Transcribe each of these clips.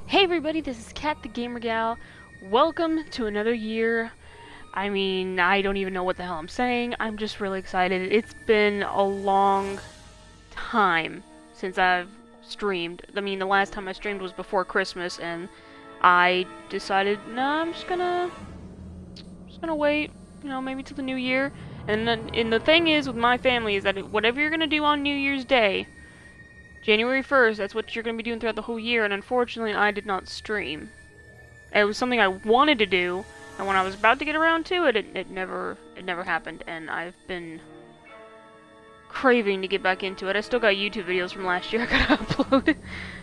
Hey everybody, this is Kat the Gamer Gal. Welcome to another year. I mean, I don't even know what the hell I'm saying. I'm just really excited. It's been a long time since I've streamed. I mean, the last time I streamed was before Christmas, and I decided, nah, I'm just gonna wait, maybe till the new year. And the thing is with my family is that whatever you're gonna do on New Year's Day, January 1st, that's what you're going to be doing throughout the whole year, and unfortunately I did not stream. It was something I wanted to do, and when I was about to get around to it, it never happened, and I've been craving to get back into it. I still got YouTube videos from last year I gotta upload,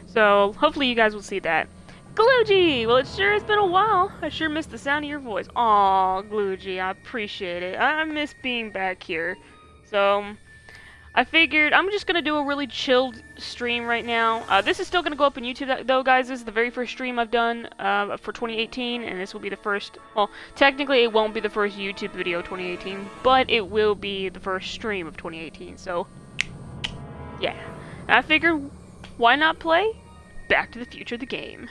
so hopefully you guys will see that. Glugy! Well, it sure has been a while. I sure missed the sound of your voice. Aw, Glugy, I appreciate it. I miss being back here. So I figured I'm just going to do a really chilled stream right now. This is still going to go up on YouTube, though, guys. This is the very first stream I've done for 2018, and this will be the first... Well, technically it won't be the first YouTube video of 2018, but it will be the first stream of 2018, so... yeah. And I figured, why not play Back to the Future, the game?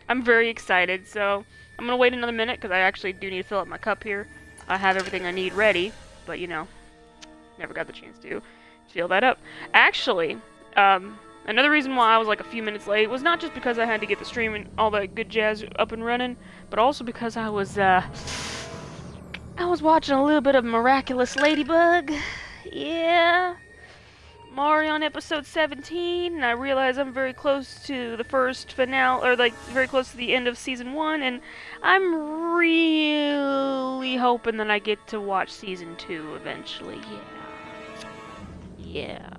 I'm very excited, so I'm going to wait another minute, because I actually do need to fill up my cup here. I have everything I need ready, but, never got the chance to fill that up. Actually, another reason why I was like a few minutes late was not just because I had to get the stream and all that good jazz up and running, but also because I was watching a little bit of Miraculous Ladybug. Yeah. Mario on episode 17, and I realize I'm very close to the first finale, or like very close to the end of season 1, and I'm really hoping that I get to watch season 2 eventually. Yeah.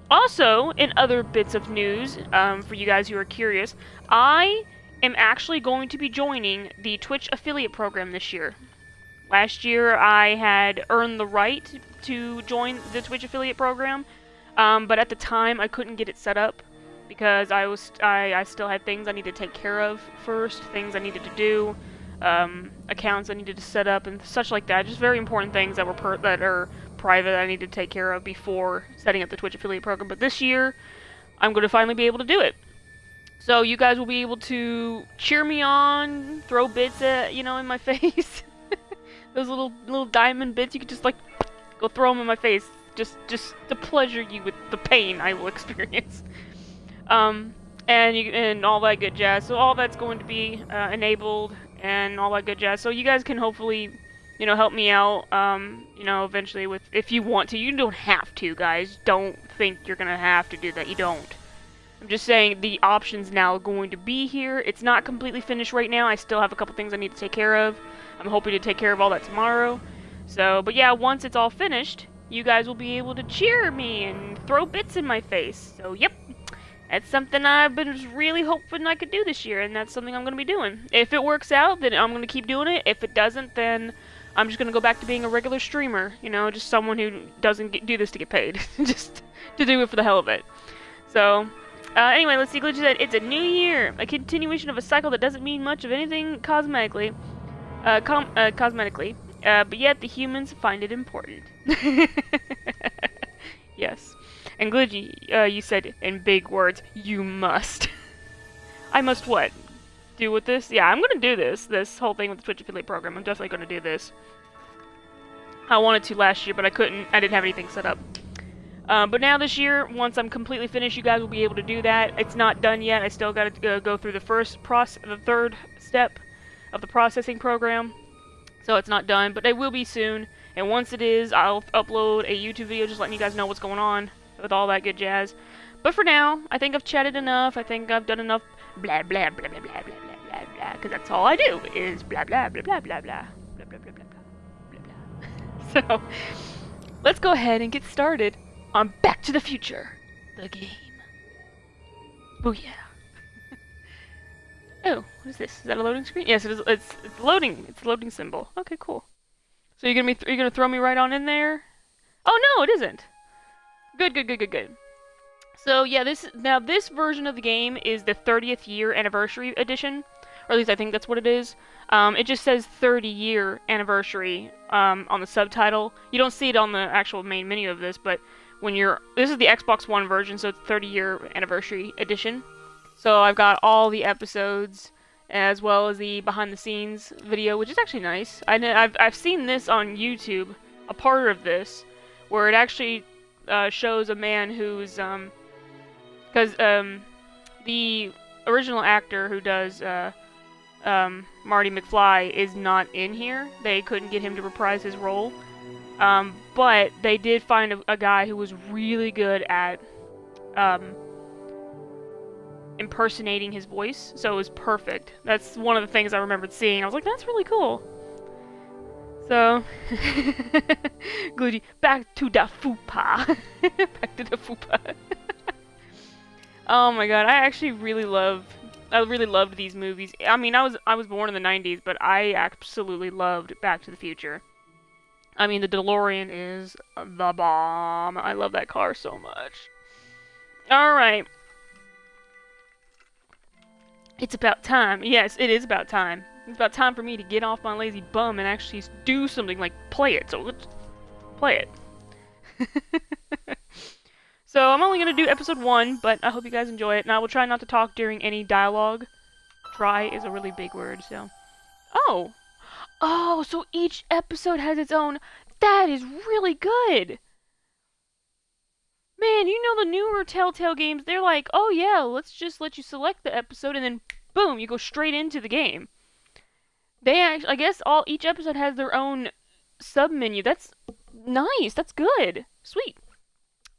Also, in other bits of news, for you guys who are curious, I am actually going to be joining the Twitch affiliate program this year. Last year, I had earned the right to join the Twitch affiliate program, but at the time, I couldn't get it set up because I still had things I needed to take care of first, things I needed to do, accounts I needed to set up, and such like that. Just very important things that are private I need to take care of before setting up the Twitch affiliate program. But this year, I'm going to finally be able to do it. So you guys will be able to cheer me on, throw bits at, in my face. Those little diamond bits, you could just like go throw them in my face, just to pleasure you with the pain I will experience. And all that good jazz. So all that's going to be enabled and all that good jazz. So you guys can hopefully help me out, eventually with, if you want to. You don't have to, guys. Don't think you're gonna have to do that. You don't. I'm just saying the option's now going to be here. It's not completely finished right now. I still have a couple things I need to take care of. I'm hoping to take care of all that tomorrow. So, but yeah, once it's all finished, you guys will be able to cheer me and throw bits in my face. So, yep. That's something I've been really hoping I could do this year, and that's something I'm going to be doing. If it works out, then I'm going to keep doing it. If it doesn't, then I'm just going to go back to being a regular streamer, just someone who doesn't do this to get paid, just to do it for the hell of it. So, anyway, let's see. Glitch said, it's a new year, a continuation of a cycle that doesn't mean much of anything cosmetically, but yet the humans find it important. Yes. And Glitchy, you said in big words, you must. I must what? Do with this? Yeah, I'm gonna do this whole thing with the Twitch affiliate program. I'm definitely gonna do this. I wanted to last year, but I couldn't. I didn't have anything set up. But now this year, once I'm completely finished, you guys will be able to do that. It's not done yet. I still gotta go through the third step of the processing program. So it's not done, but it will be soon. And once it is, I'll upload a YouTube video just letting you guys know what's going on with all that good jazz. But for now, I think I've chatted enough. I think I've done enough blah blah blah blah blah blah blah blah, because that's all I do is blah blah blah blah blah blah blah blah blah blah blah blah. So let's go ahead and get started on Back to the Future, the game. Booyah. Oh, what is this? Is that a loading screen? Yes, it is. It's loading. It's a loading symbol. Okay, cool. So you're gonna throw me right on in there? Oh no, it isn't. Good. So yeah, this version of the game is the 30th year anniversary edition, or at least I think that's what it is. It just says 30-year anniversary on the subtitle. You don't see it on the actual main menu of this, but this is the Xbox One version, so it's 30-year anniversary edition. So I've got all the episodes, as well as the behind-the-scenes video, which is actually nice. I've seen this on YouTube, a part of this, where it actually shows a man who's because the original actor who does Marty McFly is not in here. They couldn't get him to reprise his role. But they did find a guy who was really good at impersonating his voice, so it was perfect. That's one of the things I remembered seeing. I was like, that's really cool. So, Gloogy, back to the fupa. Back to the fupa. Oh my god, I really loved these movies. I mean, I was born in the 90s, but I absolutely loved Back to the Future. I mean, the DeLorean is the bomb. I love that car so much. Alright. It's about time. Yes, it is about time. It's about time for me to get off my lazy bum and actually do something like play it. So let's play it. So I'm only going to do episode 1, but I hope you guys enjoy it. And I will try not to talk during any dialogue. Try is a really big word, so. Oh! Oh, so each episode has its own. That is really good! Man, you know the newer Telltale games, they're like, oh yeah, let's just let you select the episode and then boom, you go straight into the game. They actually, I guess each episode has their own sub-menu. That's nice, that's good. Sweet.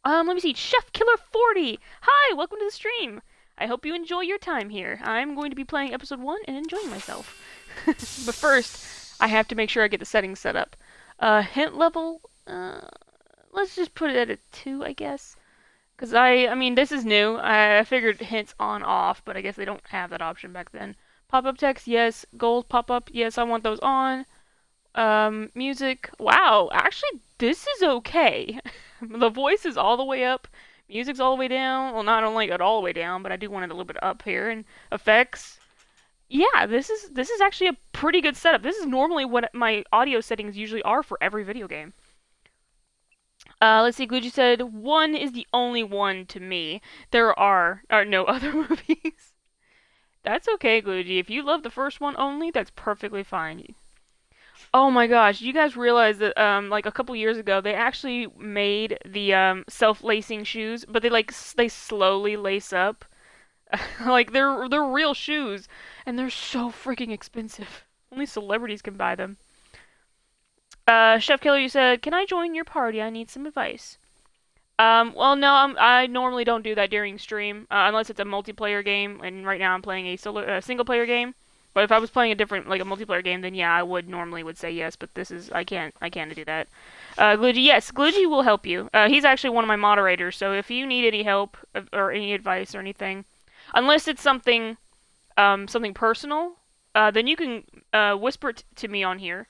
Let me see, Chef Killer 40! Hi, welcome to the stream! I hope you enjoy your time here. I'm going to be playing episode 1 and enjoying myself. But first, I have to make sure I get the settings set up. Hint level, let's just put it at a 2, I guess. Because I mean, this is new. I figured hints on, off, but I guess they don't have that option back then. Pop-up text, yes. Goals pop-up, yes, I want those on. Music, wow, actually, this is okay. The voice is all the way up. Music's all the way down. Well, not only all the way down, but I do want it a little bit up here. And effects. Yeah, this is actually a pretty good setup. This is normally what my audio settings usually are for every video game. Let's see, Gucci said, 1 is the only one to me. There are no other movies. That's okay, Gucci. If you love the first one only, that's perfectly fine. Oh my gosh, you guys realize that, like a couple years ago, they actually made the, self-lacing shoes, but they slowly lace up. Like, they're real shoes, and they're so freaking expensive. Only celebrities can buy them. Chef Killer, you said, can I join your party? I need some advice. Well, no, I normally don't do that during stream, unless it's a multiplayer game, and right now I'm playing a single-player game. But if I was playing a different, like a multiplayer game, then yeah, I would say yes, but this is, I can't do that. Gloogy, yes, Gloogy will help you. He's actually one of my moderators, so if you need any help, or any advice or anything, unless it's something personal, then you can, whisper it to me on here,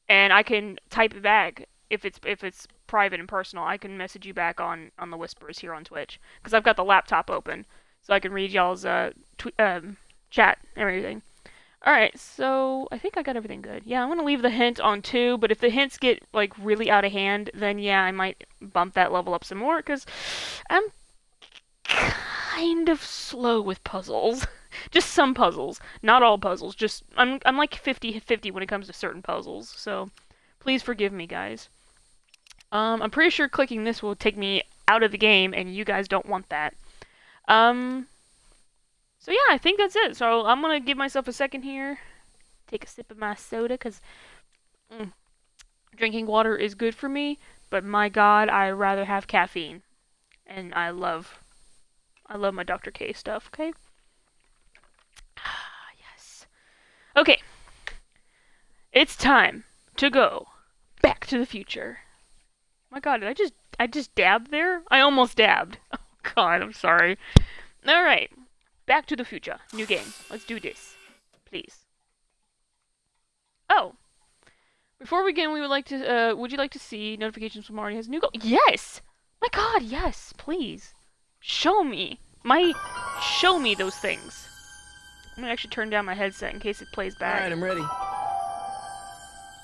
and I can type it back. If it's private and personal, I can message you back on the whispers here on Twitch, because I've got the laptop open, so I can read y'all's, chat and everything. Alright, so I think I got everything good. Yeah, I'm going to leave the hint on 2, but if the hints get, like, really out of hand, then yeah, I might bump that level up some more, because I'm kind of slow with puzzles. Just some puzzles. Not all puzzles. Just, I'm like 50-50 when it comes to certain puzzles, so please forgive me, guys. I'm pretty sure clicking this will take me out of the game, and you guys don't want that. So yeah, I think that's it. So I'm going to give myself a second here. Take a sip of my soda, because drinking water is good for me. But my god, I'd rather have caffeine. And I love my Dr. K stuff, okay? Yes. Okay. It's time to go back to the future. My god, did I just dabbed there? I almost dabbed. Oh god, I'm sorry. Alright. Back to the Future. New game. Let's do this. Please. Oh. Before we begin, we would like to, would you like to see notifications from Marty has new goal? Yes! My god, yes, please. Show me. Show me those things. I'm gonna actually turn down my headset in case it plays back. Alright, I'm ready.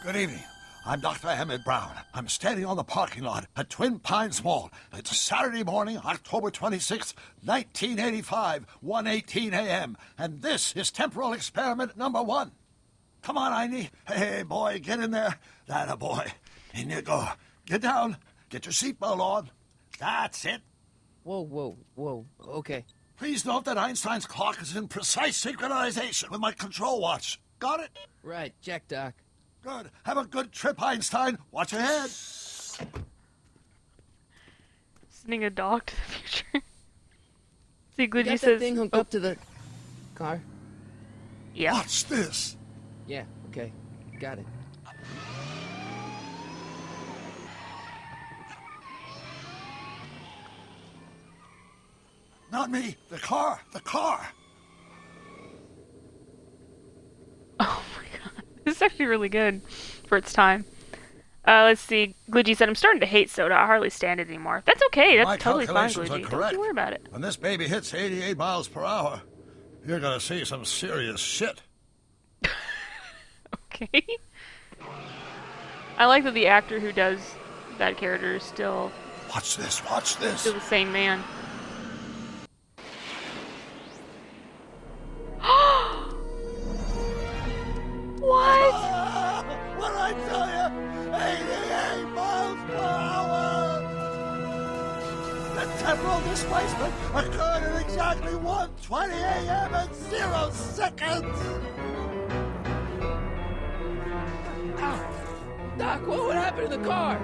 Good evening. I'm Dr. Emmett Brown. I'm standing on the parking lot at Twin Pines Mall. It's Saturday morning, October 26th, 1985, 1:18 a.m. And this is temporal experiment number 1. Come on, Einie. Hey, boy, get in there. That a boy. In you go. Get down. Get your seatbelt on. That's it. Whoa. Okay. Please note that Einstein's clock is in precise synchronization with my control watch. Got it? Right. Check, Doc. Good. Have a good trip, Einstein. Watch your head. Sending a dog to the future. See, You Glitchy got that says... thing hooked up to the car? Yeah. Watch this. Yeah, okay. Got it. Not me. The car. The car. Oh my god. This is actually really good for its time. Let's see. Glitchy said, I'm starting to hate soda. I hardly stand it anymore. That's okay. That's My totally fine, calculations are Glitchy. correct. Don't you worry about it. When this baby hits 88 miles per hour, you're gonna see some serious shit. Okay. I like that the actor who does that character is still Watch this. Watch this. the same man. What? What did I tell you? 88 miles per hour! The temporal displacement occurred at exactly 1:20 a.m. and 0 seconds! Doc, what happened to the car?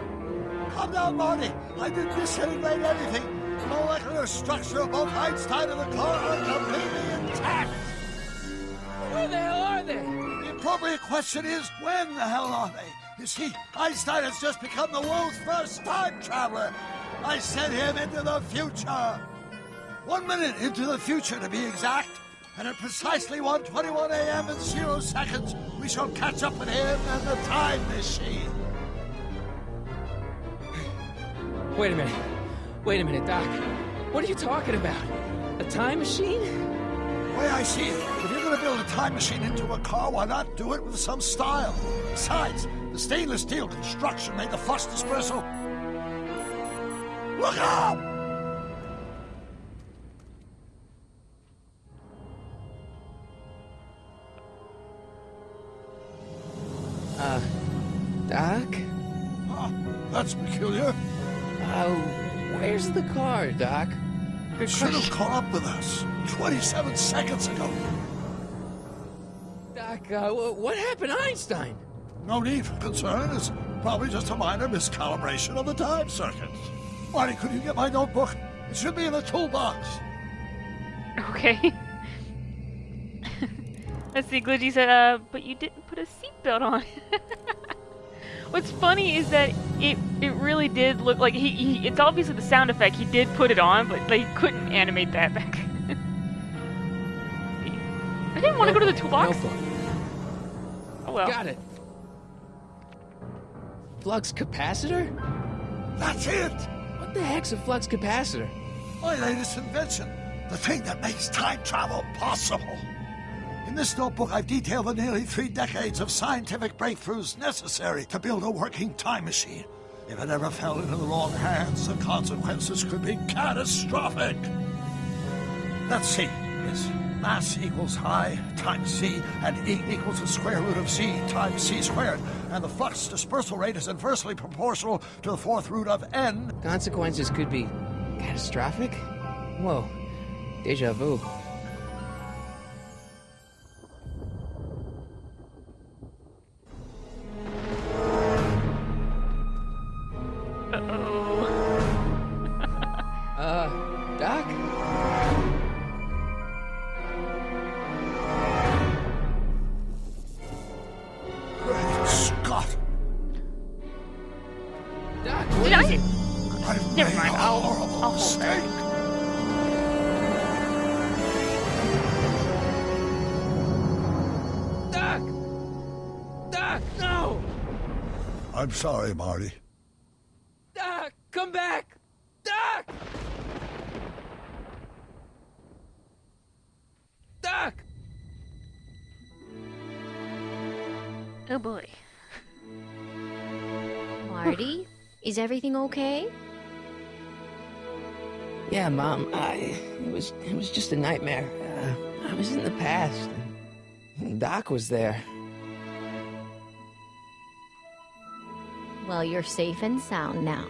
Calm down, Marty. I didn't disintegrate anything. The molecular structure of both Einstein and the car are completely intact. Where the hell are they? The appropriate question is, when the hell are they? You see, Einstein has just become the world's first time traveler. I sent him into the future. 1 minute into the future, to be exact. And at precisely 1:21 a.m. and 0 seconds, we shall catch up with him and the time machine. Wait a minute, Doc. What are you talking about? A time machine? The way I see it, if you're going to build a time machine into a car, why not do it with some style? Besides, the stainless steel construction made the flux dispersal. Look out! Doc? Huh, that's peculiar. Where's the car, Doc? Good Should have question. caught up with us 27 seconds ago. Doc, what happened to Einstein? No need for concern. It's probably just a minor miscalibration of the time circuits. Marty, could you get my notebook? It should be in the toolbox. Okay. Let's see, Glitchy said, but you didn't put a seatbelt on. What's funny is that it really did look like he it's obviously the sound effect. He did put it on, but they couldn't animate that back. I didn't want to go to the toolbox. Notebook. Oh well. Got it. Flux capacitor? That's it. What the heck's a flux capacitor? My latest invention. The thing that makes time travel possible. In this notebook, I've detailed the nearly 3 decades of scientific breakthroughs necessary to build a working time machine. If it ever fell into the wrong hands, the consequences could be catastrophic. Let's see. Yes. Mass equals I times c, and E equals the square root of c times c squared. And the flux dispersal rate is inversely proportional to the 4th root of n. Consequences could be catastrophic? Whoa. Deja vu. Doc? Great Scott! Doc, Did what I? is it? I've Never made mind, a I'll horrible hold that. mistake. Doc! Doc, no! I'm sorry, Marty. Doc, come back! Doc! Doc! Oh boy. Marty, is everything okay? Yeah, Mom. It was just a nightmare. I was in the past, and Doc was there. Well, you're safe and sound now.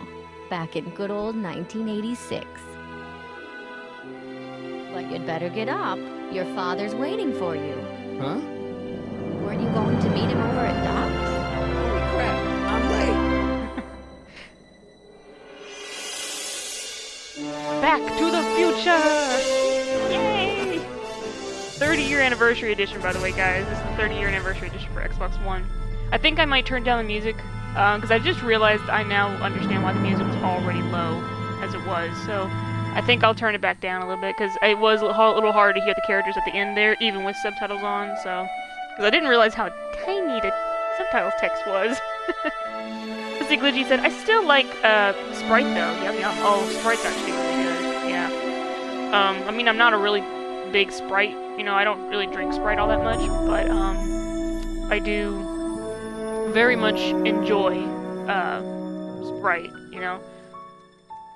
Back in good old 1986. But you'd better get up. Your father's waiting for you. Huh? Weren't you going to meet him over at Doc's? Holy crap! I'm late. Back to the future! Yay! 30-year anniversary edition, by the way, guys. This is the 30-year anniversary edition for Xbox One. I think I might turn down the music, because I just realized I now understand why the music was already low, as it was, so I think I'll turn it back down a little bit, because it was a little hard to hear the characters at the end there, even with subtitles on, so... Because I didn't realize how tiny the subtitles text was. Let's see, Glitchy said, I still like, Sprite, though. Yeah, oh, Sprite's actually really good, yeah. I mean, I'm not a really big Sprite, you know, I don't really drink Sprite all that much, but, I do very much enjoy, Sprite, you know?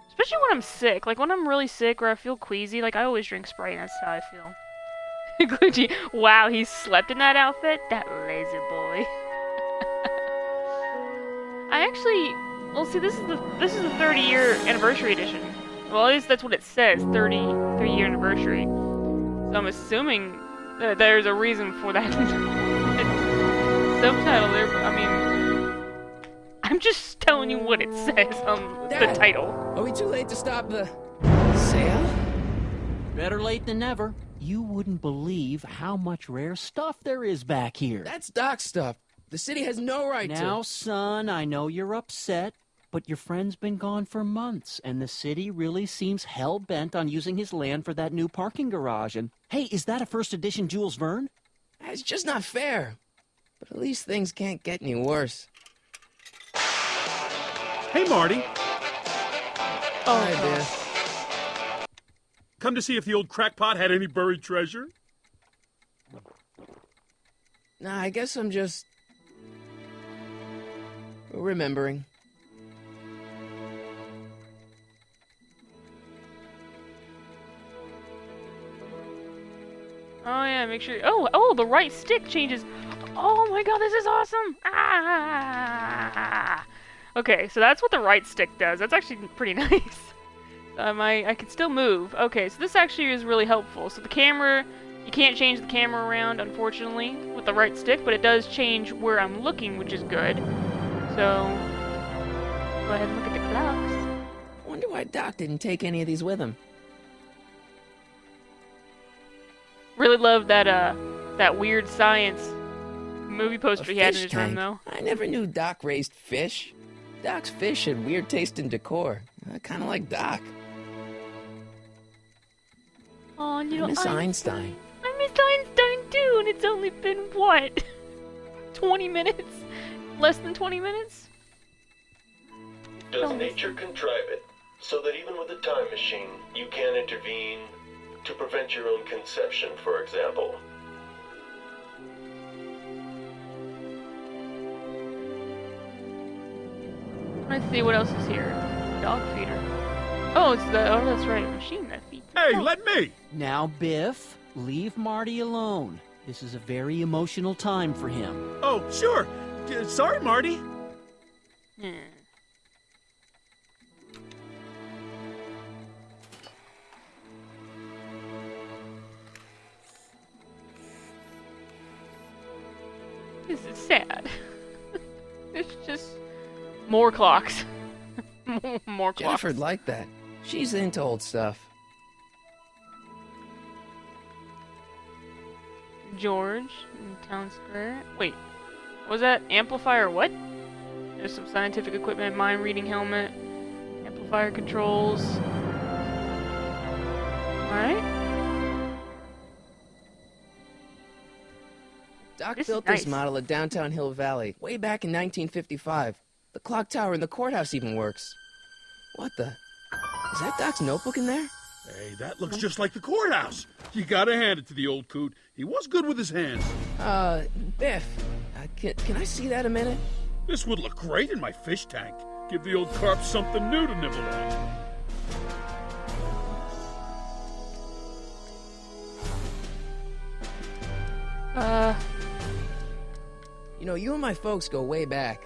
Especially when I'm sick. Like, when I'm really sick or I feel queasy, like, I always drink Sprite, and that's how I feel. Glitchy, wow, he slept in that outfit? That lazy boy. I actually... Well, see, this is the 30-year anniversary edition. Well, at least that's what it says, 30-year anniversary. So I'm assuming that there's a reason for that subtitle there. I mean, I'm just telling you what it says on the title. Are we too late to stop the sale? Better late than never. You wouldn't believe how much rare stuff there is back here. That's Doc's stuff. The city has no right to... Now, son, I know you're upset, but your friend's been gone for months, and the city really seems hell-bent on using his land for that new parking garage. And, hey, is that a first edition Jules Verne? It's just not fair. But at least things can't get any worse. Hey, Marty. Hi, Biff. Come to see if the old crackpot had any buried treasure? Nah, I guess I'm just... remembering. Oh yeah, make sure. Oh, the right stick changes. Oh my god, this is awesome! Ah! Okay, so that's what the right stick does. That's actually pretty nice. I can still move. Okay, so this actually is really helpful. So the camera, you can't change the camera around, unfortunately, with the right stick, but it does change where I'm looking, which is good. So, go ahead and look at the clocks. I wonder why Doc didn't take any of these with him. Really love that weird science movie poster he had in his room, tank. though. I never knew Doc raised fish. Doc's fish had weird taste in decor. I kind of like Doc. Oh, little I miss Einstein. I miss Einstein too, and it's only been, what? 20 minutes? Less than 20 minutes? Does nature contrive it so that even with a time machine, you can intervene to prevent your own conception, for example? Let's see what else is here. Dog feeder. Oh, that's right, machine that feeds. Hey, let me! Now, Biff, leave Marty alone. This is a very emotional time for him. Oh, sure. Sorry, Marty. This is sad. It's just more clocks. More clocks. Jennifer'd like that. She's into old stuff. George in Town Square. Wait, was that amplifier what? There's some scientific equipment, mind reading helmet, amplifier controls. Alright. Doc This is built nice. this model at downtown Hill Valley way back in 1955. The clock tower in the courthouse even works. What the? Is that Doc's notebook in there? Hey, that looks just like the courthouse. You gotta hand it to the old coot. He was good with his hands. Biff, can I see that a minute? This would look great in my fish tank. Give the old carp something new to nibble on. You know, you and my folks go way back.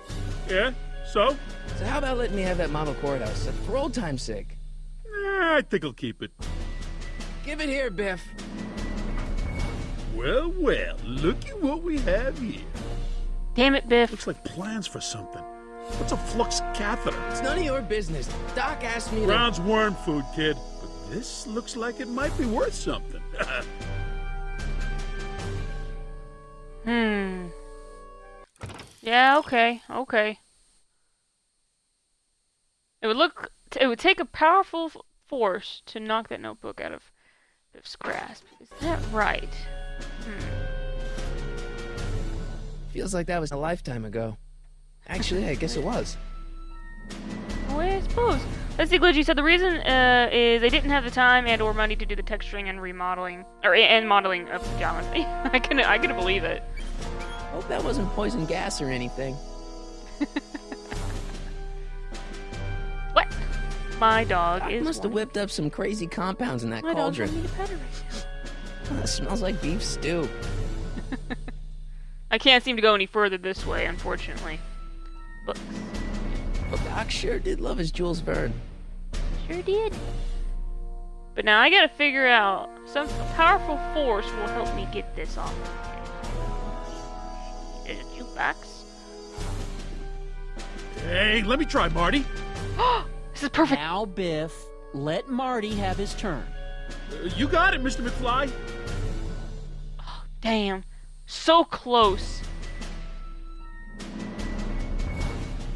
Yeah? So? So how about letting me have that model courthouse, for old time's sake? I think I'll keep it. Give it here, Biff. Well, well, looky what we have here. Damn it, Biff. Looks like plans for something. What's a flux catheter? It's none of your business. Doc asked me to... Brown's worm food, kid. But this looks like it might be worth something. Yeah, okay. It would take a powerful force to knock that notebook out of Biff's grasp. Is that right? Feels like that was a lifetime ago. Actually, I guess it was. Well, I suppose. Let's see, Glitchy said the reason is they didn't have the time and or money to do the texturing and remodeling, and modeling of pajamas. I couldn't believe it. Hope that wasn't poison gas or anything. What? My dog Doc is. must have whipped up some crazy compounds in that My dog's cauldron. wanting me to pet her right now. It smells like beef stew. I can't seem to go any further this way, unfortunately. Books. Well, Doc sure did love his Jules Verne. Sure did. But now I gotta figure out some powerful force will help me get this off. There's a jukebox. Hey, let me try, Marty. This is perfect. Now, Biff, let Marty have his turn. You got it, Mr. McFly. Damn. So close.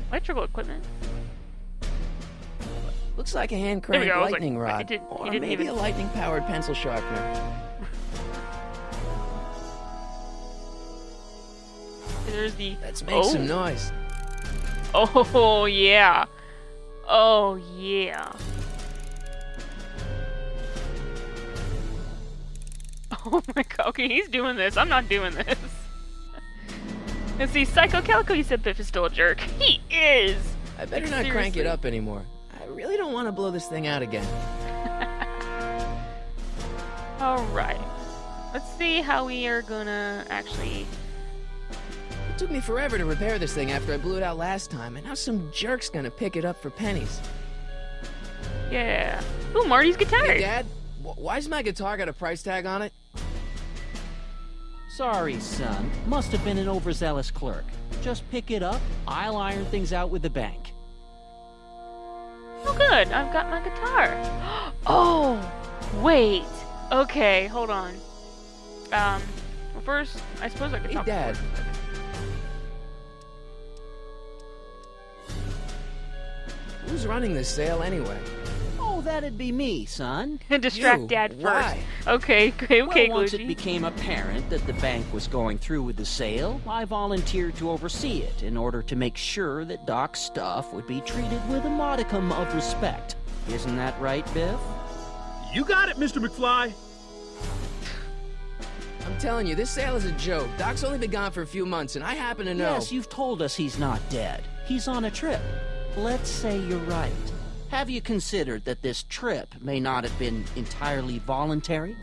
Electrical equipment. Looks like a hand There we crank go, I was lightning like, rod. he Or didn't maybe even... a lightning powered pencil sharpener. There's the... Let's make some noise. Oh, yeah. Oh, yeah. Oh my god, okay, he's doing this. I'm not doing this. Let's see, Psycho Calico, you said Biff is still a jerk. He is! I better not crank it up anymore. I really don't want to blow this thing out again. Alright. Let's see how we are gonna actually... It took me forever to repair this thing after I blew it out last time, and now some jerk's gonna pick it up for pennies. Yeah. Ooh, Marty's guitar! Hey, Dad, why's my guitar got a price tag on it? Sorry, son. Must have been an overzealous clerk. Just pick it up. I'll iron things out with the bank. Oh good, I've got my guitar. Oh! Wait. Okay, hold on. Well first, I suppose I could Hey, talk Dad. Who's running this sale anyway? Oh, that'd be me, son. Distract You? Dad first. Why? Okay, Well, Glitchy. once it became apparent that the bank was going through with the sale, I volunteered to oversee it in order to make sure that Doc's stuff would be treated with a modicum of respect. Isn't that right, Biff? You got it, Mr. McFly. I'm telling you, this sale is a joke. Doc's only been gone for a few months, and I happen to know... Yes, you've told us he's not dead. He's on a trip. Let's say you're right. Have you considered that this trip may not have been entirely voluntary?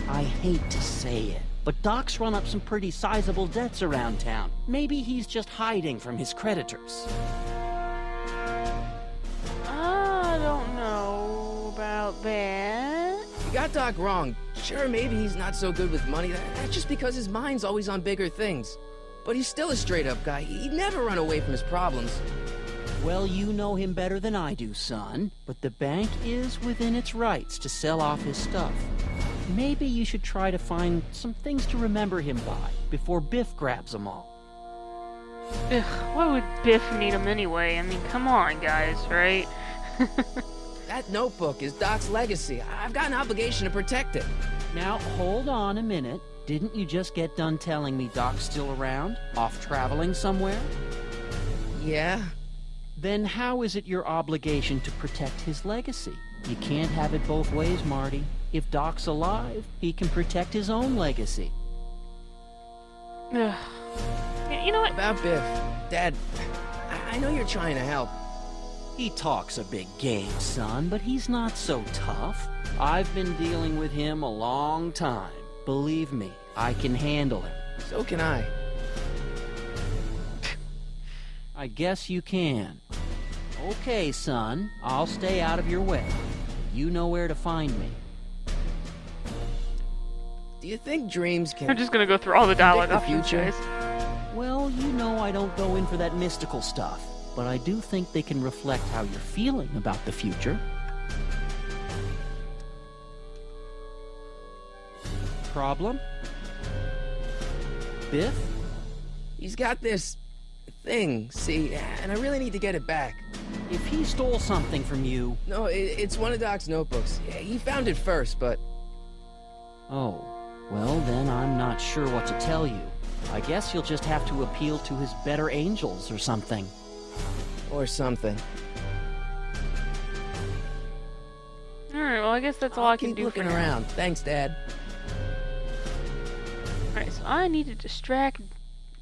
I hate to say it, but Doc's run up some pretty sizable debts around town. Maybe he's just hiding from his creditors. I don't know about that. You got Doc wrong. Sure, maybe he's not so good with money. That's just because his mind's always on bigger things. But he's still a straight-up guy. He'd never run away from his problems. Well, you know him better than I do, son. But the bank is within its rights to sell off his stuff. Maybe you should try to find some things to remember him by before Biff grabs them all. Ugh, why would Biff need him anyway? I mean, come on, guys, right? That notebook is Doc's legacy. I've got an obligation to protect it. Now, hold on a minute. Didn't you just get done telling me Doc's still around? Off traveling somewhere? Yeah? Then how is it your obligation to protect his legacy? You can't have it both ways, Marty. If Doc's alive, he can protect his own legacy. Ugh. Yeah, you know what? About Biff. Dad, I know you're trying to help. He talks a big game, son, but he's not so tough. I've been dealing with him a long time. Believe me, I can handle him. So can I. I guess you can. Okay, son, I'll stay out of your way. You know where to find me. Do you think dreams can... I'm just gonna go through all the dialogue predict the options, future? guys. Well, you know I don't go in for that mystical stuff, but I do think they can reflect how you're feeling about the future. Problem? Biff? He's got this thing, see, and I really need to get it back. If he stole something from you... No, it's one of Doc's notebooks. Yeah, he found it first, but... Oh, well then I'm not sure what to tell you. I guess you'll just have to appeal to his better angels or something. Or something. Alright, well I guess that's all I can Keep do for looking now. around. Thanks, Dad. Alright, so I need to distract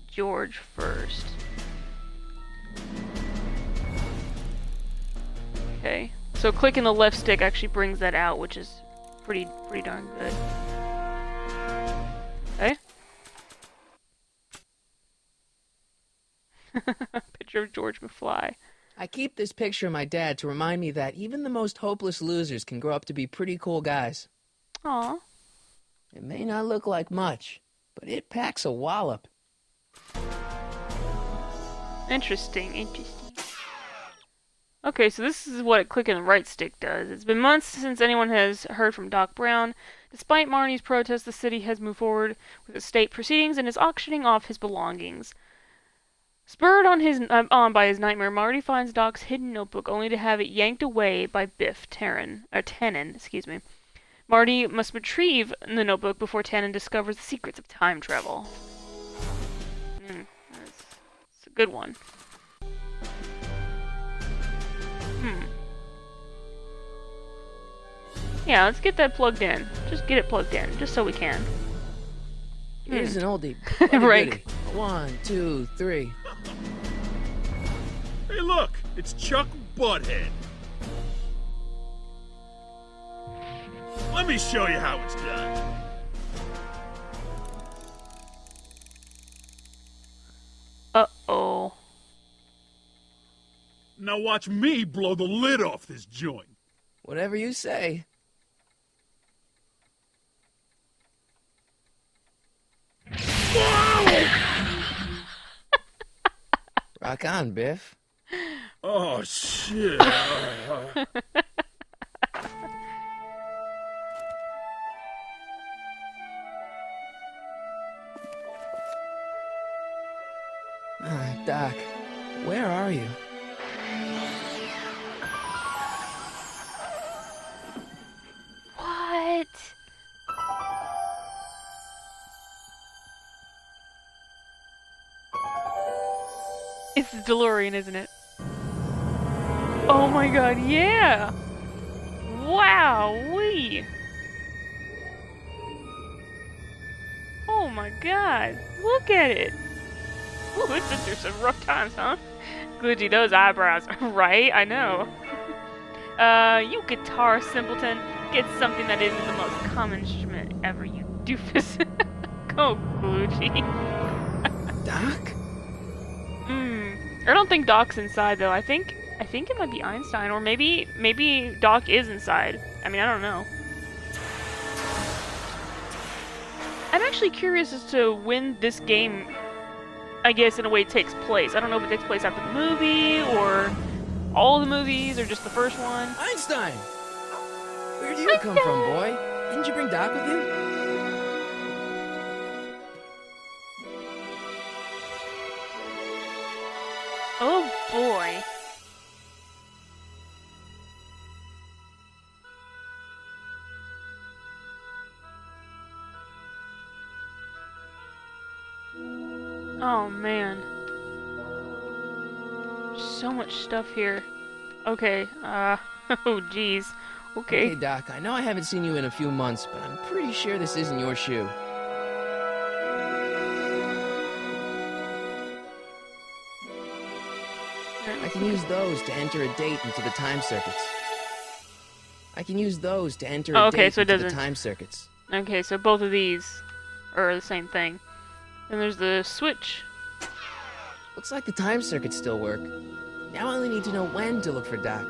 George first. Okay, so clicking the left stick actually brings that out, which is pretty darn good. Okay. Picture of George McFly. I keep this picture of my dad to remind me that even the most hopeless losers can grow up to be pretty cool guys. Aw. It may not look like much, but it packs a wallop. Interesting. Okay, so this is what clicking the right stick does. It's been months since anyone has heard from Doc Brown. Despite Marnie's protest, the city has moved forward with estate proceedings and is auctioning off his belongings. Spurred on by his nightmare, Marty finds Doc's hidden notebook only to have it yanked away by Biff Tannen. Marty must retrieve the notebook before Tannen discovers the secrets of time travel. That's a good one. Yeah, let's get that plugged in. Just get it plugged in, just so we can. Here's an oldie. Right. Goodie. 1, 2, 3. Hey, look! It's Chuck Butthead. Let me show you how it's done. Uh-oh. Now watch me blow the lid off this joint. Whatever you say. Rock on, Biff. Oh, shit. Doc, where are you? What? It's the DeLorean, isn't it? Oh my god, yeah! Wow-wee! Oh my god, look at it! Ooh, it's been through some rough times, huh? Glitchy those eyebrows, right? I know. You guitar simpleton, get something that isn't the most common instrument ever, you doofus. Go, Glitchy. Doc? I don't think Doc's inside though. I think it might be Einstein, or maybe Doc is inside. I mean, I don't know. I'm actually curious as to when this game, I guess in a way, takes place. I don't know if it takes place after the movie, or all the movies, or just the first one. Einstein! Where'd you come from, boy? Didn't you bring Doc with you? Oh boy. Oh man. So much stuff here. Okay, oh jeez. Okay. Hey, Doc, I know I haven't seen you in a few months, but I'm pretty sure this isn't your shoe. I can use those to enter a date into the time circuits. Okay, so it into the doesn't- time circuits. Okay, so both of these are the same thing. Then there's the switch. Looks like the time circuits still work. Now I only need to know when to look for Doc.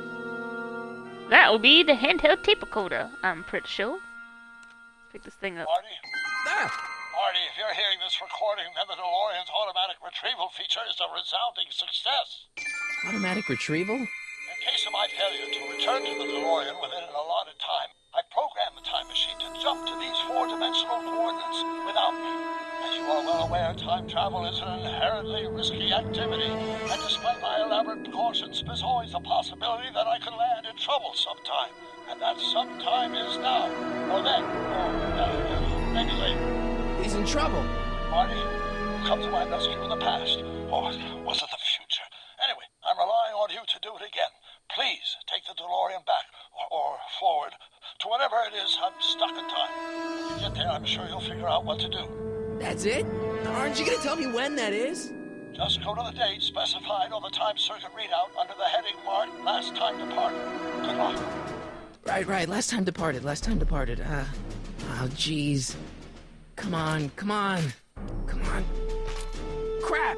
That will be the handheld tape recorder, I'm pretty sure. Pick this thing up. Marty? Ah! Marty, if you're hearing this recording, then the DeLorean's automatic retrieval feature is a resounding success. Automatic retrieval? In case of my failure to return to the DeLorean within an allotted time, I programmed the time machine to jump to these four-dimensional coordinates without me. As you are well aware, time travel is an inherently risky activity, and despite my elaborate precautions, there's always a possibility that I could land in trouble sometime. And that sometime is now, or then, or maybe later. He's in trouble. Marty, come to my rescue in the past, or was it the future? Anyway, I'm relying on you to do it again. Please take the DeLorean back, or forward, to whenever it is I'm stuck in time. When you get there, I'm sure you'll figure out what to do. That's it? Aren't you gonna tell me when that is? Just go to the date specified on the time circuit readout under the heading marked Last Time Departed. Good luck. Right. Last time departed. Oh, jeez. Come on. Crap!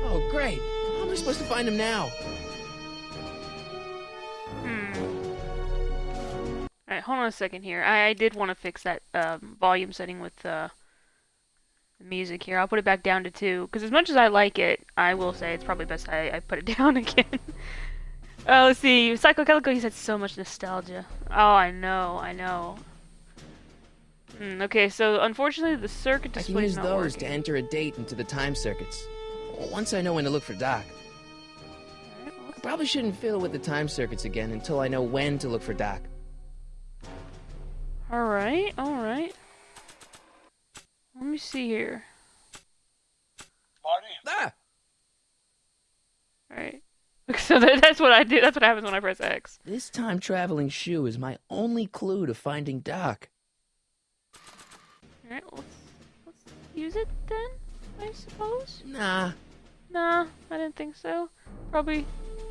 Oh, great. How am I supposed to find him now? Alright, hold on a second here. I did want to fix that volume setting with the music here. I'll put it back down to 2, because as much as I like it, I will say it's probably best I put it down again. Let's see. Psycho Calico, he said so much nostalgia. Oh, I know. Okay, so unfortunately the circuit I can display is use not those working. to enter a date into the time circuits. Once I know when to look for Doc. I probably shouldn't fiddle with the time circuits again until I know when to look for Doc. Alright. Let me see here. Marty? Ah! Alright. So that's what I do. That's what happens when I press X. This time-traveling shoe is my only clue to finding Doc. Alright, let's use it then, I suppose? Nah, Nah, I didn't think so. Probably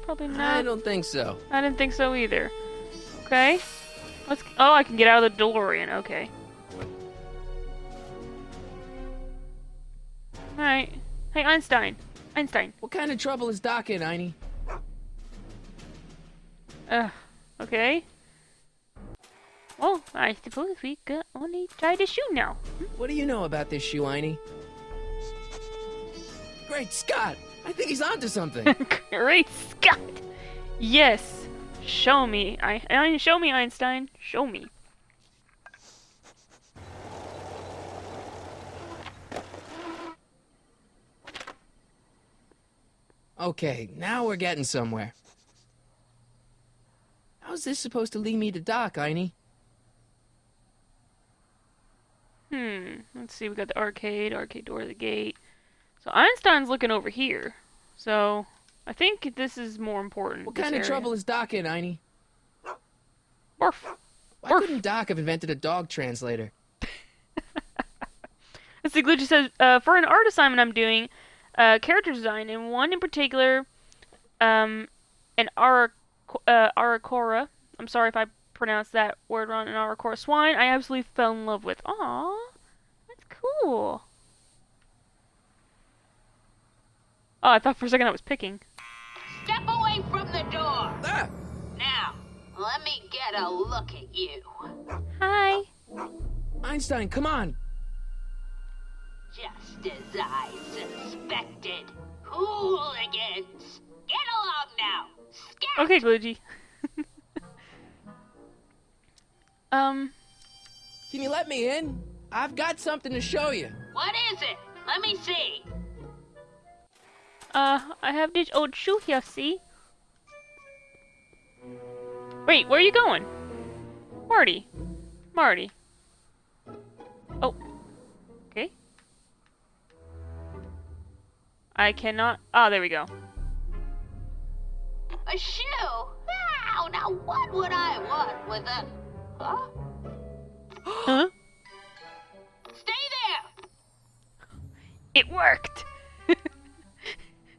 not. I don't think so. I didn't think so either. Okay. Oh, I can get out of the DeLorean. Okay. Alright. Hey, Einstein. What kind of trouble is Doc in, Einie? Okay. Well, I suppose we could only try the shoe now. What do you know about this shoe, Einie? Great Scott! I think he's onto something. Great Scott! Yes! Show me. Show me, Einstein. Show me. Okay, now we're getting somewhere. How's this supposed to lead me to Doc, Einie? Let's see, we got the arcade door to the gate. So Einstein's looking over here. So I think this is more important. What this kind of area. trouble is Doc in, Einie? Barf. Why Barf. couldn't Doc have invented a dog translator? Let's see, Glitchy says, for an art assignment I'm doing, character design, and one in particular, an Aracora. I'm sorry if I pronounced that word wrong. An Aracora swine. I absolutely fell in love with. Aww, that's cool. Oh, I thought for a second I was picking. Step away from the door. Ah! Now, let me get a look at you. Hi. Einstein, come on! Just as I suspected. Hooligans! Get along now! Scat! Okay, Glitchy. Can you let me in? I've got something to show you. What is it? Let me see. I have this old shoe here, see? Wait, where are you going? Marty. Oh. Okay. I cannot... Ah, there we go. A shoe? Wow, now what would I want with a... Huh? Huh? Stay there! It worked!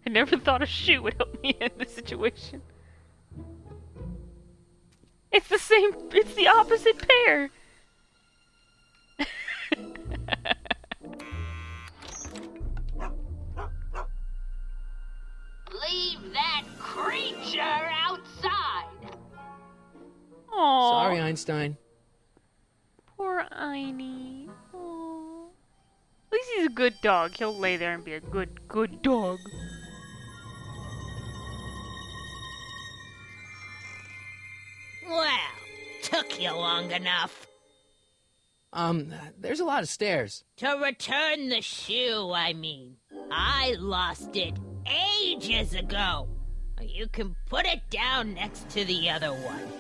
I never thought a shoe would help me in this situation. It's the same, it's the opposite pair. Leave that creature outside. Aww. Sorry, Einstein. Poor Einie. Aww. At least he's a good dog. He'll lay there and be a good dog. Well, took you long enough. There's a lot of stairs. To return the shoe, I mean. I lost it ages ago. You can put it down next to the other one.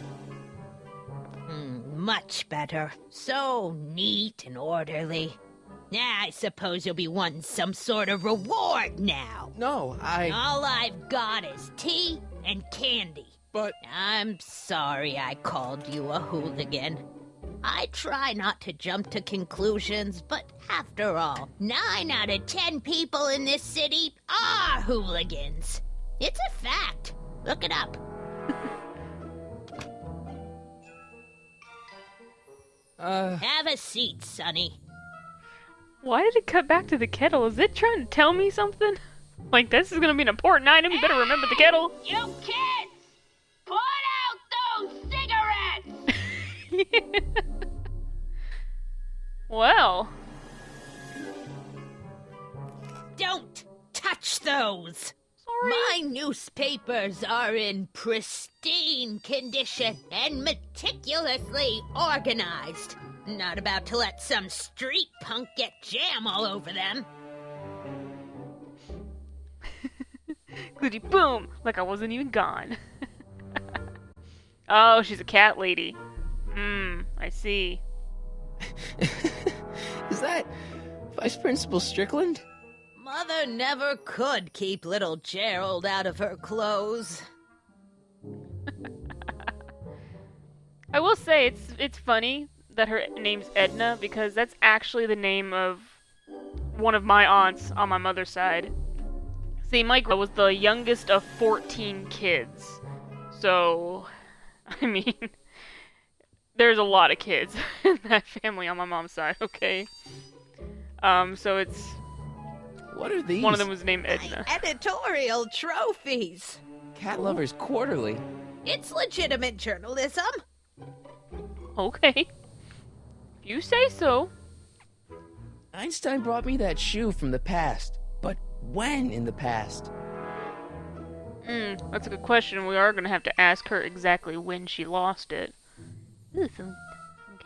Much better. So neat and orderly. I suppose you'll be wanting some sort of reward now. No, All I've got is tea and candy. But... I'm sorry I called you a hooligan. I try not to jump to conclusions, but after all, 9 out of 10 people in this city are hooligans. It's a fact. Look it up. Have a seat, Sonny. Why did it cut back to the kettle? Is it trying to tell me something? Like, this is gonna be an important item, you better remember the kettle. You kids! Put out those cigarettes! Well. Don't touch those! Sorry. My newspapers are in pristine condition and meticulously organized. Not about to let some street punk get jam all over them. Glitchy boom! Like I wasn't even gone. Oh, she's a cat lady. I see. Is that Vice Principal Strickland? Mother never could keep little Gerald out of her clothes. I will say it's funny that her name's Edna because that's actually the name of one of my aunts on my mother's side. See, my grandma was the youngest of 14 kids. So, I mean, there's a lot of kids in that family on my mom's side, okay? So it's... What are these? One of them was named Edna. Editorial trophies. Cat Lovers Quarterly. It's legitimate journalism. Okay. If you say so. Einstein brought me that shoe from the past. But when in the past? That's a good question. We are going to have to ask her exactly when she lost it. Ooh, some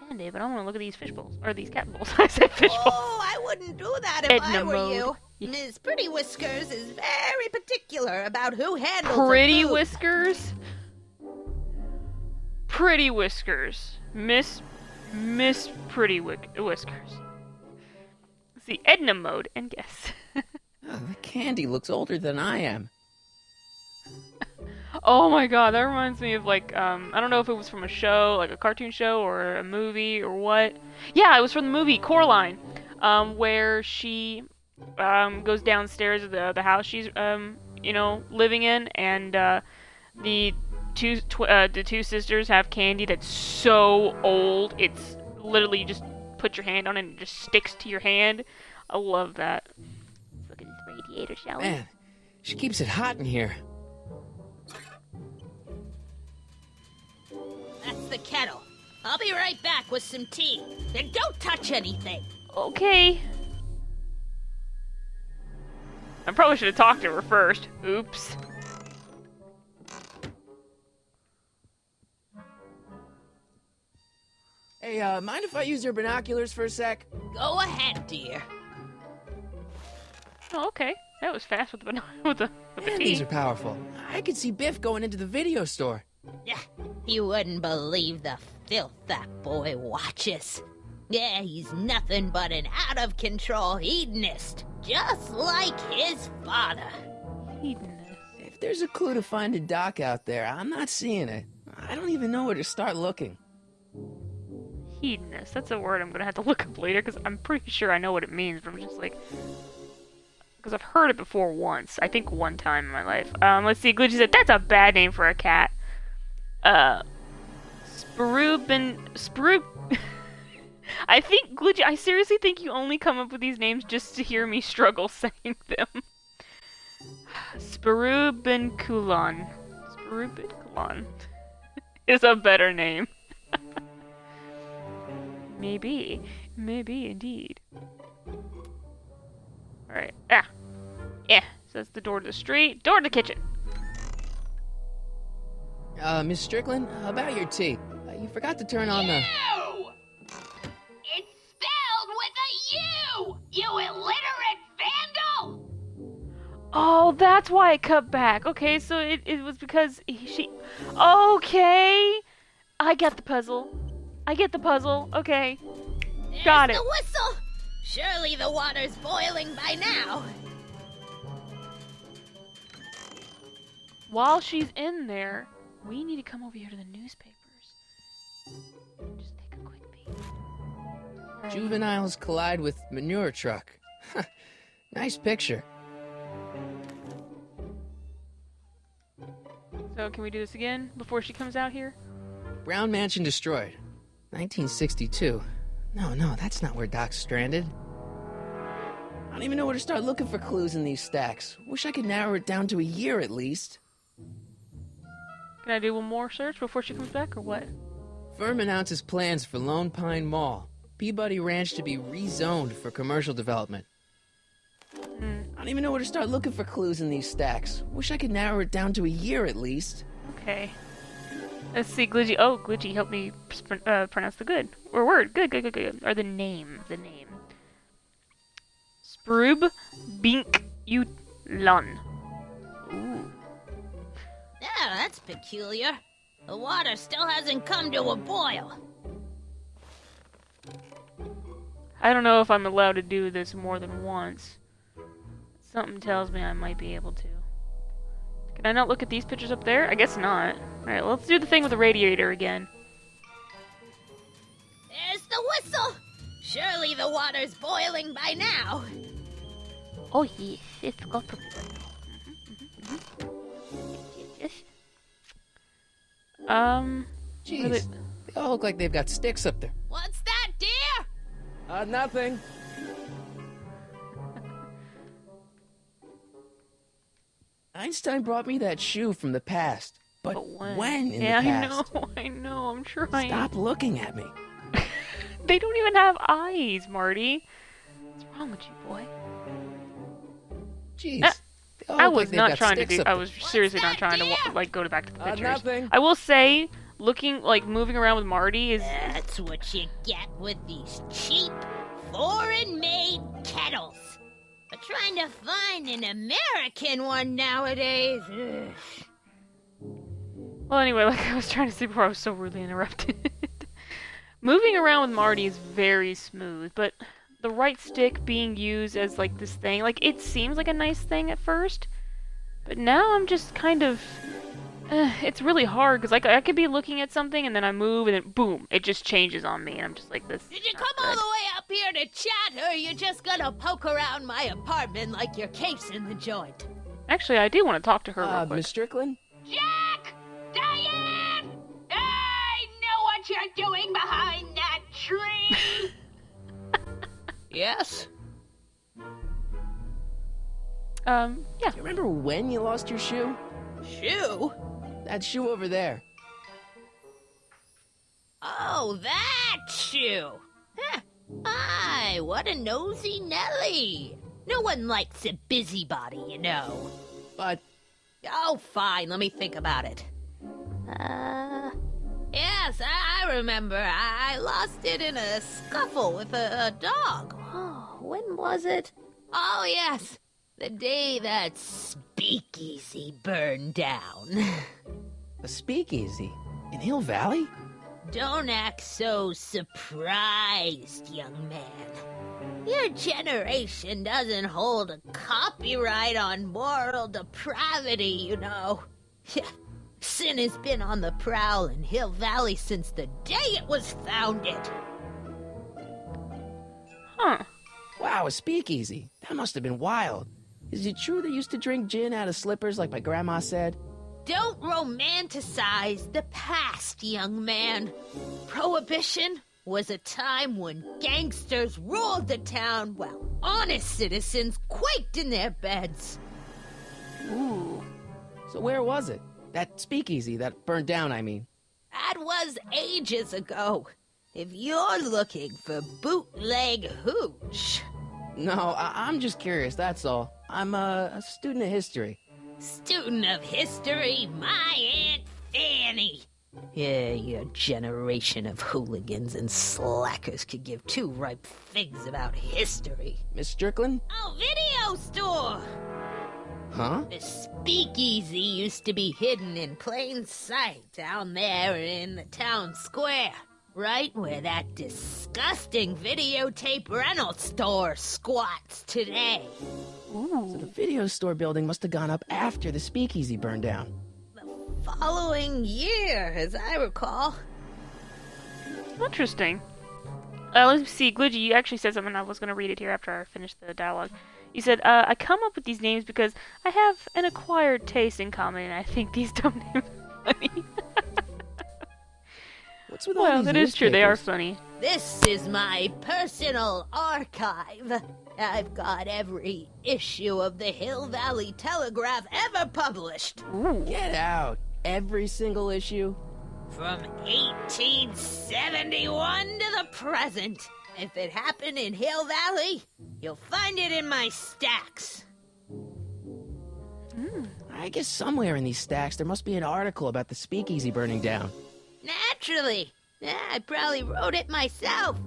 candy, but I want to look at these fish bowls. Or these cat bowls. I said fish bowls. Oh, I wouldn't do that if Edna I were mode. you. Ms. Pretty Whiskers is very particular about who handles Pretty the food. Whiskers? Pretty Whiskers. Miss Pretty Whiskers. Let's see, Edna mode, and guess. Oh, the candy looks older than I am. Oh my god, that reminds me of like, I don't know if it was from a show, like a cartoon show or a movie or what. Yeah, it was from the movie Coraline, where she goes downstairs of the house she's living in, and the two sisters have candy that's so old it's literally you just put your hand on it and it just sticks to your hand. I love that. Let's look at this radiator, shall we? Man, she keeps it hot in here. That's the kettle. I'll be right back with some tea. And don't touch anything. Okay. I probably should have talked to her first. Oops. Hey, mind if I use your binoculars for a sec? Go ahead, dear. Oh, okay. That was fast with the with the Man, tea. these are powerful. I could see Biff going into the video store. Yeah, you wouldn't believe the filth that boy watches. Yeah, he's nothing but an out-of-control hedonist, just like his father. Hedonist. If there's a clue to find a doc out there, I'm not seeing it. I don't even know where to start looking. Hedonist. That's a word I'm gonna have to look up later because I'm pretty sure I know what it means, but I'm just like, Because I've heard it before once. I think one time in my life. Let's see. Glitchy said, that's a bad name for a cat. Sproob... I think, Glitchy, I seriously think you only come up with these names just to hear me struggle saying them. Sproobenkulon. Sproobenkulon is a better name. Maybe. Maybe indeed. Alright. Ah. Yeah. So that's the door to the street. Door to the kitchen. Miss Strickland, about your tea. You forgot to turn on the... It's spelled with a U! You illiterate vandal! Oh, that's why it cut back. Okay, so it was because she... Okay! I get the puzzle. Okay. Got it. There's the whistle! Surely the water's boiling by now. While she's in there, we need to come over here to the newspapers. Just take a quick peek. Right. Juveniles collide with manure truck. Nice picture. So can we do this again before she comes out here? Brown Mansion destroyed. 1962. No, that's not where Doc's stranded. I don't even know where to start looking for clues in these stacks. Wish I could narrow it down to a year at least. Can I do one more search before she comes back, or what? Firm announces plans for Lone Pine Mall. Peabody Ranch to be rezoned for commercial development. I don't even know where to start looking for clues in these stacks. Wish I could narrow it down to a year at least. Okay. Let's see, Glitchy. Oh, Glitchy, help me pronounce the word. Good. Or the name. Sproob Bink Utlon. Ooh. Yeah, that's peculiar. The water still hasn't come to a boil. I don't know if I'm allowed to do this more than once. Something tells me I might be able to. Can I not look at these pictures up there? I guess not. Alright, let's do the thing with the radiator again. There's the whistle! Surely the water's boiling by now. Oh yes, it's got to be. Yes. Jeez, they all look like they've got sticks up there. What's that, dear? Nothing. Einstein brought me that shoe from the past. But when in the past? I know, I'm trying. Stop looking at me. They don't even have eyes, Marty. What's wrong with you, boy? Jeez. I was not trying to do. I was seriously not trying to go back to the pictures. Nothing. I will say, moving around with Marty is. That's what you get with these cheap, foreign-made kettles. But trying to find an American one nowadays. Ugh. Well, anyway, like I was trying to say before, I was so rudely interrupted. Moving around with Marty is very smooth, but the right stick being used as like this thing, like it seems like a nice thing at first, but now I'm just kind of, it's really hard because like I could be looking at something and then I move and then boom, it just changes on me and I'm just like this. Did you come all the way up here to chat, or are you just gonna poke around my apartment like you're casing the joint? Actually, I do want to talk to her real quick. Miss Strickland? Jack! Diane! I know what you're doing behind that tree! Yes? Yeah. Do you remember when you lost your shoe? Shoe? That shoe over there. Oh, that shoe! Huh. Aye, what a nosy Nelly! No one likes a busybody, you know. But... Oh, fine, let me think about it. Yes, I remember. I lost it in a scuffle with a dog. Oh, when was it? Oh, yes. The day that speakeasy burned down. A speakeasy? In Hill Valley? Don't act so surprised, young man. Your generation doesn't hold a copyright on moral depravity, you know. Sin has been on the prowl in Hill Valley since the day it was founded. Huh. Wow, a speakeasy. That must have been wild. Is it true they used to drink gin out of slippers like my grandma said? Don't romanticize the past, young man. Prohibition was a time when gangsters ruled the town while honest citizens quaked in their beds. Ooh. So where was it? That speakeasy that burned down, I mean. That was ages ago. If you're looking for bootleg hooch. No, I'm just curious, that's all. I'm a student of history. Student of history, my Aunt Fanny. Yeah, your generation of hooligans and slackers could give two ripe figs about history. Miss Strickland? Oh, video store! Huh? The speakeasy used to be hidden in plain sight down there in the town square. Right where that disgusting videotape rental store squats today. So the video store building must have gone up after the speakeasy burned down. The following year, as I recall. Interesting. Let's see, Glidgy, you actually said something. I was going to read it here after I finished the dialogue. You said, I come up with these names because I have an acquired taste in comedy, and I think these dumb names are funny. What's with all Well, these that is true. They are newspapers? funny. This is my personal archive. I've got every issue of the Hill Valley Telegraph ever published. Ooh. Get out. Every single issue? From 1871 to the present. If it happened in Hill Valley, you'll find it in my stacks. I guess somewhere in these stacks there must be an article about the speakeasy burning down. Naturally. I probably wrote it myself.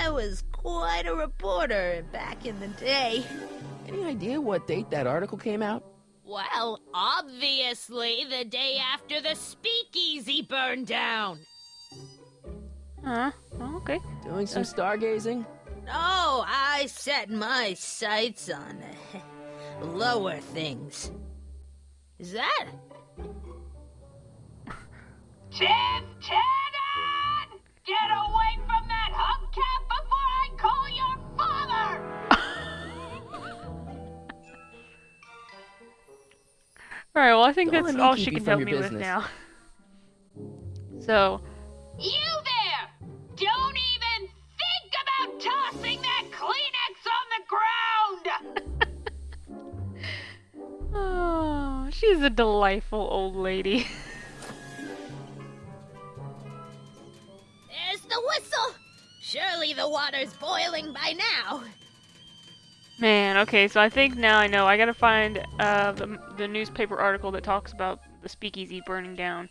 I was quite a reporter back in the day. Any idea what date that article came out? Well, obviously the day after the speakeasy burned down. Huh? Oh, okay. Doing some stargazing? No, I set my sights on lower things. Is that? Tim Tannen! Get away from that hubcap before I call your father! Alright, well, I think Don't that's let me all keep she you can from help your me with business. now. So, You there! Don't even think about tossing that Kleenex on the ground! oh, she's a delightful old lady. There's the whistle! Surely the water's boiling by now. Man, okay, so I think now I know. I gotta find the newspaper article that talks about the speakeasy burning down.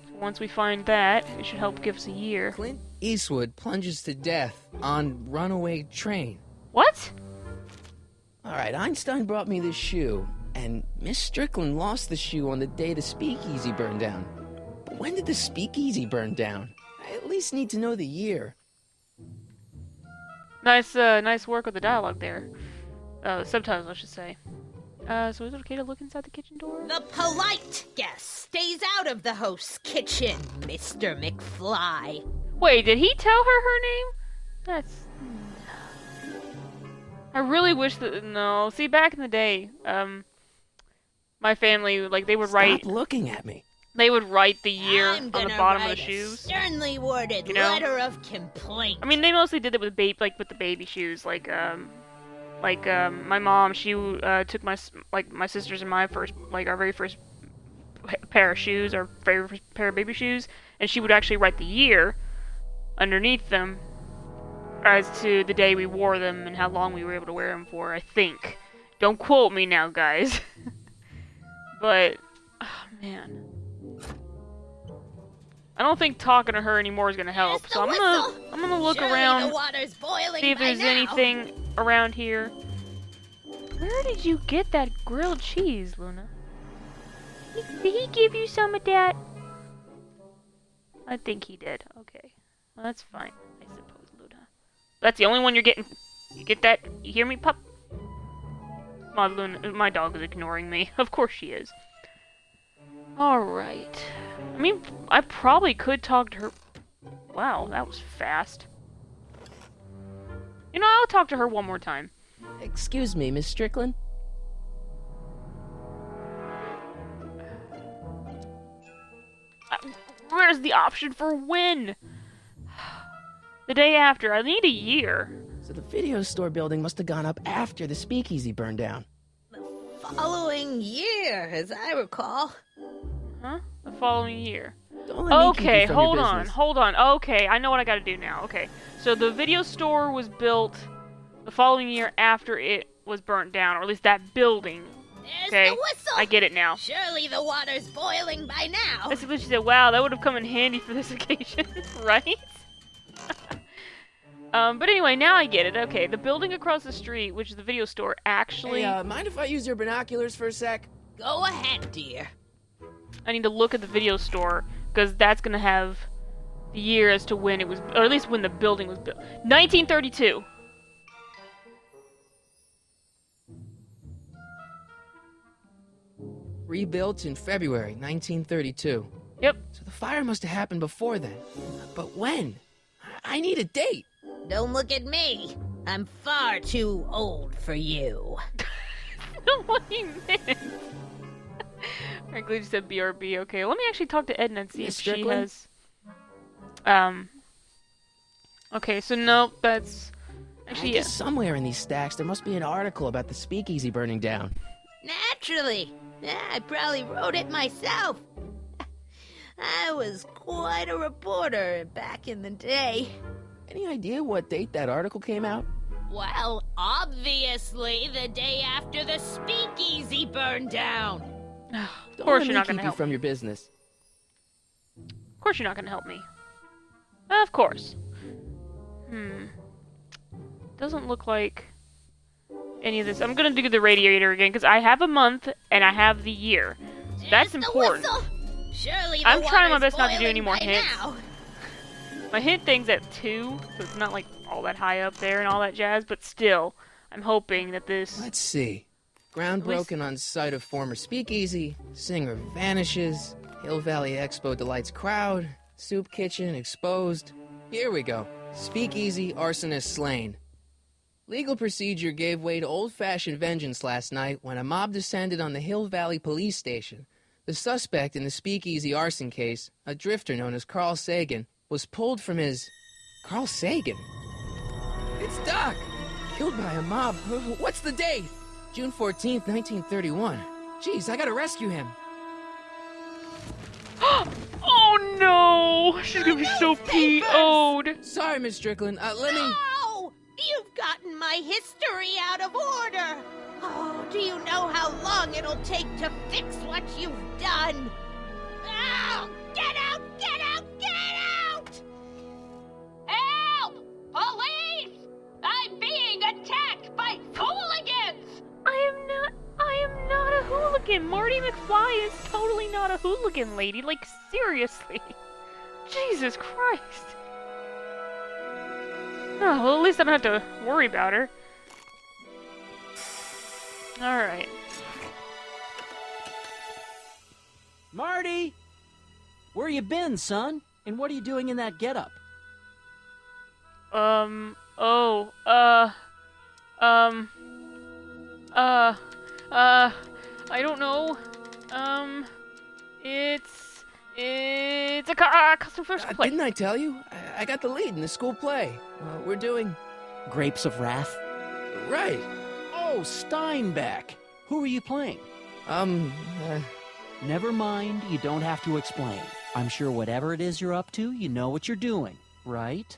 So once we find that, it should help give us a year. Clint Eastwood plunges to death on runaway train. What? Alright, Einstein brought me this shoe, and Miss Strickland lost the shoe on the day the speakeasy burned down. But when did the speakeasy burn down? I at least need to know the year. Nice work with the dialogue there. Subtitles, I should say. So is it okay to look inside the kitchen door? The polite guest stays out of the host's kitchen, Mr. McFly. Wait, did he tell her name? That's... I really wish that... No, see, back in the day, my family, like, they would write... Stop looking at me. They would write the year I'm on the gonna bottom of write the a shoes. sternly worded You know? letter of complaint. I mean, they mostly did it with with the baby shoes. Like my mom, she took my sisters and my first, our very first pair of shoes, our very first pair of baby shoes, and she would actually write the year underneath them as to the day we wore them and how long we were able to wear them for, I think. Don't quote me now, guys. But, oh, man. I don't think talking to her anymore is gonna help. There's So the I'm gonna look Surely around, the water's boiling see if by there's now. anything around here. Where did you get that grilled cheese, Luna? Did he give you some of that? I think he did. Okay. Well, that's fine, I suppose, Luna. That's the only one you're getting. You get that? You hear me, pup? My dog is ignoring me. Of course she is. Alright. I mean, I probably could talk to her. Wow, that was fast. You know, I'll talk to her one more time. Excuse me, Miss Strickland? Where's the option for when? The day after. I need a year. So the video store building must have gone up after the speakeasy burned down. Following year, as I recall. Huh? The following year. Don't let me keep Okay, you from your hold on. business. Okay, I know what I gotta do now. Okay, so the video store was built the following year after it was burnt down, or at least that building. There's Okay, the whistle. I get it now. Surely the water's boiling by now. Basically, she said, wow, that would have come in handy for this occasion, right? But anyway, now I get it. Okay, the building across the street, which is the video store, actually... Hey, mind if I use your binoculars for a sec? Go ahead, dear. I need to look at the video store, because that's going to have the year as to when it was... Or at least when the building was built. 1932! Rebuilt in February 1932. Yep. So the fire must have happened before then. But when? I need a date. Don't look at me. I'm far too old for you. What he meant. I'm glad you said BRB. Okay, let me actually talk to Edna and see Miss if she Strickland? has... Okay, so nope, that's... I Actually, guess somewhere in these stacks there must be an article about the speakeasy burning down. Naturally. I probably wrote it myself. I was quite a reporter back in the day. Any idea what date that article came out? Well, obviously the day after the speakeasy burned down. Of Don't course let you're me not keep gonna you help from me. your business. Of course you're not gonna help me. Of course. Doesn't look like any of this. I'm gonna do the radiator again, because I have a month, and I have the year. That's There's the important. whistle. Surely the I'm trying my water's best not to do boiling any more by hints. now. My hint thing's at 2, so it's not like all that high up there and all that jazz, but still, I'm hoping that this... Let's see. Ground At least- broken on site of former speakeasy. Singer vanishes. Hill Valley Expo delights crowd. Soup kitchen exposed. Here we go. Speakeasy arsonist slain. Legal procedure gave way to old-fashioned vengeance last night when a mob descended on the Hill Valley Police Station. The suspect in the speakeasy arson case, a drifter known as Carl Sagan, was pulled from his... Carl Sagan? It's Doc! Killed by a mob. What's the date? June 14th, 1931. Jeez, I gotta rescue him. Oh no! She's gonna be so PO'd! Sorry, Miss Strickland. Let me... No! You've gotten my history out of order! Oh, do you know how long it'll take to fix what you've done? Oh, get out! Get out! Get out! Help! Police! I'm being attacked by hooligans! I am not a hooligan! Marty McFly is totally not a hooligan, lady. Like, seriously. Jesus Christ. Oh, well, at least I don't have to worry about her. Alright. Marty! Where you been, son? And what are you doing in that getup? I don't know. It's a custom first play. Didn't I tell you? I got the lead in the school play. We're doing... Grapes of Wrath? Right. Oh, Steinbeck! Who are you playing? Never mind, you don't have to explain. I'm sure whatever it is you're up to, you know what you're doing, right?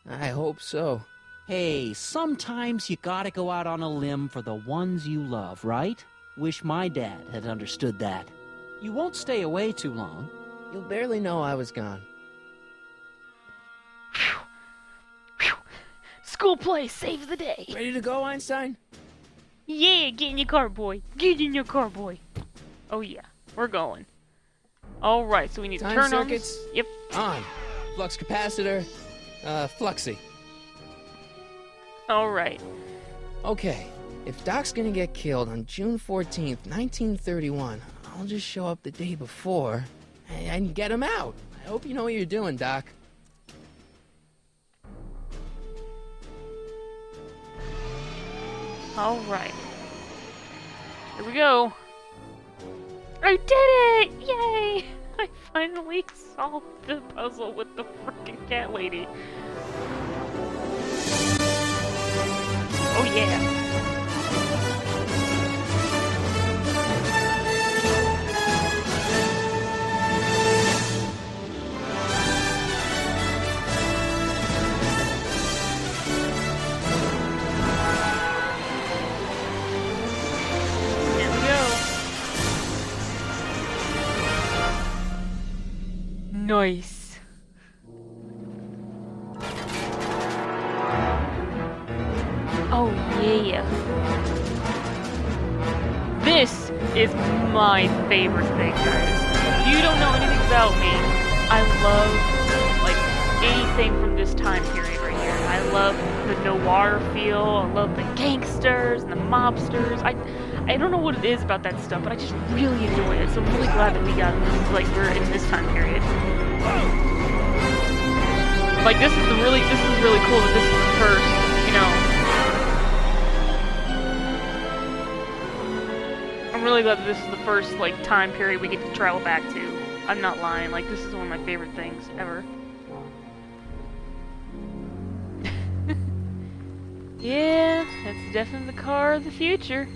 I hope so. Hey, sometimes you gotta go out on a limb for the ones you love, right? Wish my dad had understood that. You won't stay away too long. You'll barely know I was gone. School play saves the day. Ready to go, Einstein? Yeah, get in your car, boy. Get in your car, boy. Oh yeah, we're going. All right, so we need to Time turn circuits. on. Yep. On. Flux capacitor. Fluxy. All right. Okay, if Doc's gonna get killed on June 14th, 1931, I'll just show up the day before and get him out. I hope you know what you're doing, Doc. Alright. Here we go. I did it! Yay! I finally solved the puzzle with the freaking cat lady. Oh yeah. Nice. Oh yeah. This is my favorite thing, guys. If you don't know anything about me, I love like anything from this time period right here. I love the noir feel, I love the gangsters and the mobsters. I don't know what it is about that stuff, but I just really enjoy it. So I'm really glad that we got this, like we're in this time period. Like this is really cool that this is the first, you know. I'm really glad that this is the first like time period we get to travel back to. I'm not lying, like this is one of my favorite things ever. Yeah, that's definitely the car of the future.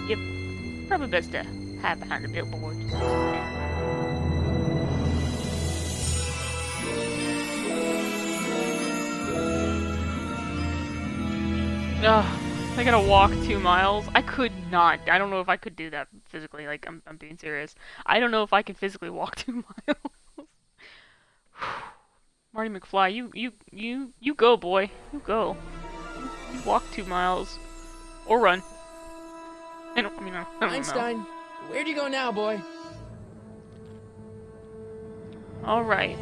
Yep, probably best to hide behind the billboard. Ugh, I gotta walk 2 miles. I could not. I don't know if I could do that physically. Like, I'm being serious. I don't know if I can physically walk 2 miles. Marty McFly, you go, boy. You go. You walk 2 miles. Or run. I don't know. Einstein, where'd you go now, boy? Alright.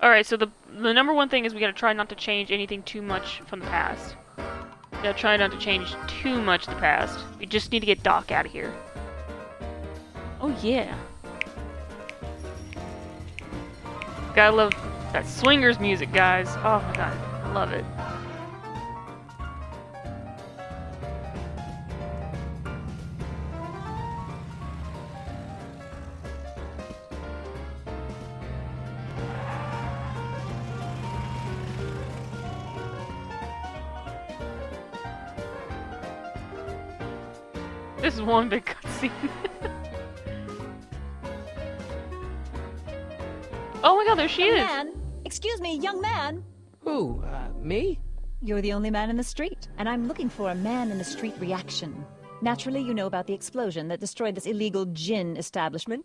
Alright, so the number one thing is we gotta try not to change anything too much from the past. We gotta try not to change too much the past. We just need to get Doc out of here. Oh yeah. Gotta love that swingers music, guys. Oh my god, I love it. This is one big cutscene. Oh my god, there she is! Man! Excuse me, young man! Who, me? You're the only man in the street, and I'm looking for a man-in-the-street reaction. Naturally, you know about the explosion that destroyed this illegal gin establishment.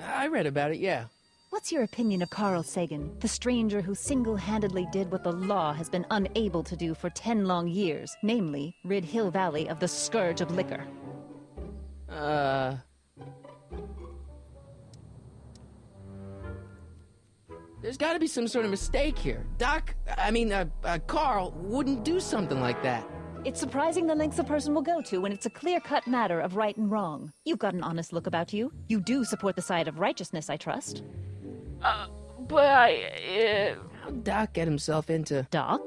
I read about it, yeah. What's your opinion of Carl Sagan, the stranger who single-handedly did what the law has been unable to do for 10 long years, namely, rid Hill Valley of the scourge of liquor? There's gotta be some sort of mistake here. Carl wouldn't do something like that. It's surprising the lengths a person will go to when it's a clear-cut matter of right and wrong. You've got an honest look about you. You do support the side of righteousness, I trust. How'd Doc get himself into... Doc?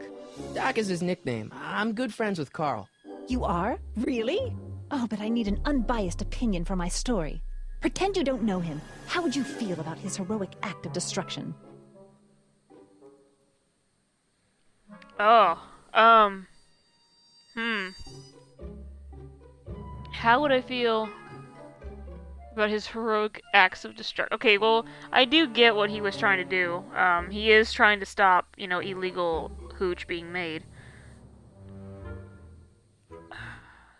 Doc is his nickname. I'm good friends with Carl. You are? Really? Oh, but I need an unbiased opinion for my story. Pretend you don't know him. How would you feel about his heroic act of destruction? Oh, How would I feel about his heroic acts of destruction? Okay, well, I do get what he was trying to do. He is trying to stop, you know, illegal hooch being made.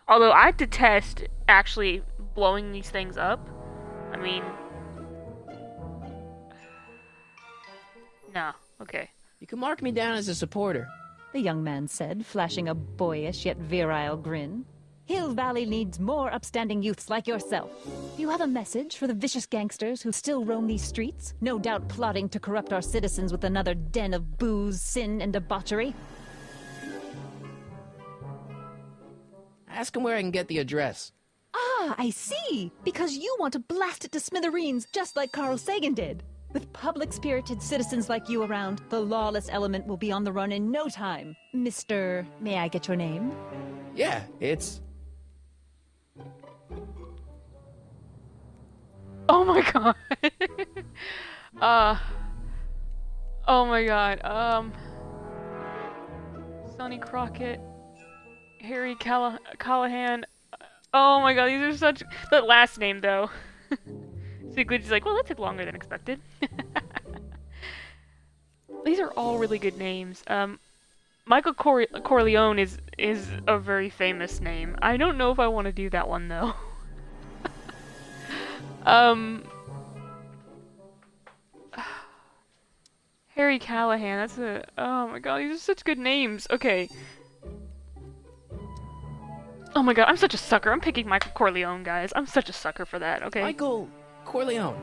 Although I detest actually blowing these things up. I mean... No, okay. You can mark me down as a supporter. The young man said, flashing a boyish yet virile grin. Hill Valley needs more upstanding youths like yourself. Do you have a message for the vicious gangsters who still roam these streets, no doubt plotting to corrupt our citizens with another den of booze, sin, and debauchery? Ask him where I can get the address. Ah, I see. Because you want to blast it to smithereens, just like Carl Sagan did. With public-spirited citizens like you around, the lawless element will be on the run in no time. Mr. May I get your name? Yeah, it's... Oh my god. Oh my god. Sonny Crockett, Harry Callahan. Oh my god, these are such... That last name, though. So Glitchy's like, well, that took longer than expected. These are all really good names. Michael Corleone is a very famous name. I don't know if I want to do that one, though. Harry Callahan, that's a... Oh my god, these are such good names. Okay. Oh my god, I'm such a sucker. I'm picking Michael Corleone, guys. I'm such a sucker for that, okay? Michael Corleone.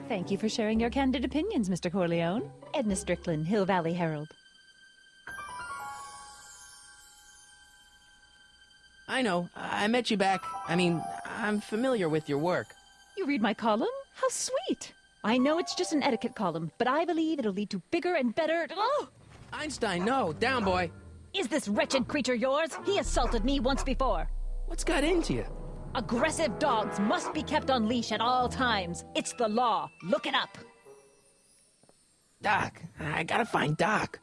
Thank you for sharing your candid opinions, Mr. Corleone. Edna Strickland, Hill Valley Herald. I know. I met you back. I mean, I'm familiar with your work. You read my column? How sweet! I know it's just an etiquette column, but I believe it'll lead to bigger and better... Oh! Einstein, no. Down, boy. Is this wretched creature yours? He assaulted me once before. What's got into you? Aggressive dogs must be kept on leash at all times. It's the law. Look it up. Doc. I gotta find Doc.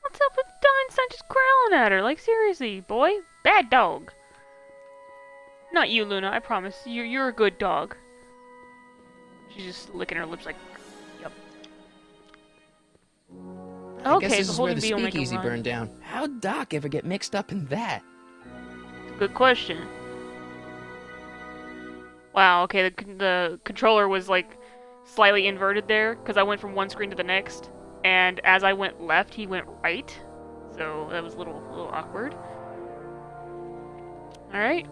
What's up with Einstein just growling at her? Like, seriously, boy. Bad dog. Not you, Luna, I promise. You're a good dog. She's just licking her lips like, yep. I guess Okay, this so is where holding the B will make him speakeasy run. burned down. How'd Doc ever get mixed up in that? Good question. Wow, okay, the controller was like slightly inverted there because I went from one screen to the next, and as I went left, he went right. So that was a little awkward. All right.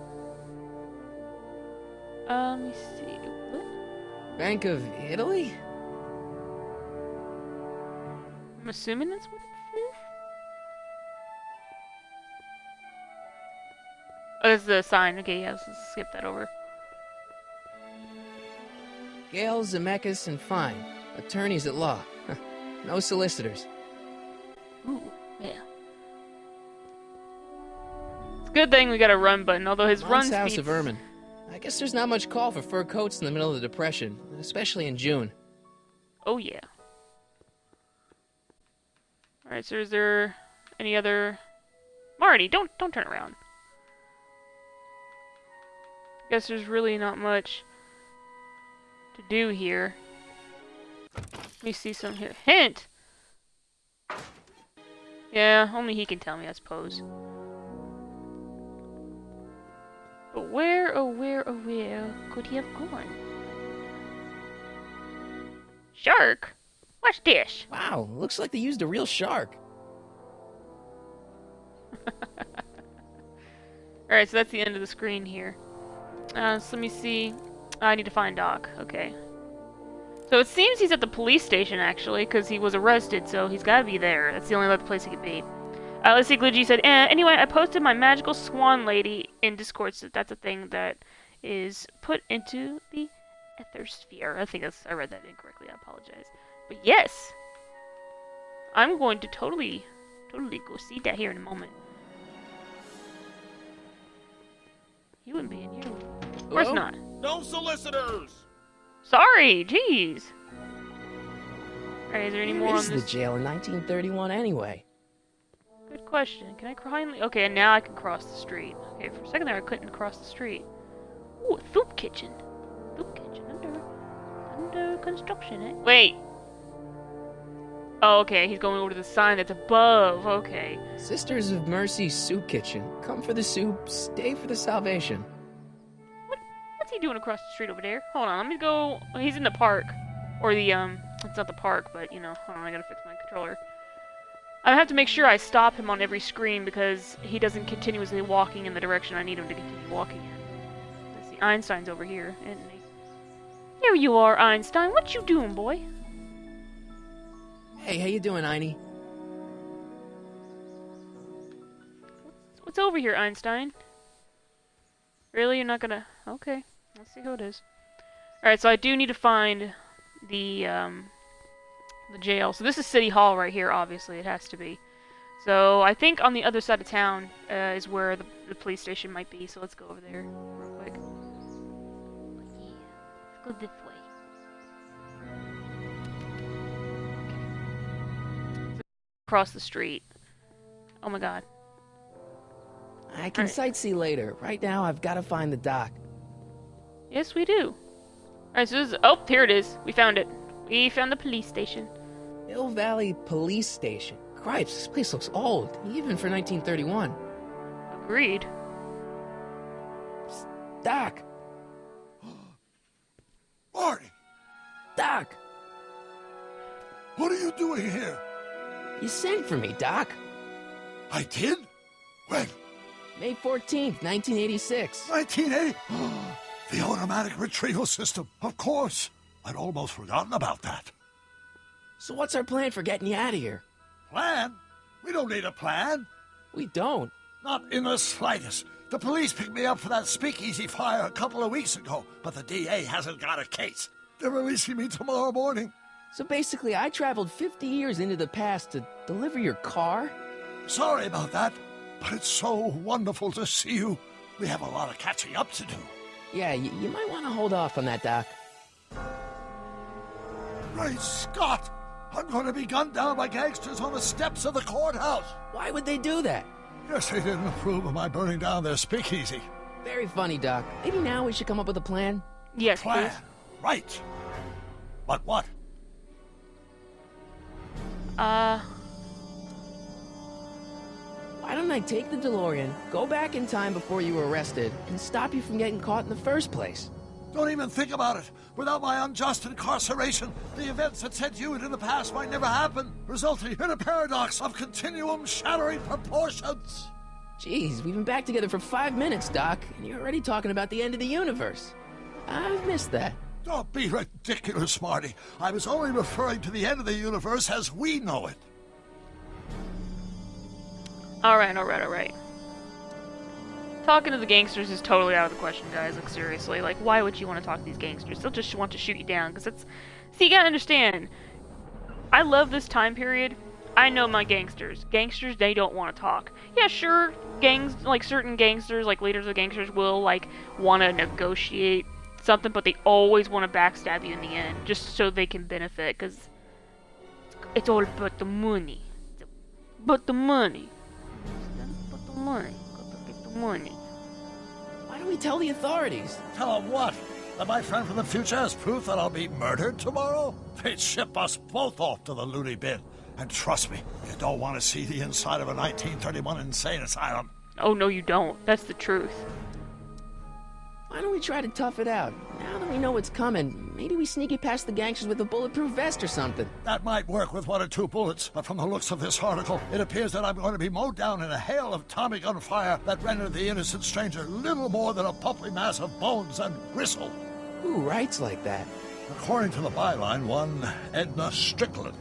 Let me see. What? Bank of Italy? I'm assuming that's what it is. Oh, that's the sign. Okay, yeah, let's skip that over. Gale, Zemeckis, and Fine. Attorneys at law. No solicitors. Ooh, yeah. It's a good thing we got a run button, although his run Mom's House speed's... of Ermine. I guess there's not much call for fur coats in the middle of the Depression, especially in June. Oh, yeah. Alright, so is there any other... Marty, don't turn around. Guess there's really not much to do here. Let me see some here. Hint! Yeah, only he can tell me, I suppose. But where, oh where, oh where could he have gone? Shark? What's this? Wow, looks like they used a real shark. Alright, so that's the end of the screen here. So let me see. I need to find Doc. Okay. So it seems he's at the police station, actually, because he was arrested, so he's got to be there. That's the only other place he could be. Let's see, Glitchy said, anyway, I posted my magical swan lady in Discord, so that's a thing that is put into the ethersphere. I read that incorrectly, I apologize. But yes! I'm going to totally go see that here in a moment. He wouldn't be in here. Of course Hello? not. No solicitors! Sorry, jeez. Alright, is there any more Where on is the this? jail in 1931 anyway? Good question. Can I finally... Okay, and now I can cross the street. Okay, for a second there I couldn't cross the street. Ooh, a soup kitchen. Soup kitchen under construction, eh? Wait! Oh, okay, he's going over to the sign that's above. Okay. Sisters of Mercy Soup Kitchen. Come for the soup, stay for the salvation. What's he doing across the street over there? Hold on, let me go... He's in the park. Or the, It's not the park, but, you know, hold on, I gotta fix my controller. I have to make sure I stop him on every screen because he doesn't continuously walking in the direction I need him to continue walking in. Let's see, Einstein's over here, isn't he? Here you are, Einstein. What you doing, boy? Hey, how you doing, Einie? What's over here, Einstein? Really? You're not gonna... Okay. Let's see who it is. Alright, so I do need to find the jail. So this is City Hall right here, obviously, it has to be. So I think on the other side of town is where the police station might be, so let's go over there real quick. Yeah, let's go this way. Across the street. Oh my god. I can sightsee later. Right now, I've got to find the dock. Yes, we do. Alright, so this is... Oh, here it is. We found it. We found the police station. Hill Valley Police Station. Cripes, this place looks old, even for 1931. Agreed. Psst, Doc! Marty, Doc! what are you doing here? You sent for me, Doc. I did? When? May 14th, 1986. 1980? The automatic retrieval system, of course. I'd almost forgotten about that. So what's our plan for getting you out of here? Plan? We don't need a plan. We don't. Not in the slightest. The police picked me up for that speakeasy fire a couple of weeks ago, but the DA hasn't got a case. They're releasing me tomorrow morning. So basically, I traveled 50 years into the past to deliver your car? Sorry about that, but it's so wonderful to see you. We have a lot of catching up to do. Yeah, you might want to hold off on that, Doc. Great Scott! I'm going to be gunned down by gangsters on the steps of the courthouse. Why would they do that? Guess they didn't approve of my burning down their speakeasy. Very funny, Doc. Maybe now we should come up with a plan? Yes, Plan? please. Right. But what? Why don't I take the DeLorean, go back in time before you were arrested, and stop you from getting caught in the first place? Don't even think about it. Without my unjust incarceration, the events that sent you into the past might never happen, resulting in a paradox of continuum-shattering proportions. Jeez, we've been back together for 5 minutes, Doc, and you're already talking about the end of the universe. I've missed that. Don't be ridiculous, Marty. I was only referring to the end of the universe as we know it. Alright. Talking to the gangsters is totally out of the question, guys. Like, seriously. Like, why would you want to talk to these gangsters? They'll just want to shoot you down, because it's... See, you gotta understand. I love this time period. I know my gangsters. Gangsters, they don't want to talk. Yeah, sure, gangs, like, certain gangsters, like, leaders of gangsters will, like, want to negotiate something, but they always want to backstab you in the end, just so they can benefit, because it's all about the money. But the money. But the money. Gotta get the money. Why don't we tell the authorities? Tell them what? That my friend from the future has proof that I'll be murdered tomorrow? They'd ship us both off to the loony bin. And trust me, you don't want to see the inside of a 1931 insane asylum. Oh, no, you don't. That's the truth. Why don't we try to tough it out? Now that we know what's coming, maybe we sneak it past the gangsters with a bulletproof vest or something. That might work with 1 or 2 bullets, but from the looks of this article, it appears that I'm going to be mowed down in a hail of Tommy gun fire that rendered the innocent stranger little more than a pulpy mass of bones and gristle. Who writes like that? According to the byline, one Edna Strickland.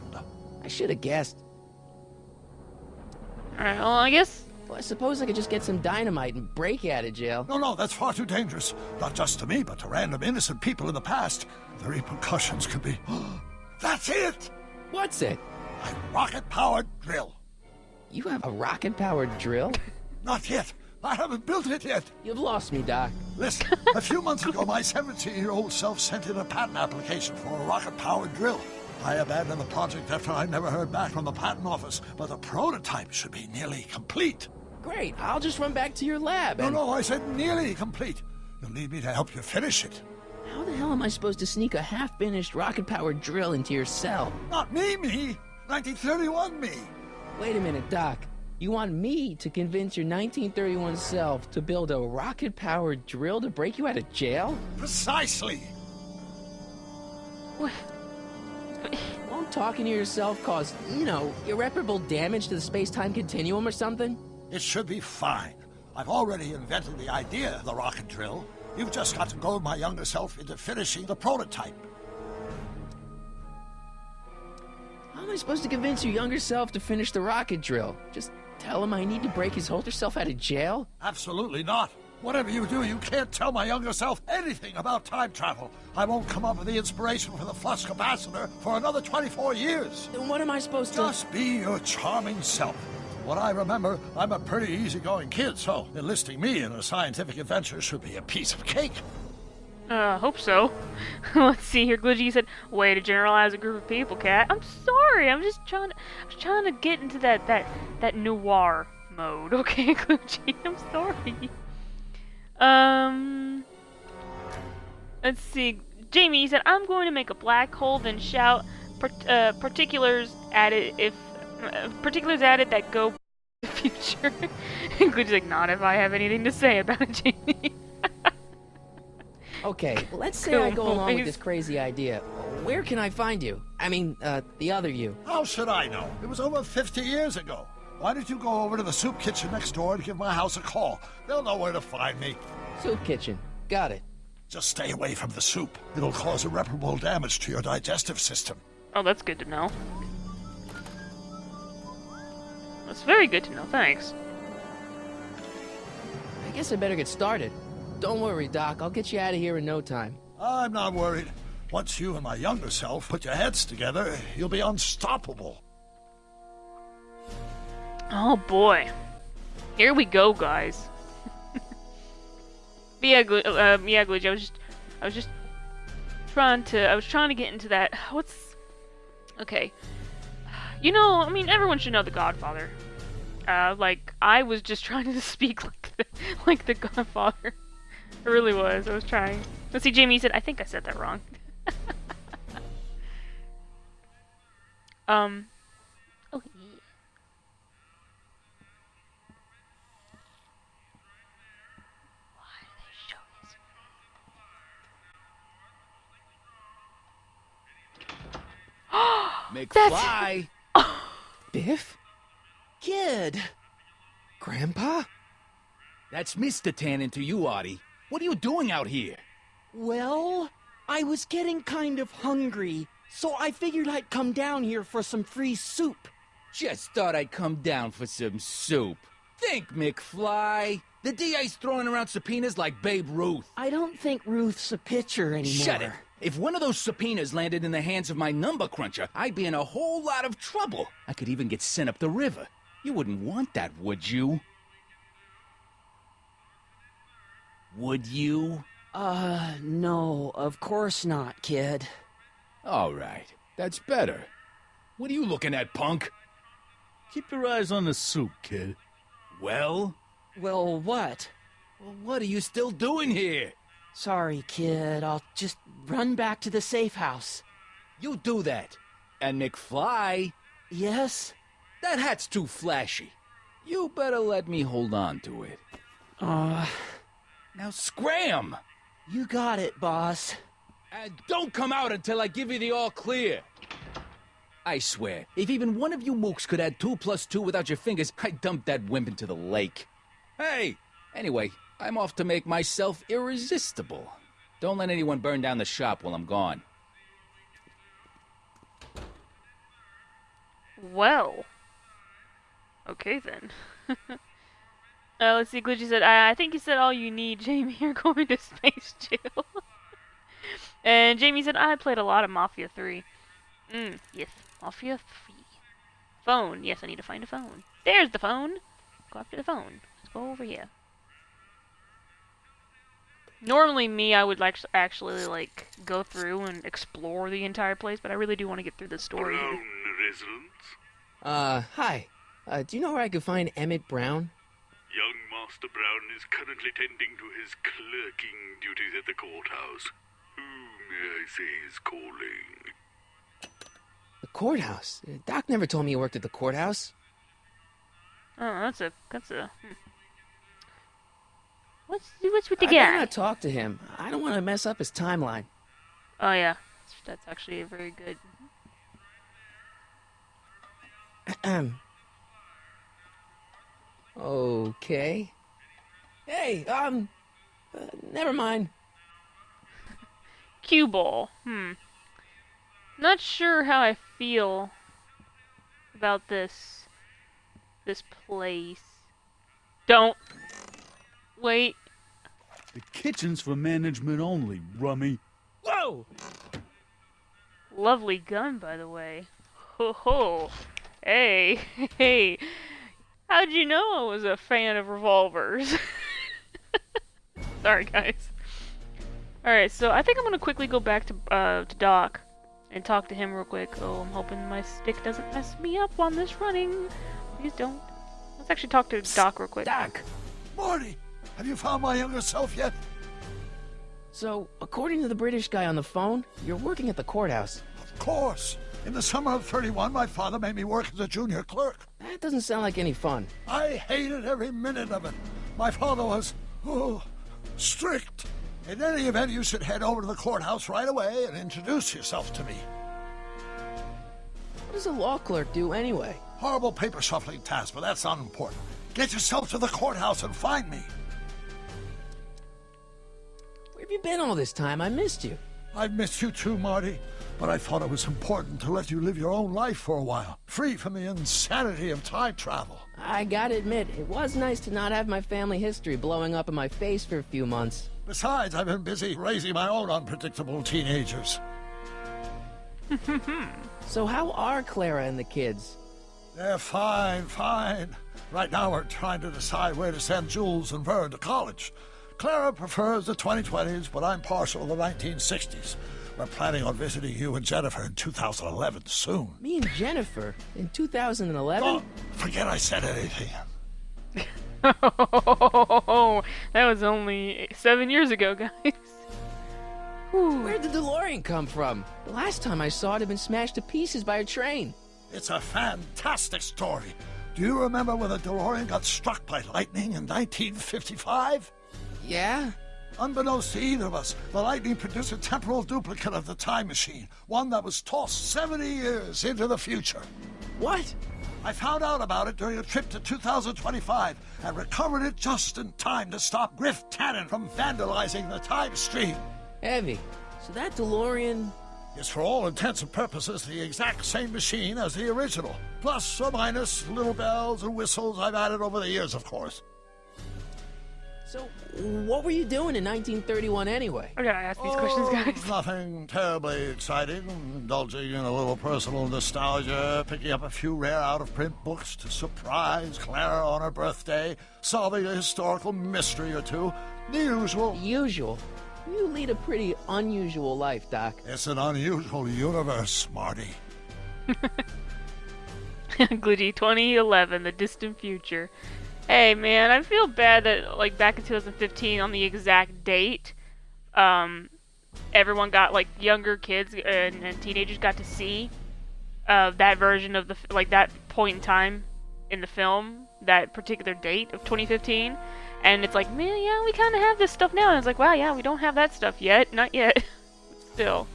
I should have guessed. Alright, well, I guess... Well, I suppose I could just get some dynamite and break you out of jail. No, that's far too dangerous. Not just to me, but to random innocent people in the past. The repercussions could be... That's it! What's it? My rocket-powered drill. You have a rocket-powered drill? Not yet. I haven't built it yet. You've lost me, Doc. Listen, a few months ago, my 17-year-old self sent in a patent application for a rocket-powered drill. I abandoned the project after I never heard back from the patent office, but the prototype should be nearly complete. Great, I'll just run back to your lab and... No, I said nearly complete. You'll need me to help you finish it. How the hell am I supposed to sneak a half-finished rocket-powered drill into your cell? Not me. 1931 me. Wait a minute, Doc. You want me to convince your 1931 self to build a rocket-powered drill to break you out of jail? Precisely. What? Won't talking to yourself cause, irreparable damage to the space-time continuum or something? It should be fine. I've already invented the idea of the rocket drill. You've just got to goad my younger self into finishing the prototype. How am I supposed to convince your younger self to finish the rocket drill? Just tell him I need to break his older self out of jail? Absolutely not. Whatever you do, you can't tell my younger self anything about time travel. I won't come up with the inspiration for the flux capacitor for another 24 years. Then what am I supposed to... Just be your charming self. What I remember, I'm a pretty easygoing kid, so enlisting me in a scientific adventure should be a piece of cake. Hope so. Let's see here. Glitchy said, "Way to generalize a group of people, Cat." I'm sorry. I'm just trying to get into that noir mode. Okay, Glitchy. I'm sorry. Let's see. Jamie said, "I'm going to make a black hole, then shout particulars added if particulars added that go the future." Glitchy's like, "Not if I have anything to say about it, Jamie." Okay, let's say I go along with this crazy idea. Where can I find you? I mean, the other you. How should I know? It was over 50 years ago. Why don't you go over to the soup kitchen next door and give my house a call? They'll know where to find me. Soup kitchen. Got it. Just stay away from the soup. It'll cause irreparable damage to your digestive system. Oh, that's good to know. That's very good to know, thanks. I guess I better get started. Don't worry, Doc. I'll get you out of here in no time. I'm not worried. Once you and my younger self put your heads together, you'll be unstoppable. Oh boy. Here we go, guys. Yeah, Glitch, I was just trying to get into that. Okay. You know, I mean, everyone should know The Godfather. Like, I was just trying to speak like the Godfather. I really was. I was trying. Let's see, Jamie said, "I think I said that wrong." Oh, yeah. Why do they show this? McFly! Biff? Kid! Grandpa? That's Mr. Tannen to you, Artie. What are you doing out here? Well, I was getting kind of hungry, so I figured I'd come down here for some free soup. Just thought I'd come down for some soup. Think, McFly. The DA's throwing around subpoenas like Babe Ruth. I don't think Ruth's a pitcher anymore. Shut it. If one of those subpoenas landed in the hands of my number cruncher, I'd be in a whole lot of trouble. I could even get sent up the river. You wouldn't want that, would you? Would you? No, of course not, kid. All right, that's better. What are you looking at, punk? Keep your eyes on the soup, kid. Well? Well, what? Well, what are you still doing here? Sorry, kid. I'll just run back to the safe house. You do that. And McFly? Yes? That hat's too flashy. You better let me hold on to it. Now scram! You got it, boss. And don't come out until I give you the all clear. I swear, if even one of you mooks could add 2 + 2 without your fingers, I'd dump that wimp into the lake. Hey! Anyway, I'm off to make myself irresistible. Don't let anyone burn down the shop while I'm gone. Well. Okay then. Let's see, Glitchy said, I think you said all you need, Jamie. You're going to space jail. And Jamie said, I played a lot of Mafia 3. Yes, Mafia 3. Phone. Yes, I need to find a phone. There's the phone. Go after the phone. Let's go over here. Normally me, I would actually like go through and explore the entire place, but I really do want to get through the story. Brown residents? Hi. Do you know where I could find Emmett Brown? Young Master Brown is currently tending to his clerking duties at the courthouse. Who may I say is calling? The courthouse? Doc never told me he worked at the courthouse. Oh, that's a. What's with the I guy? better not talk to him. I don't want to mess up his timeline. Oh yeah, that's actually a very good. Okay. Hey, never mind. Cue ball. Not sure how I feel about this place. Don't. Wait. The kitchen's for management only, rummy. Whoa! Lovely gun, by the way. Ho ho. Hey, hey. How'd you know I was a fan of revolvers? Sorry, guys. Alright, so I think I'm gonna quickly go back to Doc and talk to him real quick. Oh, I'm hoping my stick doesn't mess me up on this running. Please don't. Let's actually talk to Doc real quick. Doc! Marty, have you found my younger self yet? So, according to the British guy on the phone, you're working at the courthouse. Of course. In the summer of 31, my father made me work as a junior clerk. That doesn't sound like any fun. I hated every minute of it. My father was, strict. In any event, you should head over to the courthouse right away and introduce yourself to me. What does a law clerk do anyway? Horrible paper shuffling task, but that's unimportant. Get yourself to the courthouse and find me. Where have you been all this time? I missed you. I've missed you too, Marty. But I thought it was important to let you live your own life for a while, free from the insanity of time travel. I gotta admit, it was nice to not have my family history blowing up in my face for a few months. Besides, I've been busy raising my own unpredictable teenagers. So how are Clara and the kids? They're fine, fine. Right now we're trying to decide where to send Jules and Vern to college. Clara prefers the 2020s, but I'm partial to the 1960s. We're planning on visiting you and Jennifer in 2011 soon. Me and Jennifer? In 2011? Don't forget I said anything. Oh, that was only 7 years ago, guys. Where'd the DeLorean come from? The last time I saw it had been smashed to pieces by a train. It's a fantastic story. Do you remember when the DeLorean got struck by lightning in 1955? Yeah? Unbeknownst to either of us, the lightning produced a temporal duplicate of the time machine, one that was tossed 70 years into the future. What? I found out about it during a trip to 2025 and recovered it just in time to stop Griff Tannen from vandalizing the time stream. Heavy. So that DeLorean... is for all intents and purposes the exact same machine as the original. Plus or minus little bells and whistles I've added over the years, of course. So, what were you doing in 1931 anyway? I gotta ask these questions, guys. Nothing terribly exciting. Indulging in a little personal nostalgia, picking up a few rare out-of-print books to surprise Clara on her birthday, solving a historical mystery or two. The usual. Usual? You lead a pretty unusual life, Doc. It's an unusual universe, Marty. Glitchy 2011, the distant future. Hey man, I feel bad that like back in 2015 on the exact date, everyone got like younger kids and teenagers got to see that version of that point in time in the film, that particular date of 2015, and it's like, man, yeah, we kind of have this stuff now, and it's like, wow, yeah, we don't have that stuff yet, not yet. Still,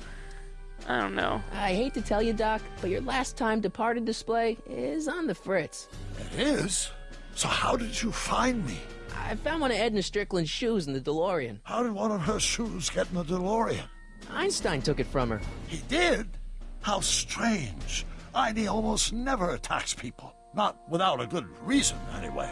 I don't know. I hate to tell you, Doc, but your last time departed display is on the fritz. It is? So how did you find me? I found one of Edna Strickland's shoes in the DeLorean. How did one of her shoes get in the DeLorean? Einstein took it from her. He did? How strange. Einie almost never attacks people. Not without a good reason, anyway.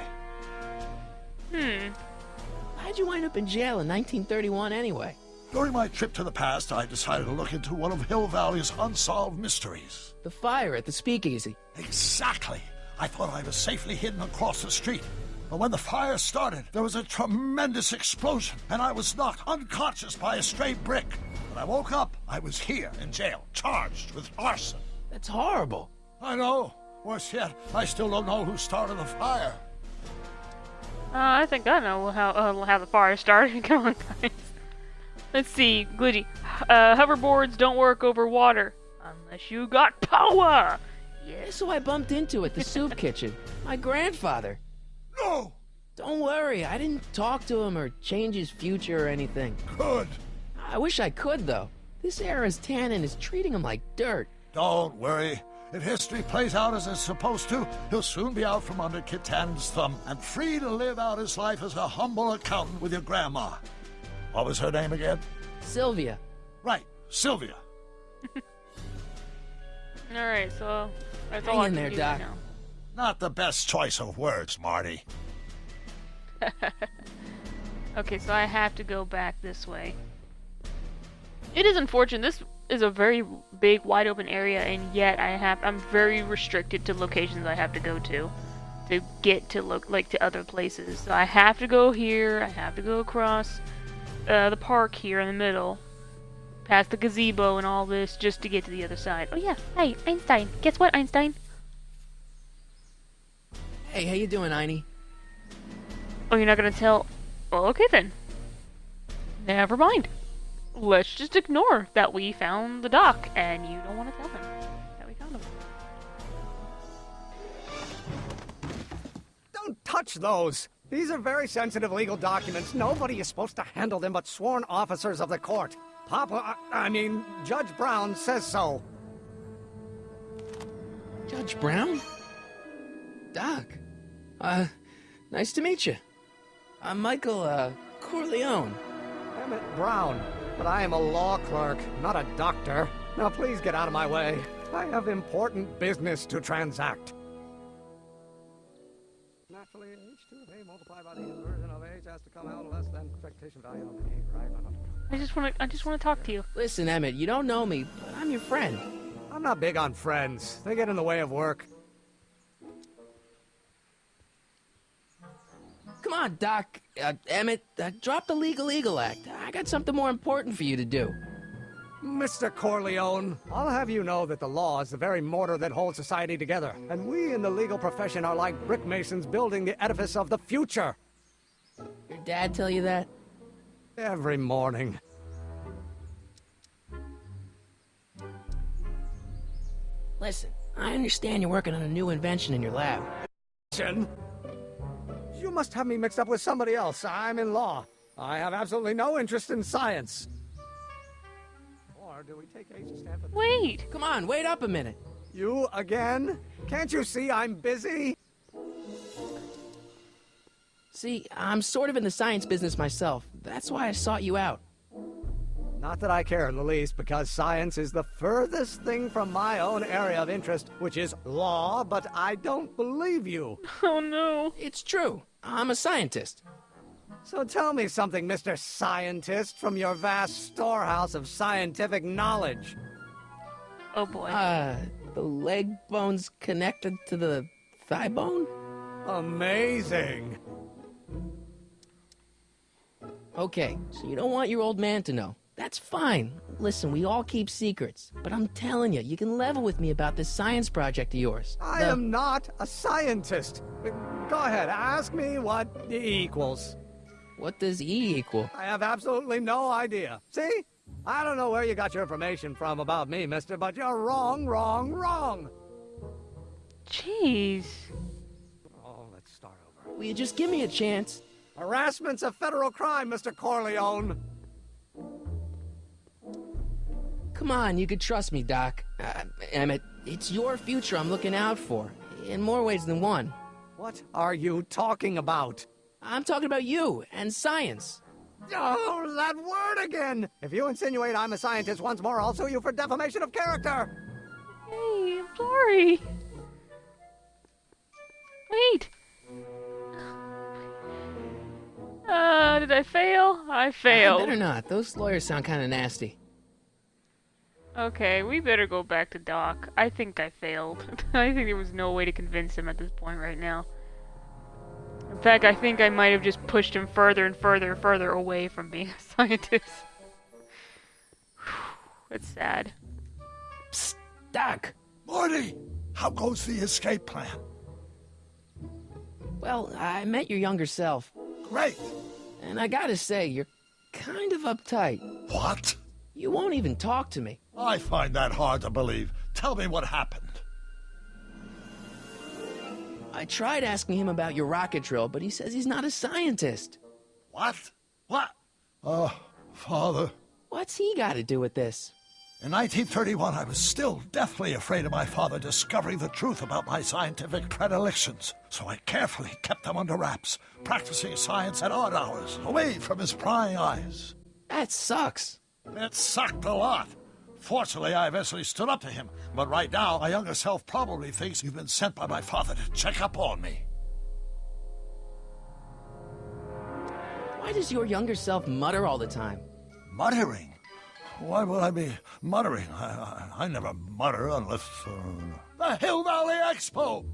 How'd you wind up in jail in 1931 anyway? During my trip to the past, I decided to look into one of Hill Valley's unsolved mysteries. The fire at the speakeasy. Exactly. I thought I was safely hidden across the street. But when the fire started, there was a tremendous explosion, and I was knocked unconscious by a stray brick. When I woke up, I was here in jail, charged with arson. That's horrible. I know. Worse yet, I still don't know who started the fire. I think I know how the fire started. Come on, guys. Let's see, Glitchy. Hoverboards don't work over water unless you got power. Yeah, so I bumped into at the soup kitchen. My grandfather. No! Don't worry, I didn't talk to him or change his future or anything. Good. I wish I could, though. This era's Tannen is treating him like dirt. Don't worry. If history plays out as it's supposed to, he'll soon be out from under Kit Tannen's thumb and free to live out his life as a humble accountant with your grandma. What was her name again? Sylvia. Right, Sylvia. Alright, so that's all Hang I in can there, do Doc. right now. Not the best choice of words, Marty. Okay, so I have to go back this way. It is unfortunate. This is a very big, wide open area, and yet I'm very restricted to locations I have to go to get to to other places. So I have to go here. I have to go across the park here in the middle, past the gazebo and all this, just to get to the other side. Oh yeah, hey Einstein. Guess what, Einstein? Hey, how you doing, Einie? Oh, you're not gonna tell? Well, okay then. Never mind. Let's just ignore that we found the doc, and you don't want to tell him that we found him. Don't touch those! These are very sensitive legal documents. Nobody is supposed to handle them but sworn officers of the court. Judge Brown says so. Judge Brown? Doc. Nice to meet you. I'm Michael, Corleone. Emmett Brown. But I am a law clerk, not a doctor. Now please get out of my way. I have important business to transact. Naturally, h2 of a multiplied by the inversion of h has to come out less than expectation value of a, right? I just want to talk to you. Listen, Emmett, you don't know me, but I'm your friend. I'm not big on friends. They get in the way of work. Come on, Doc. Emmett, drop the Legal Eagle Act. I got something more important for you to do. Mr. Corleone, I'll have you know that the law is the very mortar that holds society together, and we in the legal profession are like brick masons building the edifice of the future. Your dad tell you that? Every morning. Listen, I understand you're working on a new invention in your lab. You must have me mixed up with somebody else. I'm in law. I have absolutely no interest in science. Or do we take H to stand for... Wait! Come on, wait up a minute. You again? Can't you see I'm busy? See, I'm sort of in the science business myself. That's why I sought you out. Not that I care in the least, because science is the furthest thing from my own area of interest, which is law, but I don't believe you. Oh no. It's true. I'm a scientist. So tell me something, Mr. Scientist, from your vast storehouse of scientific knowledge. Oh boy. The leg bone's connected to the thigh bone? Amazing. Okay, so you don't want your old man to know. That's fine. Listen, we all keep secrets. But I'm telling you, you can level with me about this science project of yours. I am not a scientist. Go ahead, ask me what E equals. What does E equal? I have absolutely no idea. See? I don't know where you got your information from about me, mister, but you're wrong, wrong, wrong. Jeez. Oh, let's start over. Will you just give me a chance? Harassment's a federal crime, Mr. Corleone. Come on, you could trust me, Doc. Emmett, it's your future I'm looking out for, in more ways than one. What are you talking about? I'm talking about you and science. Oh, that word again! If you insinuate I'm a scientist once more, I'll sue you for defamation of character! Hey, I'm sorry. Wait. Did I fail? I failed. Better not. Those lawyers sound kind of nasty. Okay, we better go back to Doc. I think I failed. I think there was no way to convince him at this point right now. In fact, I think I might have just pushed him further and further and further away from being a scientist. It's sad. Psst, Doc! Morty! How goes the escape plan? Well, I met your younger self. Great! And I gotta say, you're kind of uptight. What? You won't even talk to me. I find that hard to believe. Tell me what happened. I tried asking him about your rocket drill, but he says he's not a scientist. What? What? Oh, Father. What's he got to do with this? In 1931, I was still deathly afraid of my father discovering the truth about my scientific predilections, so I carefully kept them under wraps, practicing science at odd hours, away from his prying eyes. That sucks. It sucked a lot. Fortunately, I eventually stood up to him, but right now, my younger self probably thinks you've been sent by my father to check up on me. Why does your younger self mutter all the time? Muttering? Why would I be muttering? I never mutter unless... The Hill Valley Expo!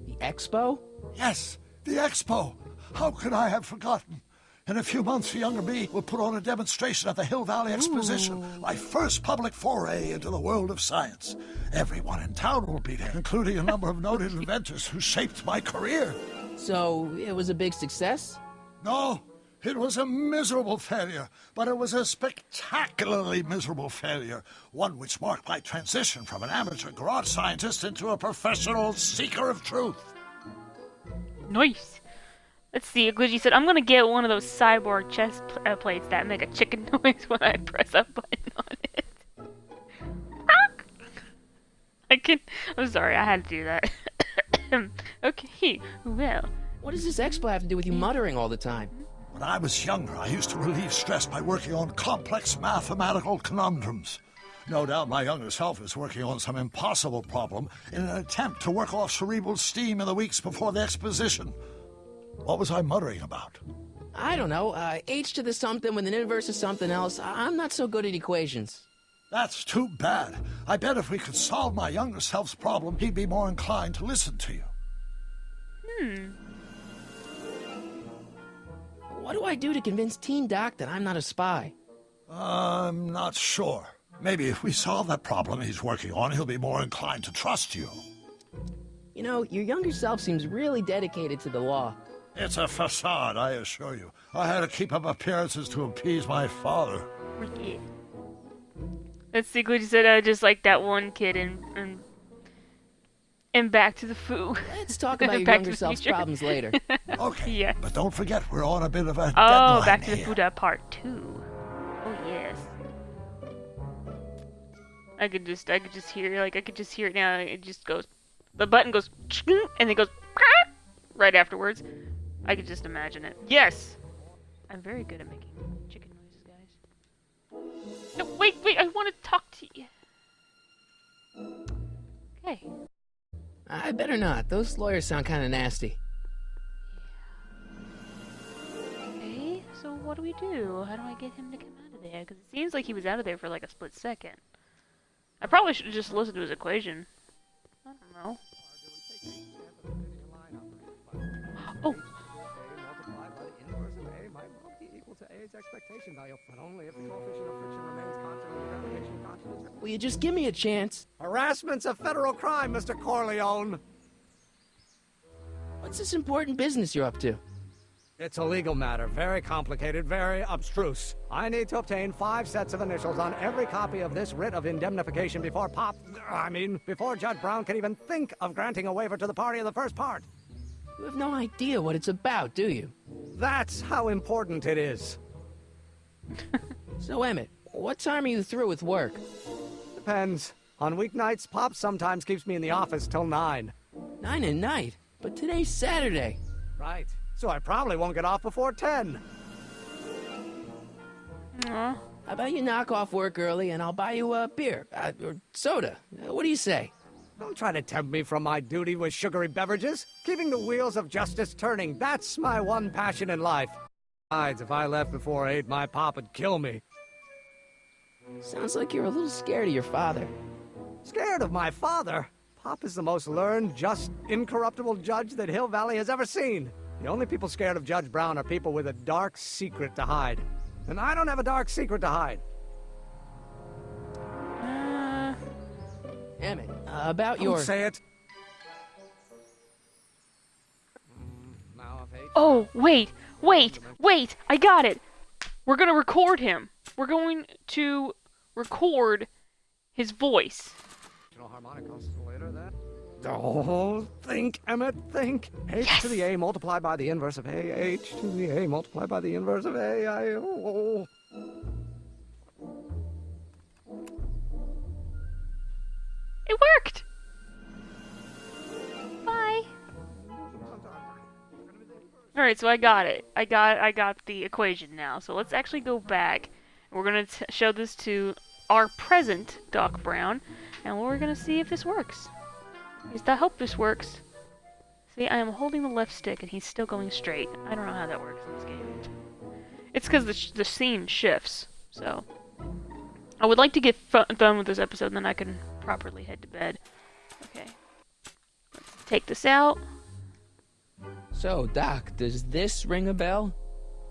The Expo? Yes, the Expo. How could I have forgotten? In a few months, the younger me will put on a demonstration at the Hill Valley Exposition, my first public foray into the world of science. Everyone in town will be there, including a number of noted inventors who shaped my career. So, it was a big success? No, it was a miserable failure, but it was a spectacularly miserable failure, one which marked my transition from an amateur garage scientist into a professional seeker of truth. Nice. Let's see, Glitchy said, I'm gonna get one of those cyborg chest plates that make a chicken noise when I press a button on it. I'm sorry, I had to do that. Okay, well. What does this expo have to do with you muttering all the time? When I was younger, I used to relieve stress by working on complex mathematical conundrums. No doubt my younger self is working on some impossible problem in an attempt to work off cerebral steam in the weeks before the exposition. What was I muttering about? I don't know. H to the something with an inverse of something else. I'm not so good at equations. That's too bad. I bet if we could solve my younger self's problem, he'd be more inclined to listen to you. What do I do to convince Teen Doc that I'm not a spy? I'm not sure. Maybe if we solve that problem he's working on, he'll be more inclined to trust you. You know, your younger self seems really dedicated to the law. It's a facade, I assure you. I had to keep up appearances to appease my father. Let's see, Glitchy said, just like that one kid in Back to the Foo. Let's talk about your younger self's problems later. Okay, yeah. But don't forget, we're on a bit of a Oh, deadline Back to the here. Foo Part 2. Oh, yes. I could just hear, I could just hear it now. It just goes, the button goes, and it goes, right afterwards. I could just imagine it. Yes! I'm very good at making chicken noises, guys. No, wait, I want to talk to you. Okay. I better not. Those lawyers sound kind of nasty. Okay, so what do we do? How do I get him to come out of there? Because it seems like he was out of there for like a split second. I probably should have just listened to his equation. I don't know. Oh! Will you just give me a chance? Harassment's a federal crime, Mr. Corleone. What's this important business you're up to? It's a legal matter, very complicated, very abstruse. I need to obtain 5 sets of initials on every copy of this writ of indemnification before before Judge Brown can even think of granting a waiver to the party in the first part. You have no idea what it's about, do you? That's how important it is. So, Emmett, what time are you through with work? Depends. On weeknights, Pop sometimes keeps me in the office till 9. 9 at night? But today's Saturday. Right. So I probably won't get off before 10. Aww. How about you knock off work early and I'll buy you a beer, or soda. What do you say? Don't try to tempt me from my duty with sugary beverages. Keeping the wheels of justice turning, that's my one passion in life. Besides, if I left before 8, my pop would kill me. Sounds like you're a little scared of your father. Scared of my father? Pop is the most learned, just, incorruptible judge that Hill Valley has ever seen. The only people scared of Judge Brown are people with a dark secret to hide. And I don't have a dark secret to hide. Emmett, about your... Don't say it. Oh, wait! I got it! We're gonna record him. We're going to record his voice. Harmonic oscillator, that. Oh, think, Emmett, think. H to the A multiplied by the inverse of A. H to the A multiplied by the inverse of A. It worked! Bye! Alright, so I got it. I got the equation now. So let's actually go back. We're gonna show this to our present Doc Brown, and we're gonna see if this works. I hope this works. See, I am holding the left stick and he's still going straight. I don't know how that works in this game. It's because the scene shifts. So I would like to get done with this episode, and then I can properly head to bed. Okay. Let's take this out. So, Doc, does this ring a bell?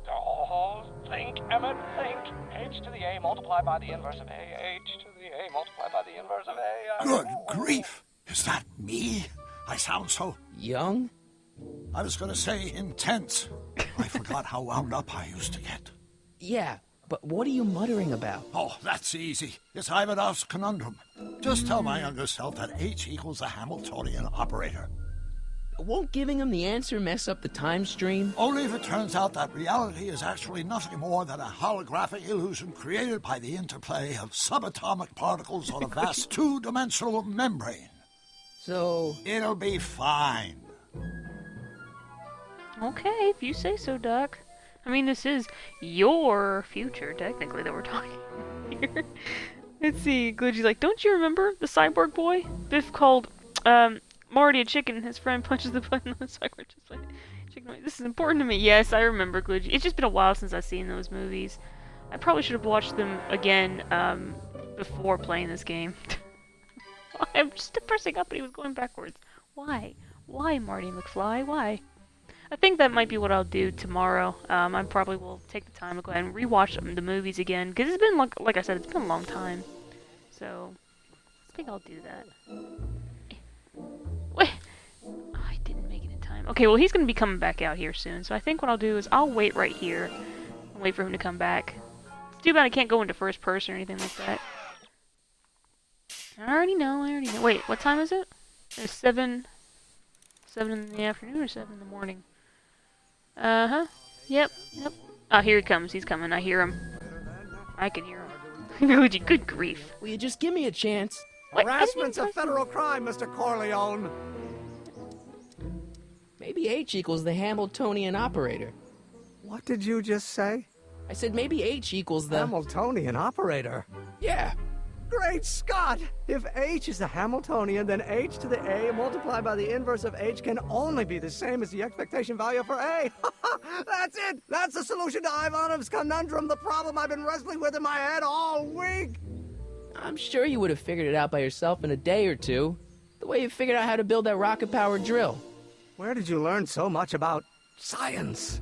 Oh, think, Emmett, think. H to the A multiplied by the inverse of A. H to the A multiplied by the inverse of A. Good grief! Is that me? I sound so... Young? I was going to say intense. I forgot how wound up I used to get. Yeah, but what are you muttering about? Oh, that's easy. It's Ivanov's conundrum. Just tell my younger self that H equals a Hamiltonian operator. Won't giving him the answer mess up the time stream? Only if it turns out that reality is actually nothing more than a holographic illusion created by the interplay of subatomic particles on a vast two-dimensional membrane. So... It'll be fine. Okay, if you say so, Doc. I mean, this is your future, technically, that we're talking here. Let's see, Glitchy's like, don't you remember the cyborg boy? Biff called, Marty a chicken, and his friend punches the button on the cyborg just like chicken. This is important to me. Yes, I remember Glitchy. It's just been a while since I've seen those movies. I probably should have watched them again, before playing this game. I'm just pressing up and he was going backwards. Why? Why, Marty McFly? Why? I think that might be what I'll do tomorrow. I probably will take the time to go ahead and rewatch the movies again, because it's been, like I said, it's been a long time. So, I think I'll do that. Wait! Oh, I didn't make it in time. Okay, well, he's going to be coming back out here soon, so I think what I'll do is I'll wait right here and wait for him to come back. It's too bad I can't go into first person or anything like that. I already know. Wait, what time is it? It's 7 in the afternoon or 7 in the morning? Uh-huh. Yep. Oh, here he comes. He's coming. I hear him. I can hear him. Good grief. Will you just give me a chance? Wait, Harassment's a federal crime, Mr. Corleone. Maybe H equals the Hamiltonian operator. What did you just say? I said maybe H equals the... Hamiltonian operator? Yeah. Great Scott! If H is the Hamiltonian, then H to the A multiplied by the inverse of H can only be the same as the expectation value for A. That's it! That's the solution to Ivanov's conundrum, the problem I've been wrestling with in my head all week! I'm sure you would have figured it out by yourself in a day or two. The way you figured out how to build that rocket-powered drill. Where did you learn so much about science?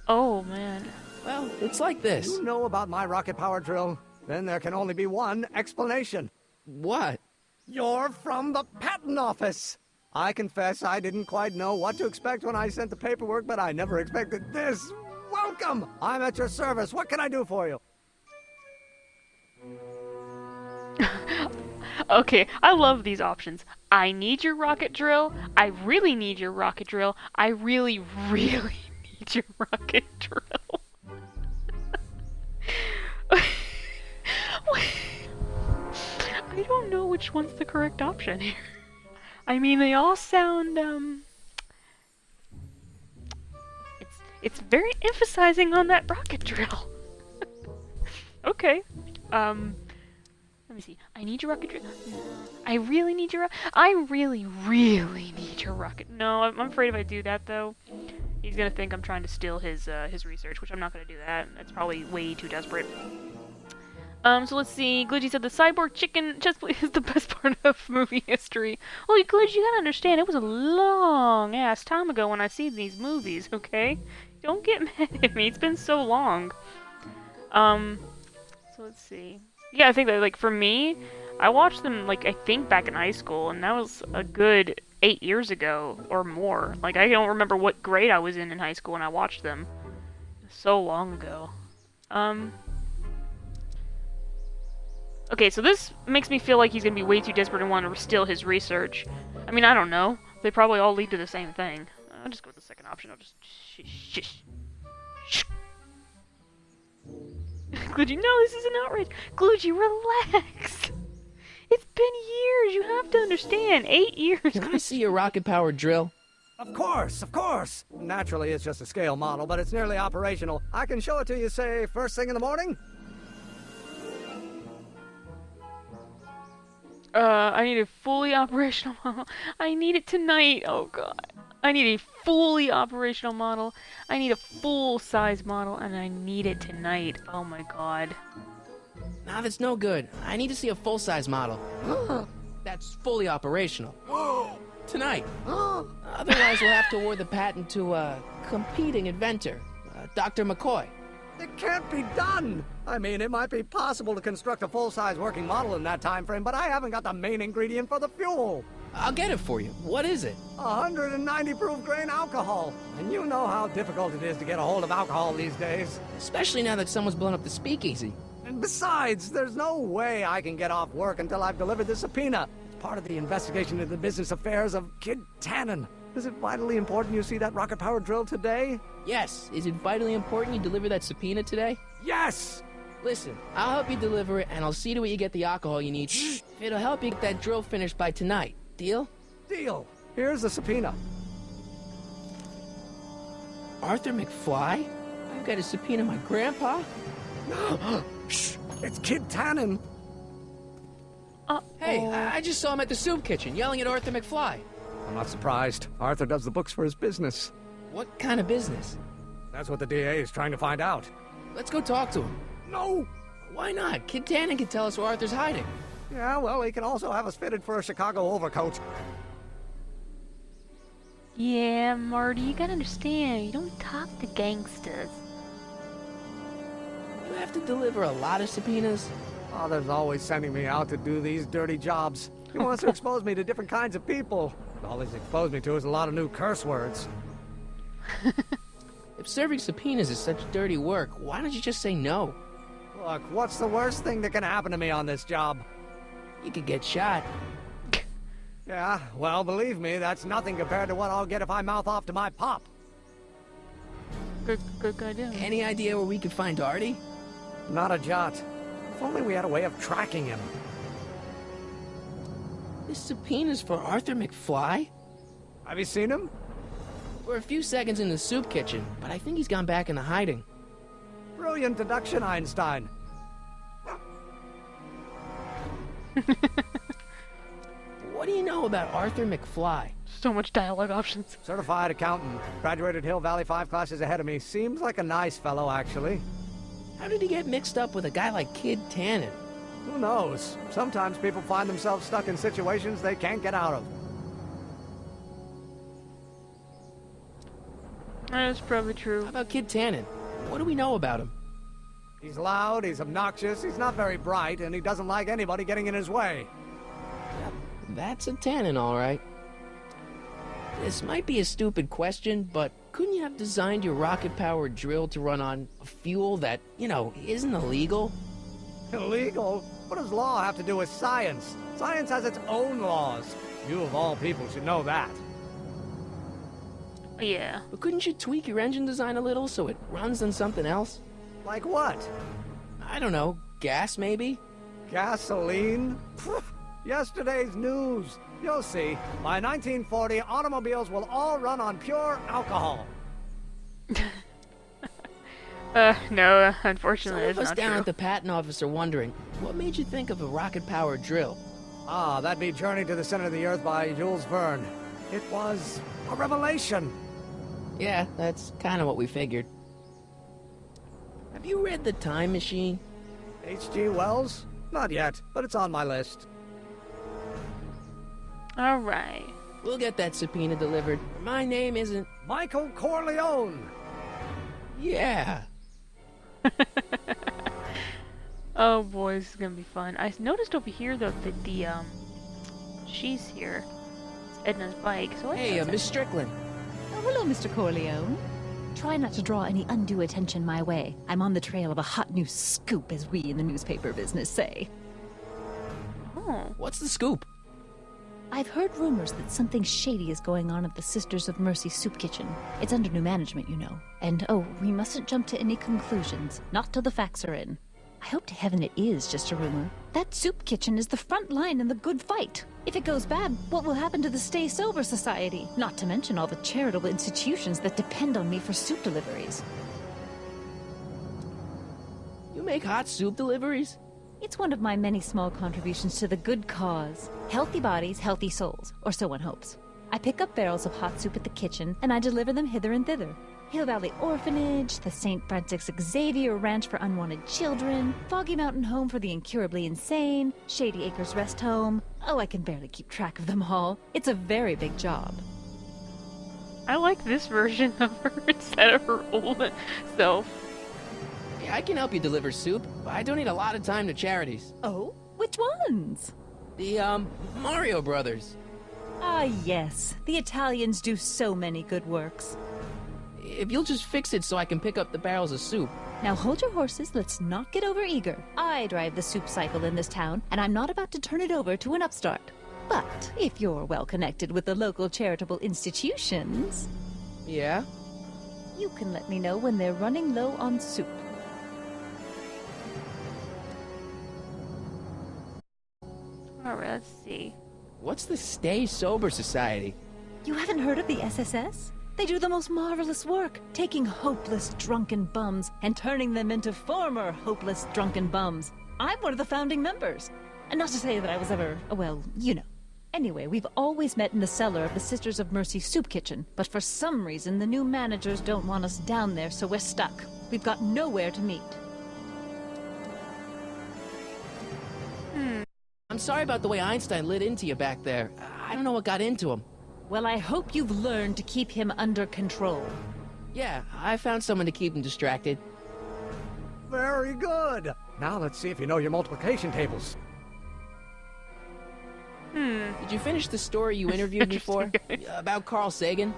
Oh, man. Well, it's like this. You know about my rocket power drill? Then there can only be one explanation. What? You're from the patent office. I confess I didn't quite know what to expect when I sent the paperwork, but I never expected this. Welcome! I'm at your service. What can I do for you? Okay, I love these options. I need your rocket drill. I really need your rocket drill. I really need your rocket drill. I don't know which one's the correct option here. I mean, they all sound, It's very emphasizing on that rocket drill. Okay. Let me see. I need your rocket drill. No. I really need your... I really need your rocket... No, I'm afraid if I do that, though, he's gonna think I'm trying to steal his research, which I'm not gonna do that. That's probably way too desperate. So let's see. Glitchy said the cyborg chicken chest plate is the best part of movie history. Well, Glitchy, you gotta understand, it was a long-ass time ago when I seen these movies, okay? Don't get mad at me. It's been so long. So let's see. Yeah, I think that, like, for me, I watched them, like, I think back in high school, and that was a good 8 years ago, or more. Like, I don't remember what grade I was in high school when I watched them. So long ago. Okay, so this makes me feel like he's gonna be way too desperate and want to steal his research. I mean, I don't know. They probably all lead to the same thing. I'll just go with the second option. I'll just... Shh. Glitchy, no, this is an outrage. Glitchy, relax. It's been years. You have to understand. 8 years. Can I see your rocket-powered drill? Of course. Naturally, it's just a scale model, but it's nearly operational. I can show it to you, say, first thing in the morning. I need a fully operational model. I need it tonight. Oh, God. I need a fully operational model. I need a full-size model, and I need it tonight. Oh my god. Nah, that's no good. I need to see a full-size model. That's fully operational. Tonight. Otherwise, we'll have to award the patent to a competing inventor, Dr. McCoy. It can't be done! I mean, it might be possible to construct a full-size working model in that time frame, but I haven't got the main ingredient for the fuel. I'll get it for you. What is it? 190 proof grain alcohol. And you know how difficult it is to get a hold of alcohol these days. Especially now that someone's blown up the speakeasy. And besides, there's no way I can get off work until I've delivered the subpoena. It's part of the investigation into the business affairs of Kid Tannen. Is it vitally important you see that rocket-powered drill today? Yes. Is it vitally important you deliver that subpoena today? Yes! Listen, I'll help you deliver it, and I'll see to it you get the alcohol you need. It'll help you get that drill finished by tonight. Deal? Deal. Here's the subpoena. Arthur McFly? I've got to subpoena my grandpa? Shh! It's Kid Tannen. Hey, I just saw him at the soup kitchen, yelling at Arthur McFly. I'm not surprised. Arthur does the books for his business. What kind of business? That's what the DA is trying to find out. Let's go talk to him. No! Why not? Kid Tannen can tell us where Arthur's hiding. Yeah, well, he can also have us fitted for a Chicago overcoat. Yeah, Marty, you gotta understand, you don't talk to gangsters. You have to deliver a lot of subpoenas? Father's always sending me out to do these dirty jobs. He wants to expose me to different kinds of people. All he's exposed me to is a lot of new curse words. If serving subpoenas is such dirty work, why don't you just say no? Look, what's the worst thing that can happen to me on this job? You could get shot. Yeah, well, believe me, that's nothing compared to what I'll get if I mouth off to my pop. Good idea. Any idea where we could find Artie? Not a jot. If only we had a way of tracking him. This subpoena's for Arthur McFly? Have you seen him? We're a few seconds in the soup kitchen, but I think he's gone back into hiding. Brilliant deduction, Einstein. What do you know about Arthur McFly? So much dialogue options. Certified accountant. Graduated Hill Valley 5 classes ahead of me. Seems like a nice fellow, actually. How did he get mixed up with a guy like Kid Tannen? Who knows? Sometimes people find themselves stuck in situations they can't get out of. That's probably true. How about Kid Tannen? What do we know about him? He's loud, he's obnoxious, he's not very bright, and he doesn't like anybody getting in his way. That's a Tannen, all right. This might be a stupid question, but couldn't you have designed your rocket-powered drill to run on a fuel that, you know, isn't illegal? Illegal? What does law have to do with science? Science has its own laws. You, of all people, should know that. Yeah. But couldn't you tweak your engine design a little so it runs on something else? Like what? I don't know. Gas, maybe? Gasoline? Yesterday's news. You'll see. By 1940, automobiles will all run on pure alcohol. No, unfortunately, Some it's of us not down true. at the patent office are wondering, what made you think of a rocket-powered drill? Ah, that'd be Journey to the Center of the Earth by Jules Verne. It was a revelation. Yeah, that's kind of what we figured. Have you read The Time Machine? H.G. Wells? Not yet, but it's on my list. Alright. We'll get that subpoena delivered. My name isn't... Michael Corleone! Yeah. Oh boy, this is gonna be fun. I noticed over here though that the she's here. It's Edna's bike. So what Hey, does Miss Strickland. Oh, hello, Mr. Corleone. Try not to draw any undue attention my way. I'm on the trail of a hot new scoop, as we in the newspaper business say. Oh. What's the scoop? I've heard rumors that something shady is going on at the Sisters of Mercy soup kitchen. It's under new management, you know. And, oh, we mustn't jump to any conclusions. Not till the facts are in. I hope to heaven it is just a rumor. That soup kitchen is the front line in the good fight. If it goes bad, what will happen to the Stay Sober Society? Not to mention all the charitable institutions that depend on me for soup deliveries. You make hot soup deliveries? It's one of my many small contributions to the good cause. Healthy bodies, healthy souls. Or so one hopes. I pick up barrels of hot soup at the kitchen, and I deliver them hither and thither. Hill Valley Orphanage, the St. Francis Xavier Ranch for Unwanted Children, Foggy Mountain Home for the Incurably Insane, Shady Acres Rest Home. Oh, I can barely keep track of them all. It's a very big job. I like this version of her instead of her old self. Yeah, I can help you deliver soup. I donate a lot of time to charities. Oh? Which ones? The, Mario Brothers. Ah, yes. The Italians do so many good works. If you'll just fix it so I can pick up the barrels of soup. Now hold your horses, let's not get overeager. I drive the soup cycle in this town, and I'm not about to turn it over to an upstart. But if you're well connected with the local charitable institutions... Yeah? You can let me know when they're running low on soup. Alright, let's see. What's the Stay Sober Society? You haven't heard of the SSS? They do the most marvelous work, taking hopeless drunken bums and turning them into former hopeless drunken bums. I'm one of the founding members. And not to say that I was ever, well, you know. Anyway, we've always met in the cellar of the Sisters of Mercy Soup Kitchen, but for some reason the new managers don't want us down there, so we're stuck. We've got nowhere to meet. I'm sorry about the way Einstein lit into you back there. I don't know what got into him. Well, I hope you've learned to keep him under control. Yeah, I found someone to keep him distracted. Very good. Now let's see if you know your multiplication tables. Did you finish the story you interviewed me for? About Carl Sagan?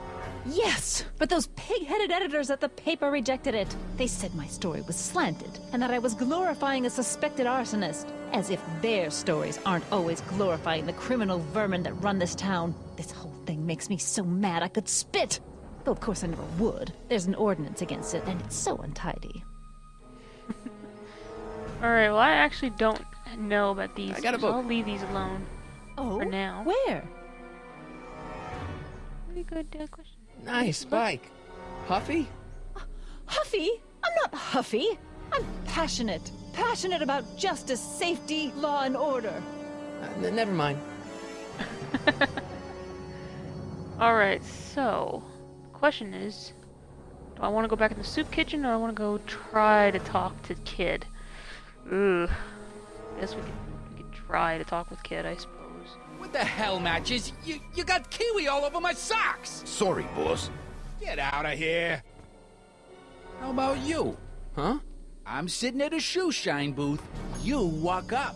Yes, but those pig-headed editors at the paper rejected it. They said my story was slanted, and that I was glorifying a suspected arsonist. As if their stories aren't always glorifying the criminal vermin that run this town. This whole thing makes me so mad I could spit. Though of course I never would. There's an ordinance against it, and it's so untidy. Alright, well I actually don't know about these. I got a book. So I'll leave these alone. Oh, for now. Where? Pretty good question. Nice bike. Huffy? Huffy? I'm not huffy. I'm passionate. Passionate about justice, safety, law, and order. Never mind. Alright, so the question is, do I want to go back in the soup kitchen or I want to go try to talk to Kid? Ooh. Guess we could try to talk with Kid, I suppose. What the hell, Matches? You got kiwi all over my socks! Sorry, boss. Get out of here! How about you? Huh? I'm sitting at a shoe shine booth. You walk up.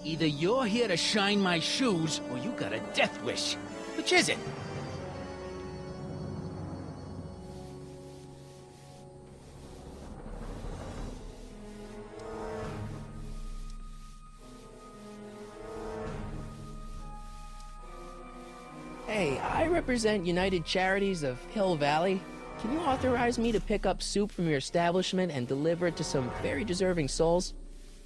Either you're here to shine my shoes, or you got a death wish. Which is it? Hey, I represent United Charities of Hill Valley. Can you authorize me to pick up soup from your establishment and deliver it to some very deserving souls?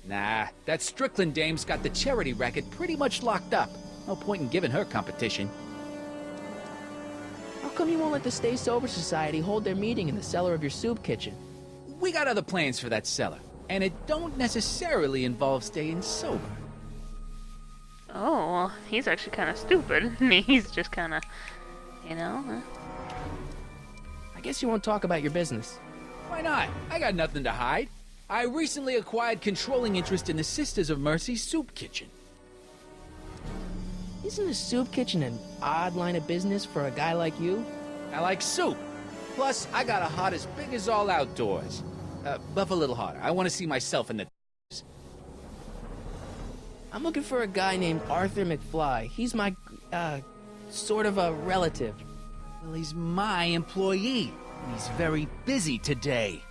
Nah, that Strickland dame's got the charity racket pretty much locked up. No point in giving her competition. How come you won't let the Stay Sober Society hold their meeting in the cellar of your soup kitchen? We got other plans for that cellar, and it don't necessarily involve staying sober. Oh, well, he's actually kind of stupid. I mean, he's just kind of, you know. I guess you won't talk about your business. Why not? I got nothing to hide. I recently acquired controlling interest in the Sisters of Mercy Soup Kitchen. Isn't a soup kitchen an odd line of business for a guy like you? I like soup. Plus, I got a heart as big as all outdoors. Buff a little harder. I want to see myself in the... I'm looking for a guy named Arthur McFly. He's my, sort of a relative. Well, he's my employee. And he's very busy today.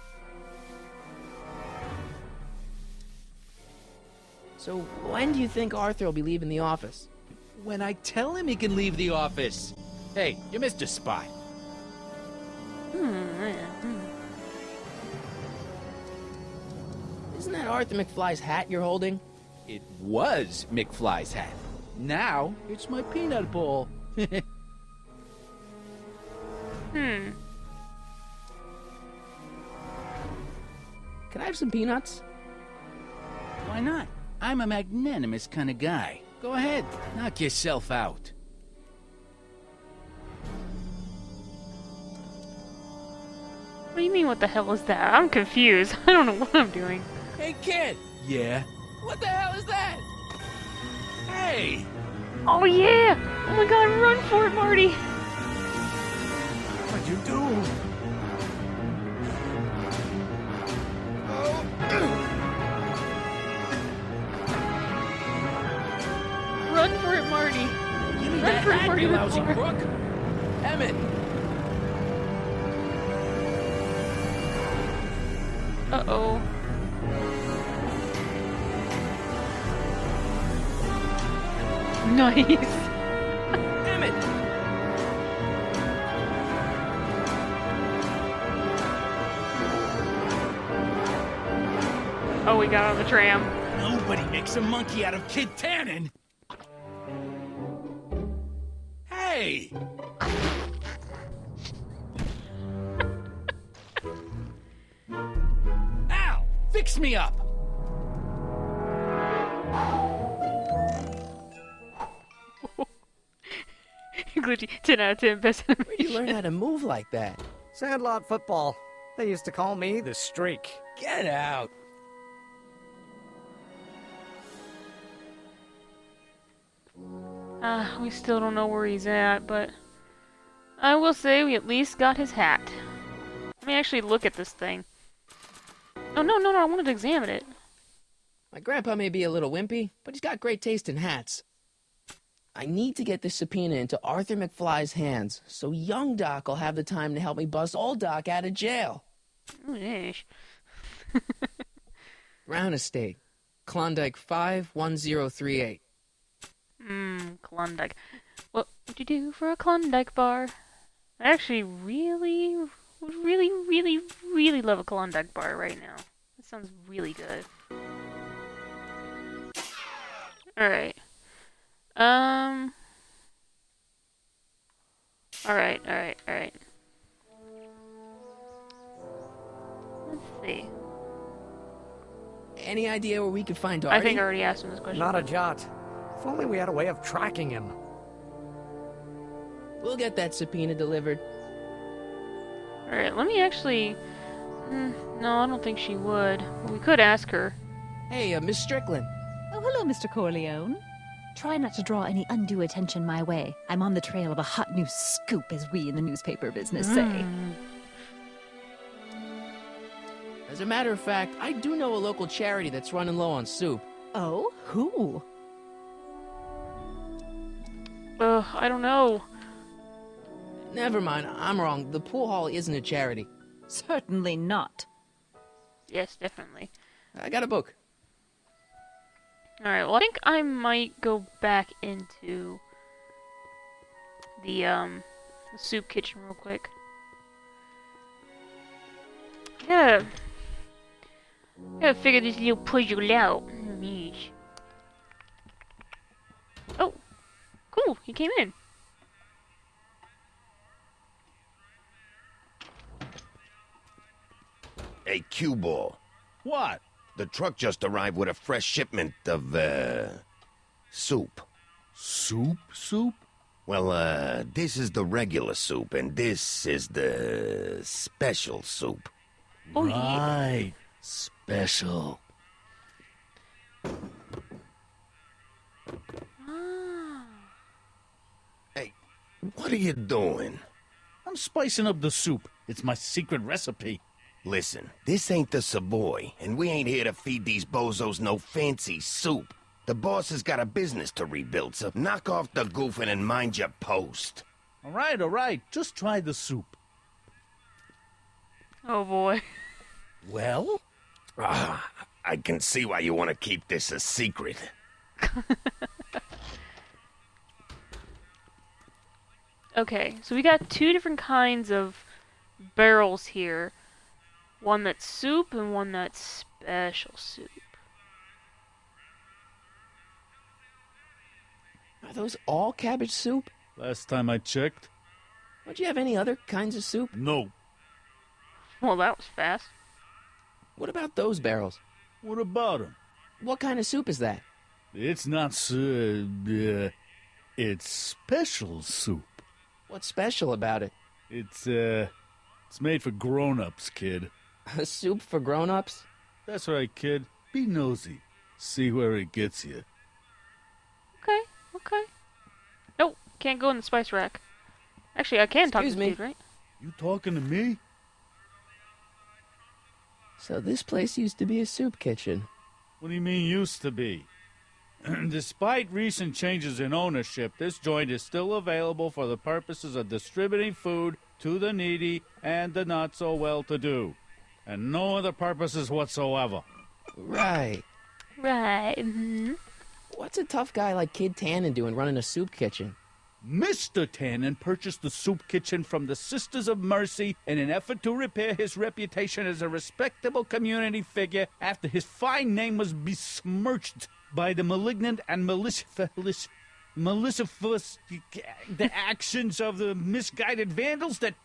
So, when do you think Arthur will be leaving the office? When I tell him he can leave the office. Hey, you missed a spot. Isn't that Arthur McFly's hat you're holding? It was McFly's hat. Now, it's my peanut ball. Can I have some peanuts? Why not? I'm a magnanimous kind of guy. Go ahead, knock yourself out. What do you mean, what the hell is that? I'm confused. I don't know what I'm doing. Hey, kid! Yeah? What the hell is that? Hey! Oh, yeah! Oh my god, run for it, Marty! What'd you do? Run for it, Marty! Give me Run that for it, hat, Marty, you run lousy for it. crook! Emmett! Uh-oh. Nice! Emmett! Oh, we got on the tram. Nobody makes a monkey out of Kid Tannen! Hey! Ow! Fix me up! Glitchy, 10 out of 10, best Where'd animation. you learn how to move like that? Sandlot football. They used to call me the Streak. Get out! We still don't know where he's at, but I will say we at least got his hat. Let me actually look at this thing. Oh, no, I wanted to examine it. My grandpa may be a little wimpy, but he's got great taste in hats. I need to get this subpoena into Arthur McFly's hands, so young Doc will have the time to help me bust old Doc out of jail. Oh, yeesh. Brown Estate, Klondike 51038. Klondike. What would you do for a Klondike bar? I actually really love a Klondike bar right now. That sounds really good. Alright. Alright. Let's see. Any idea where we could find Artie? I think I already asked him this question. Not a jot. If only we had a way of tracking him. We'll get that subpoena delivered. Alright, let me actually... no, I don't think she would. But we could ask her. Hey, Miss Strickland. Oh, hello, Mr. Corleone. Try not to draw any undue attention my way. I'm on the trail of a hot new scoop, as we in the newspaper business say. As a matter of fact, I do know a local charity that's running low on soup. Oh? Who? I don't know. Never mind, I'm wrong. The pool hall isn't a charity. Certainly not. Yes, definitely. I got a book. Alright, well, I think I might go back into the soup kitchen real quick. Yeah. Gotta figure this little puzzle out. Yeesh. Oh, cool, he came in. Hey, Q-Ball. What? The truck just arrived with a fresh shipment of, soup. Soup? Well, this is the regular soup, and this is the special soup. Oh, yeah. Right. Special. Ah. Hey, what are you doing? I'm spicing up the soup. It's my secret recipe. Listen, this ain't the Savoy, and we ain't here to feed these bozos no fancy soup. The boss has got a business to rebuild, so knock off the goofing and mind your post. All right. Just try the soup. Oh boy. Well? I can see why you want to keep this a secret. Okay, so we got two different kinds of barrels here. One that's soup and one that's special soup. Are those all cabbage soup? Last time I checked. Don't you have any other kinds of soup? No. Well, that was fast. What about those barrels? What about him? What kind of soup is that? It's not it's special soup. What's special about it? It's, It's made for grown-ups, kid. A soup for grown-ups? That's right, kid. Be nosy. See where it gets you. Okay, okay. Nope, can't go in the spice rack. Actually, I can talk to Excuse this me. dude, right? You talking to me? So this place used to be a soup kitchen. What do you mean used to be? Despite recent changes in ownership, this joint is still available for the purposes of distributing food to the needy and the not-so-well-to-do. And no other purposes whatsoever. Right. Right. Mm-hmm. What's a tough guy like Kid Tannen doing running a soup kitchen? Mr. Tannen purchased the soup kitchen from the Sisters of Mercy in an effort to repair his reputation as a respectable community figure after his fine name was besmirched by the malignant and malicious the actions of the misguided vandals that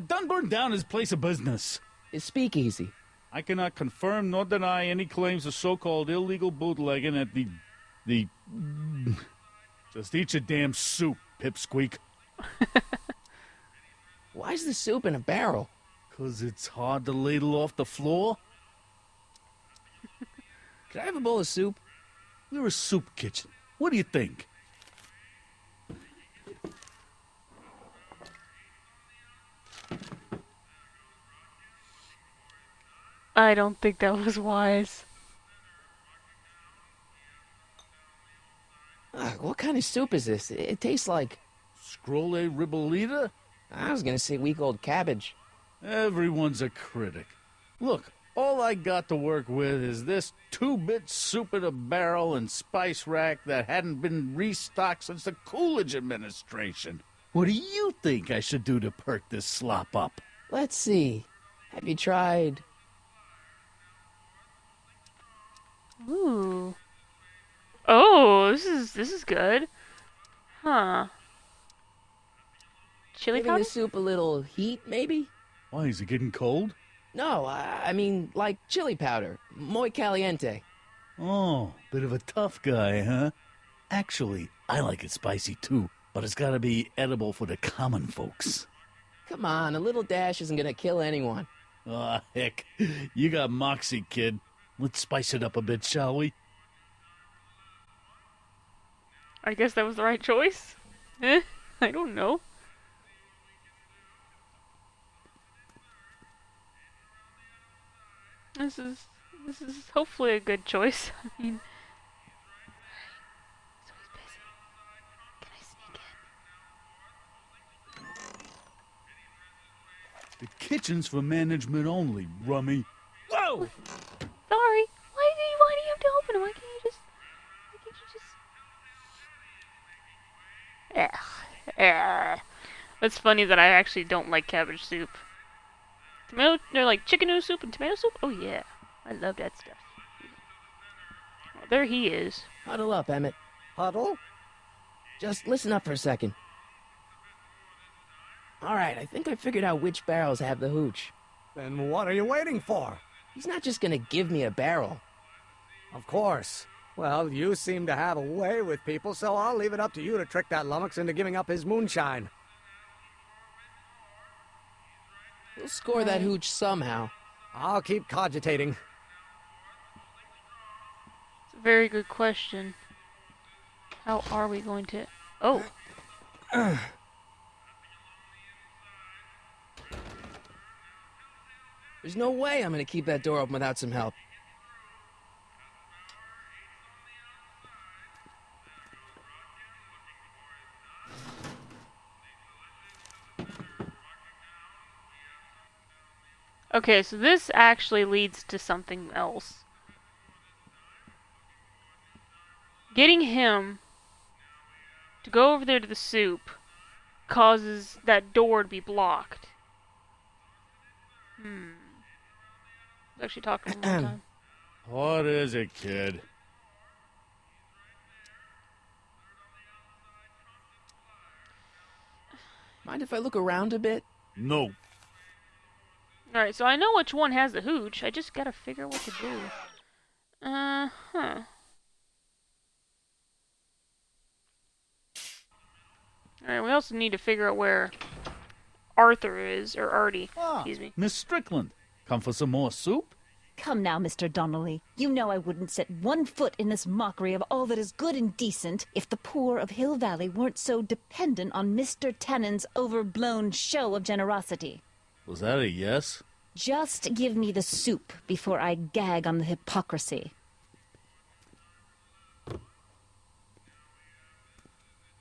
done burned down his place of business. His speakeasy. I cannot confirm nor deny any claims of so-called illegal bootlegging at the Just eat your damn soup, pipsqueak. Why's the soup in a barrel? 'Cause it's hard to ladle off the floor. Could I have a bowl of soup? We're a soup kitchen. What do you think? I don't think that was wise. What kind of soup is this? It tastes like... Scrolle ribolita? I was gonna say week-old cabbage. Everyone's a critic. Look, all I got to work with is this 2-bit soup in a barrel and spice rack that hadn't been restocked since the Coolidge administration. What do you think I should do to perk this slop up? Let's see. Have you tried... Ooh. Oh, this is good. Huh. Chili Giving powder? the soup a little heat, maybe? Why, is it getting cold? No, I mean, like chili powder. Muy caliente. Oh, bit of a tough guy, huh? Actually, I like it spicy too, but it's gotta be edible for the common folks. Come on, a little dash isn't gonna kill anyone. Aw, heck. You got moxie, kid. Let's spice it up a bit, shall we? I guess that was the right choice. I don't know. This is hopefully a good choice. I mean, so he's busy. Can I sneak in? The kitchen's for management only, rummy. Whoa! Sorry. Why do you have to open it? Why can't you just? Ugh. It's funny that I actually don't like cabbage soup. Tomato, they're like chicken noodle soup and tomato soup? Oh yeah, I love that stuff. Oh, there he is. Huddle up, Emmett. Huddle? Just listen up for a second. Alright, I think I figured out which barrels have the hooch. Then what are you waiting for? He's not just gonna give me a barrel. Of course. Well, you seem to have a way with people, so I'll leave it up to you to trick that lummox into giving up his moonshine. We'll score that hooch somehow. I'll keep cogitating. It's a very good question. How are we going to... Oh. There's no way I'm gonna keep that door open without some help. Okay, so this actually leads to something else. Getting him to go over there to the soup causes that door to be blocked. I was actually talking one more time. What is it, kid? Mind if I look around a bit? No. Alright, so I know which one has the hooch. I just gotta figure out what to do. Alright, we also need to figure out where Arthur is, or Artie. Ah, Excuse me. Miss Strickland, come for some more soup? Come now, Mr. Donnelly. You know I wouldn't set one foot in this mockery of all that is good and decent if the poor of Hill Valley weren't so dependent on Mr. Tennant's overblown show of generosity. Was that a yes? Just give me the soup before I gag on the hypocrisy.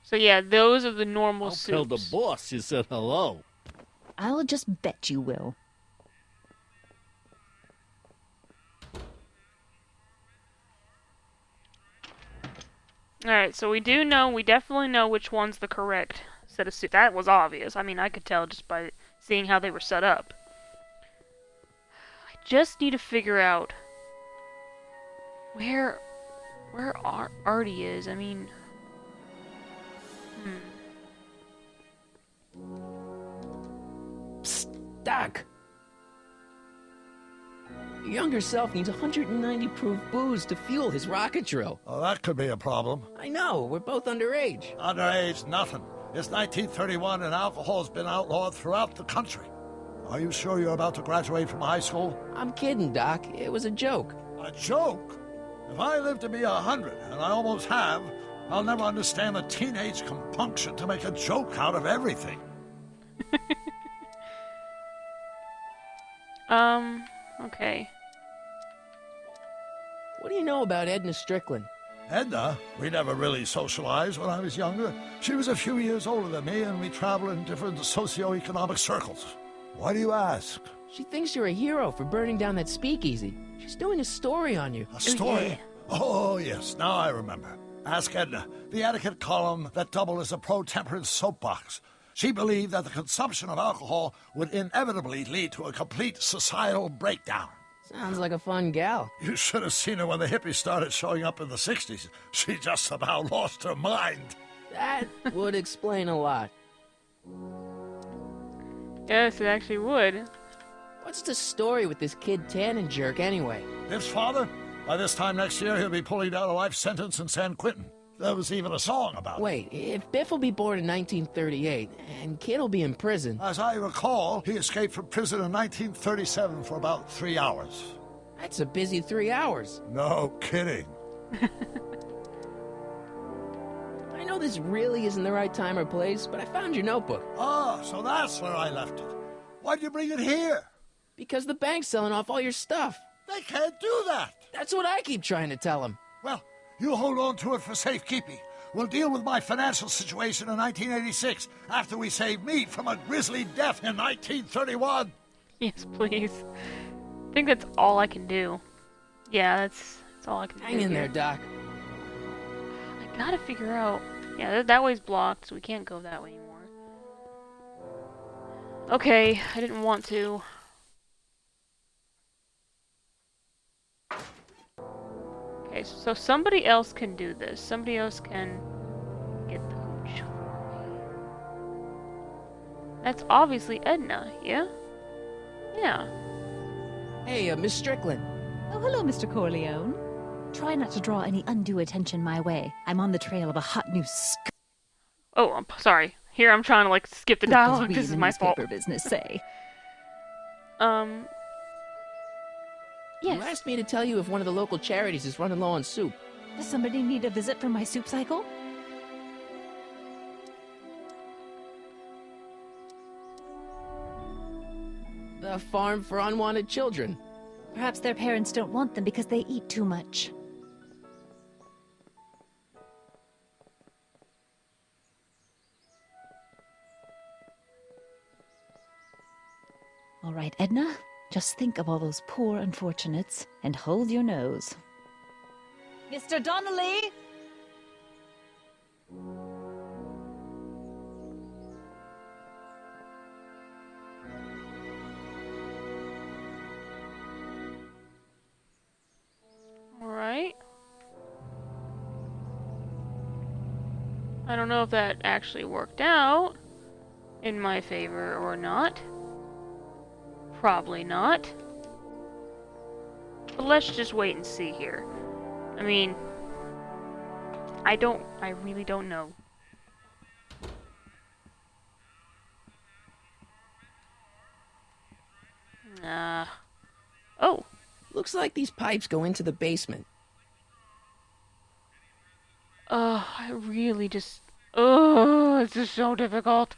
So yeah, those are the normal I'll soups. tell the boss you said hello. I'll just bet you will. Alright, so we definitely know which one's the correct set of soup. That was obvious. I mean, I could tell just by seeing how they were set up. I just need to figure out where Artie is. I mean, Psst, Doc. Your younger self needs 190 proof booze to fuel his rocket drill. Oh, that could be a problem. I know, we're both underage. Underage, nothing. It's 1931 and alcohol's been outlawed throughout the country. Are you sure you're about to graduate from high school? I'm kidding, Doc. It was a joke. A joke? If I live to be 100, and I almost have, I'll never understand the teenage compunction to make a joke out of everything. Okay. What do you know about Edna Strickland? Edna? We never really socialized when I was younger. She was a few years older than me, and we traveled in different socioeconomic circles. Why do you ask? She thinks you're a hero for burning down that speakeasy. She's doing a story on you. A story? Oh, yes, now I remember. Ask Edna, the etiquette column that doubled as a pro-temperance soapbox. She believed that the consumption of alcohol would inevitably lead to a complete societal breakdown. Sounds like a fun gal. You should have seen her when the hippies started showing up in the 60s. She just about lost her mind. That would explain a lot. Yes, it actually would. What's the story with this kid Tannen jerk anyway? Biff's father? By this time next year, he'll be pulling down a life sentence in San Quentin. There was even a song about it. Wait, if Biff will be born in 1938, and Kid will be in prison... As I recall, he escaped from prison in 1937 for about 3 hours. That's a busy 3 hours. No kidding. I know this really isn't the right time or place, but I found your notebook. Ah, so that's where I left it. Why'd you bring it here? Because the bank's selling off all your stuff. They can't do that. That's what I keep trying to tell them. Well, you hold on to it for safekeeping. We'll deal with my financial situation in 1986 after we save me from a grisly death in 1931. Yes, please. I think that's all I can do. Yeah, that's all I can do. Hang in there, Doc. I gotta figure out... Yeah, that way's blocked, so we can't go that way anymore. Okay, I didn't want to. Okay, so somebody else can do this. Somebody else can get the hooch for me. That's obviously Edna, yeah? Yeah. Hey, Miss Strickland. Oh, hello, Mr. Corleone. Try not to draw any undue attention my way. I'm on the trail of a hot new Oh, I'm sorry. Here, I'm trying to, like, skip the dialogue. we This in is the my fault. newspaper business say. You Yes. asked me to tell you if one of the local charities is running low on soup. Does somebody need a visit from my soup cycle? The Farm for Unwanted Children. Perhaps their parents don't want them because they eat too much. All right, Edna. Just think of all those poor unfortunates and hold your nose. Mr. Donnelly! Alright. I don't know if that actually worked out in my favor or not. Probably not. But let's just wait and see here. I mean, I really don't know. Oh. Looks like these pipes go into the basement. I really just... Oh, this is so difficult.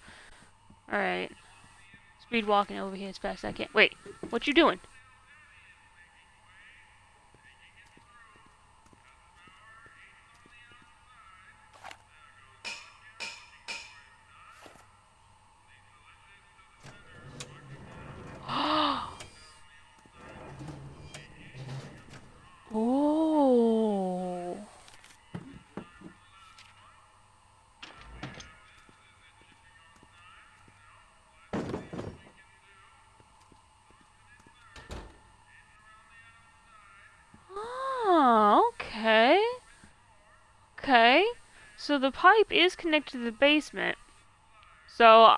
Alright. Speed walking over here as fast as I can. Wait, what you doing? Oh. Oh, okay. Okay. So the pipe is connected to the basement. So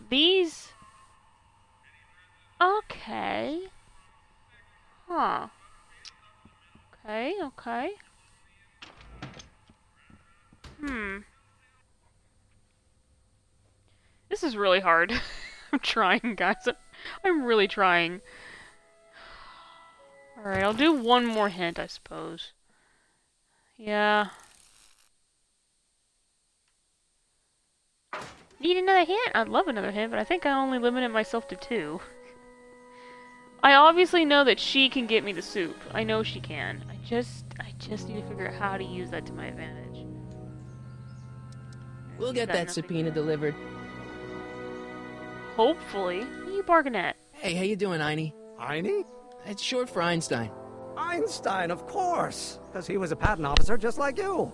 these... Okay. Huh. Okay, okay. This is really hard. I'm trying, guys. I'm really trying. Alright, I'll do one more hint, I suppose. Yeah. Need another hint? I'd love another hint, but I think I only limited myself to 2. I obviously know that she can get me the soup. I know she can. I just need to figure out how to use that to my advantage. We'll get that subpoena delivered. Hopefully. What are you barking at? Hey, how you doing, Einie? Einie? It's short for Einstein. Einstein, of course. Because he was a patent officer just like you.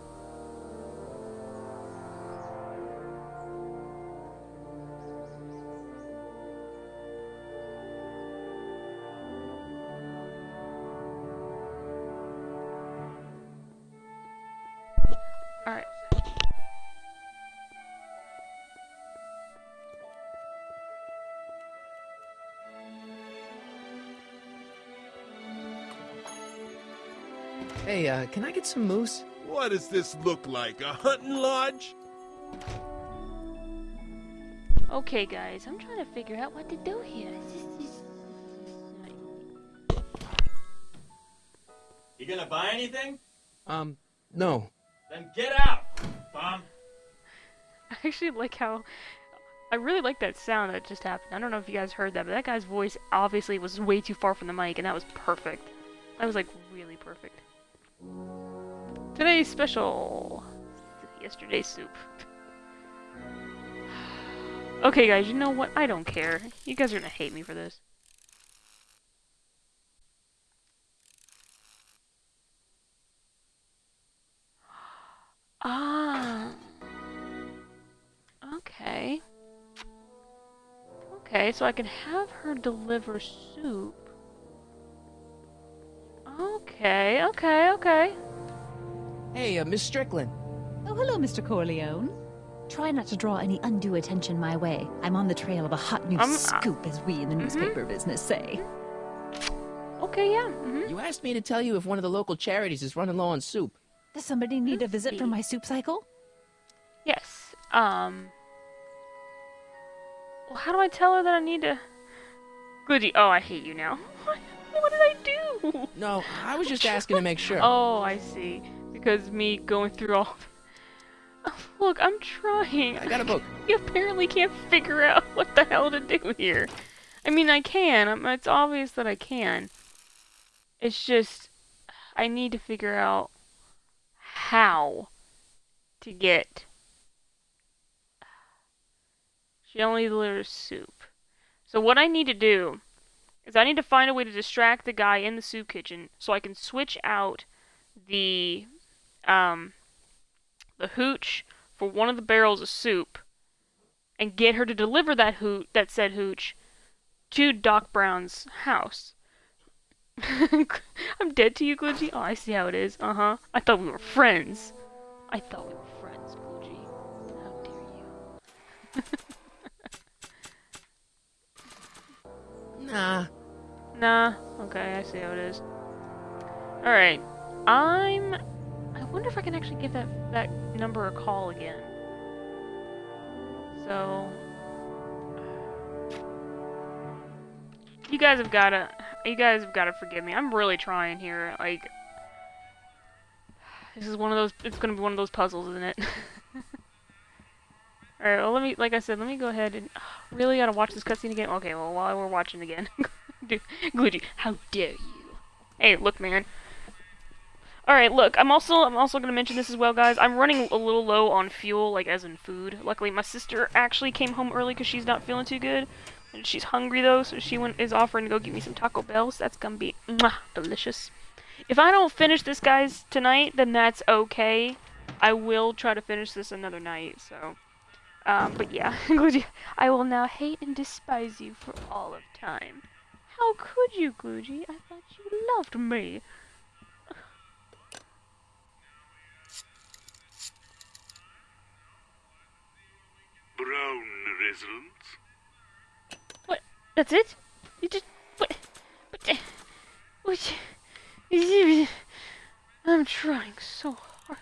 Alright. Hey, can I get some moose? What does this look like, a hunting lodge? Okay, guys, I'm trying to figure out what to do here. You gonna buy anything? No. Then get out, bum. I actually like how... I really like that sound that just happened. I don't know if you guys heard that, but that guy's voice obviously was way too far from the mic, and that was perfect. That was, like, really perfect. Today's special... Yesterday's soup. Okay, guys, you know what? I don't care. You guys are gonna hate me for this. Ah. Okay. Okay, so I can have her deliver soup. Okay, okay, okay. Hey, Miss Strickland. Oh, hello, Mr. Corleone. Try not to draw any undue attention my way. I'm on the trail of a hot new scoop, as we in the newspaper business say. Okay, yeah. You asked me to tell you if one of the local charities is running low on soup. Does somebody need a visit for my soup cycle? Yes. Well, how do I tell her that I need to... Goody. Oh, I hate you now. What did I do? No, I was just asking to make sure. Oh, I see. Because me going through all... Look, I'm trying. I got a book. You apparently can't figure out what the hell to do here. I mean, I can. It's obvious that I can. It's just... I need to figure out how to get... She only delivers soup. So what I need to do is I need to find a way to distract the guy in the soup kitchen so I can switch out the hooch for one of the barrels of soup and get her to deliver that said hooch to Doc Brown's house. I'm dead to you, Glitchy. Oh, I see how it is. I thought we were friends. I thought we were friends, Glitchy. How dare you? Nah. Nah. Okay, I see how it is. Alright. I wonder if I can actually give that number a call again. So... You guys have gotta forgive me. I'm really trying here. Like, this is one of those. It's gonna be one of those puzzles, isn't it? All right. Well, like I said, let me go ahead and really gotta watch this cutscene again. Okay. Well, while we're watching again, dude, Glitchy, how dare you? Hey, look, man. All right, look. I'm also gonna mention this as well, guys. I'm running a little low on fuel, like as in food. Luckily, my sister actually came home early because she's not feeling too good. And she's hungry though, so she is offering to go get me some Taco Bell. So that's gonna be delicious. If I don't finish this, guys, tonight, then that's okay. I will try to finish this another night. So, but yeah, I will now hate and despise you for all of time. How could you, Gloogie? I thought you loved me. Brown residence. What? That's it? You just what? What? I'm trying so hard.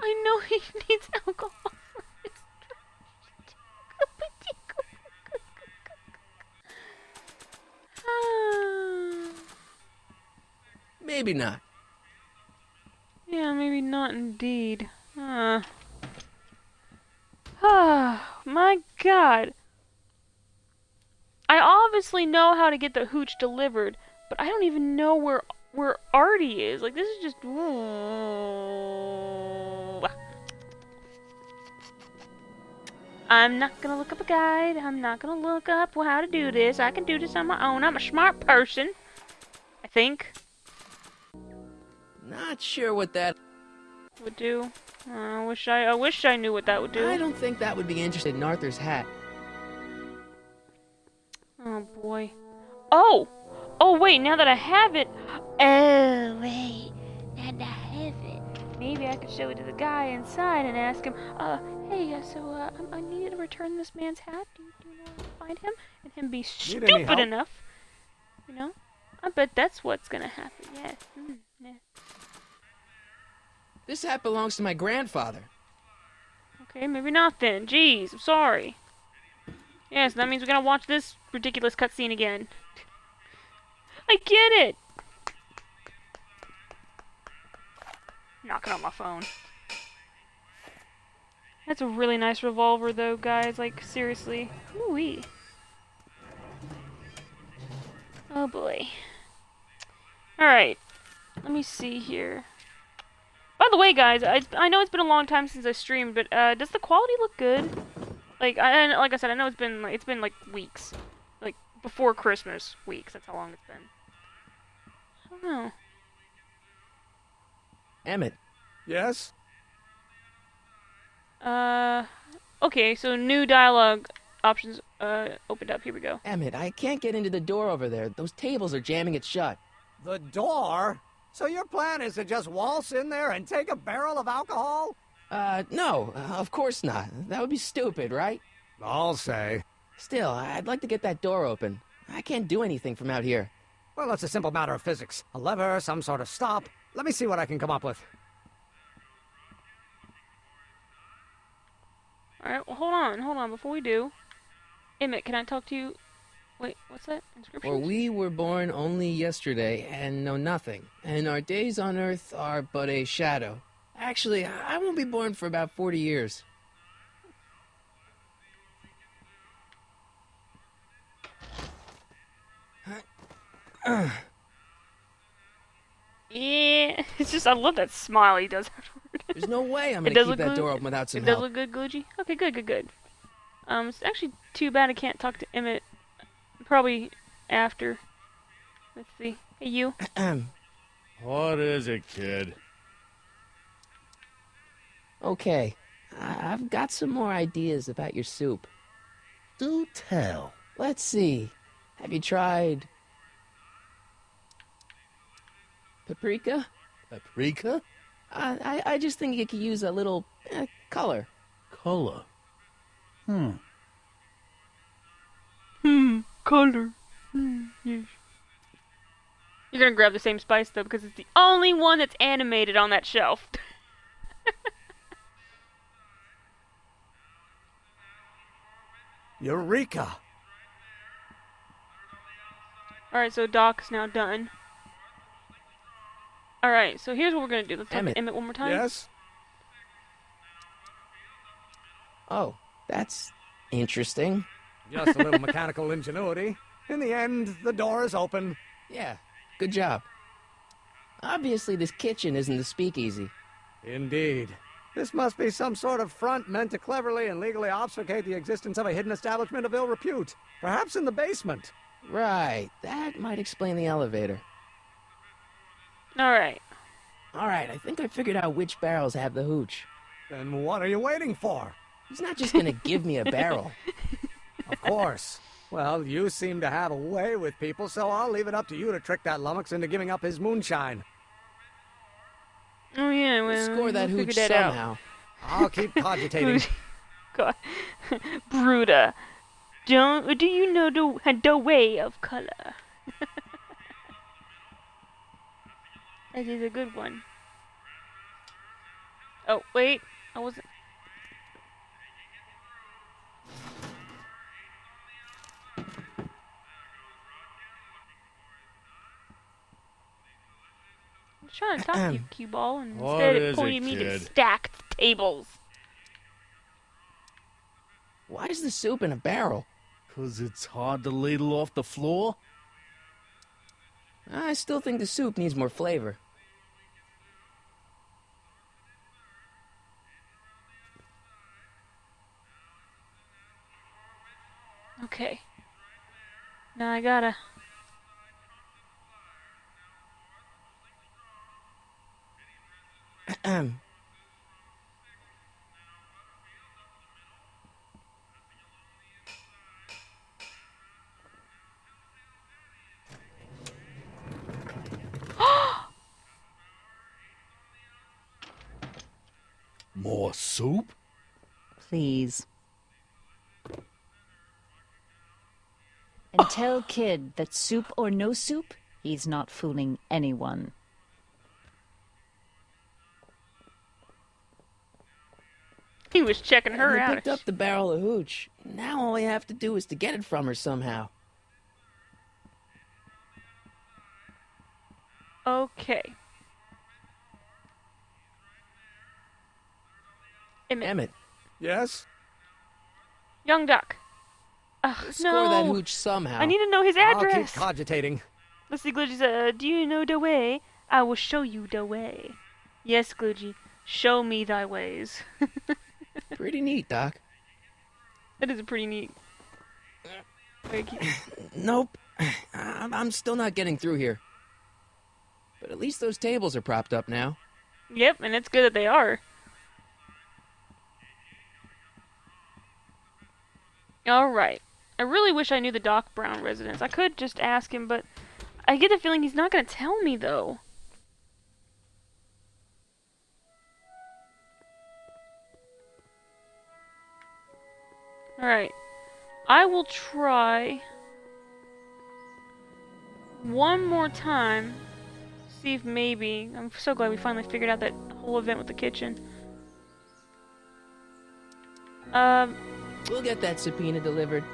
I know he needs alcohol for his Maybe not. Yeah, maybe not indeed. My God. I obviously know how to get the hooch delivered, but I don't even know where Artie is. Like, this is just... I'm not gonna look up a guide. I'm not gonna look up how to do this. I can do this on my own. I'm a smart person. I think. Not sure what that would do. I wish I knew what that would do. I don't think that would be interested in Arthur's hat. Oh boy. Oh! Oh wait, now that I have it. Oh wait, now that I have it. Maybe I could show it to the guy inside and ask him, hey, I needed to return this man's hat. Do you know where to find him? And him be stupid enough. You know? I bet that's what's gonna happen, yes. Yeah. This hat belongs to my grandfather. Okay, maybe not then. Jeez, I'm sorry. Yes, that means we're gonna watch this ridiculous cutscene again. I get it! Knocking on my phone. That's a really nice revolver though, guys. Like, seriously. Ooh-wee. Oh boy. Alright. Let me see here. By the way, guys, I know it's been a long time since I streamed, but does the quality look good? Like I said, I know it's been like weeks, like before Christmas weeks. That's how long it's been. I don't know. Emmett. Yes. Okay, so new dialogue options opened up. Here we go. Emmett, I can't get into the door over there. Those tables are jamming it shut. The door? So your plan is to just waltz in there and take a barrel of alcohol? No, of course not. That would be stupid, right? I'll say. Still, I'd like to get that door open. I can't do anything from out here. Well, it's a simple matter of physics. A lever, some sort of stop. Let me see what I can come up with. Alright, well, hold on, before we do. Emmett, can I talk to you? Wait, what's that? Inscription? For we were born only yesterday and know nothing, and our days on earth are but a shadow. Actually, I won't be born for about 40 years. Yeah, it's just, I love that smile he does afterward. There's no way I'm gonna keep that door open without some help. It does look good, Gloogie? Okay, good. It's actually too bad I can't talk to Emmett. Probably after. Let's see. Hey, you. What is it, kid? Okay, I've got some more ideas about your soup. Do tell. Let's see. Have you tried paprika? Paprika? I just think it could use a little color. Color? Color. Yes. You're gonna grab the same spice though, because it's the only one that's animated on that shelf. Eureka! Alright, so Doc's now done. Alright, so here's what we're gonna do. Let's talk to Emmett one more time. Yes? Oh, that's interesting. Just a little mechanical ingenuity. In the end, the door is open. Yeah, good job. Obviously, this kitchen isn't the speakeasy. Indeed. This must be some sort of front meant to cleverly and legally obfuscate the existence of a hidden establishment of ill repute. Perhaps in the basement. Right, that might explain the elevator. Alright. Alright, I think I figured out which barrels have the hooch. Then what are you waiting for? He's not just gonna give me a barrel. Of course. Well, you seem to have a way with people, so I'll leave it up to you to trick that lummox into giving up his moonshine. Oh yeah, well, score that we'll hooch figure that somehow. I'll keep cogitating. God. Bruda. Do you know the way of color? That is a good one. Oh, wait. I wasn't... I was trying to talk to you, cue ball, and What instead it is it, pointed me to kid? stacked tables. Why is the soup in a barrel? 'Cause it's hard to ladle off the floor? I still think the soup needs more flavor. Okay. Now I gotta... More soup? Please. And tell Kid that soup or no soup, he's not fooling anyone. He was checking her You out. picked up the barrel of hooch. Now all I have to do is to get it from her somehow. Okay. Emmett. Yes? Young Duck. Ugh, Score no. that hooch somehow. I need to know his I'll address. keep cogitating. Let's see, Gloogy says, do you know the way? I will show you the way. Yes, Gloogy, show me thy ways. Pretty neat, Doc. That is pretty neat. Nope. I'm still not getting through here. But at least those tables are propped up now. Yep, and it's good that they are. Alright. I really wish I knew the Doc Brown residence. I could just ask him, but I get the feeling he's not going to tell me, though. Alright. I will try one more time. See if maybe... I'm so glad we finally figured out that whole event with the kitchen. We'll get that subpoena delivered.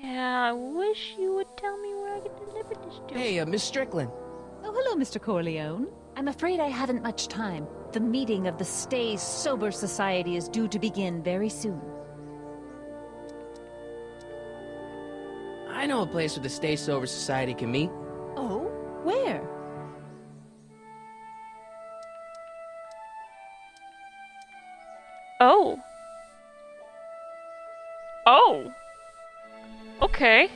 Yeah, I wish you would tell me where I can deliver this to. Hey, Miss Strickland. Oh, hello, Mr. Corleone. I'm afraid I haven't much time. The meeting of the Stay Sober Society is due to begin very soon. I know a place where the Stay Sober Society can meet. Oh? Where? Oh. Oh. Okay.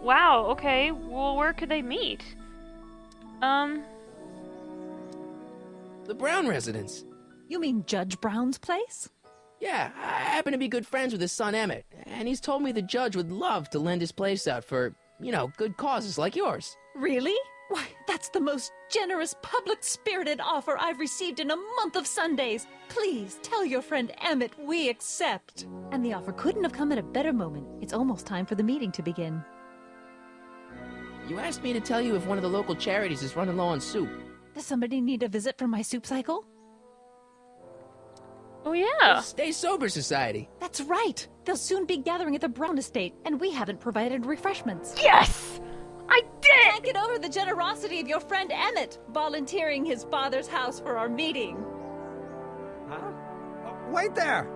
Wow, okay. Well, where could they meet? The Brown residence. You mean Judge Brown's place? Yeah, I happen to be good friends with his son Emmett, and he's told me the judge would love to lend his place out for, you know, good causes like yours. Really? Why, that's the most generous, public-spirited offer I've received in a month of Sundays. Please, tell your friend Emmett we accept. And the offer couldn't have come at a better moment. It's almost time for the meeting to begin. You asked me to tell you if one of the local charities is running low on soup. Does somebody need a visit from my soup cycle? Oh, yeah. Stay Sober Society. That's right. They'll soon be gathering at the Brown estate, and we haven't provided refreshments. Yes! I did it! Can't get over the generosity of your friend Emmett, volunteering his father's house for our meeting. Huh? Wait there!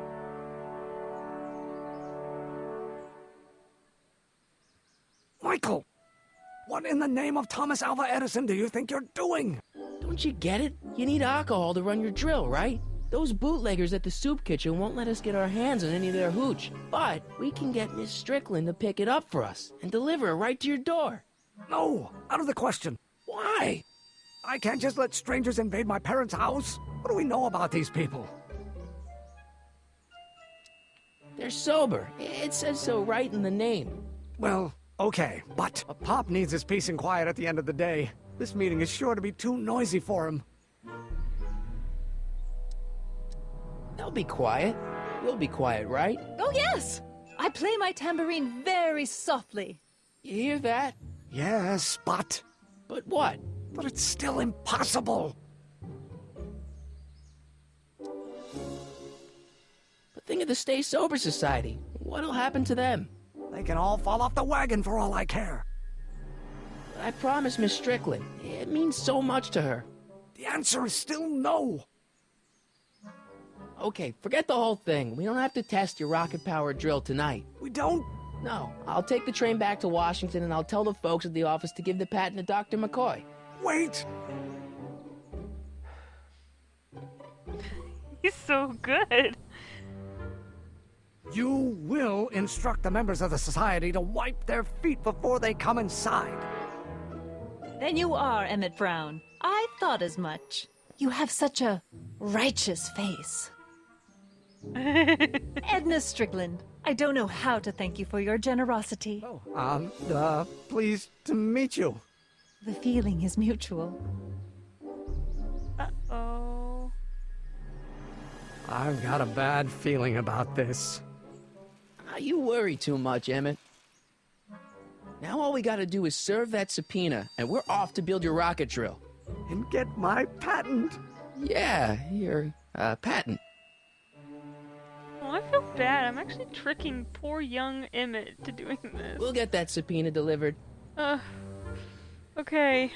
Michael! What in the name of Thomas Alva Edison do you think you're doing? Don't you get it? You need alcohol to run your drill, right? Those bootleggers at the soup kitchen won't let us get our hands on any of their hooch. But we can get Miss Strickland to pick it up for us and deliver it right to your door. No, out of the question. Why? I can't just let strangers invade my parents' house. What do we know about these people? They're sober. It says so right in the name. Well, okay, but Pop needs his peace and quiet at the end of the day. This meeting is sure to be too noisy for him. They'll be quiet. You'll be quiet, right? Oh, yes! I play my tambourine very softly. You hear that? Yes, but... But what? But it's still impossible. But think of the Stay Sober Society. What'll happen to them? They can all fall off the wagon for all I care. I promised Miss Strickland. It means so much to her. The answer is still no. Okay, forget the whole thing. We don't have to test your rocket-powered drill tonight. We don't? No. I'll take the train back to Washington and I'll tell the folks at the office to give the patent to Dr. McCoy. Wait! He's so good. You will instruct the members of the society to wipe their feet before they come inside. Then you are Emmett Brown. I thought as much. You have such a righteous face. Edna Strickland, I don't know how to thank you for your generosity. Pleased to meet you. The feeling is mutual. Uh-oh. I've got a bad feeling about this. You worry too much, Emmett. Now all we gotta do is serve that subpoena, and we're off to build your rocket drill. And get my patent. Yeah, your, patent. Oh, I feel bad. I'm actually tricking poor young Emmett to doing this. We'll get that subpoena delivered. Okay.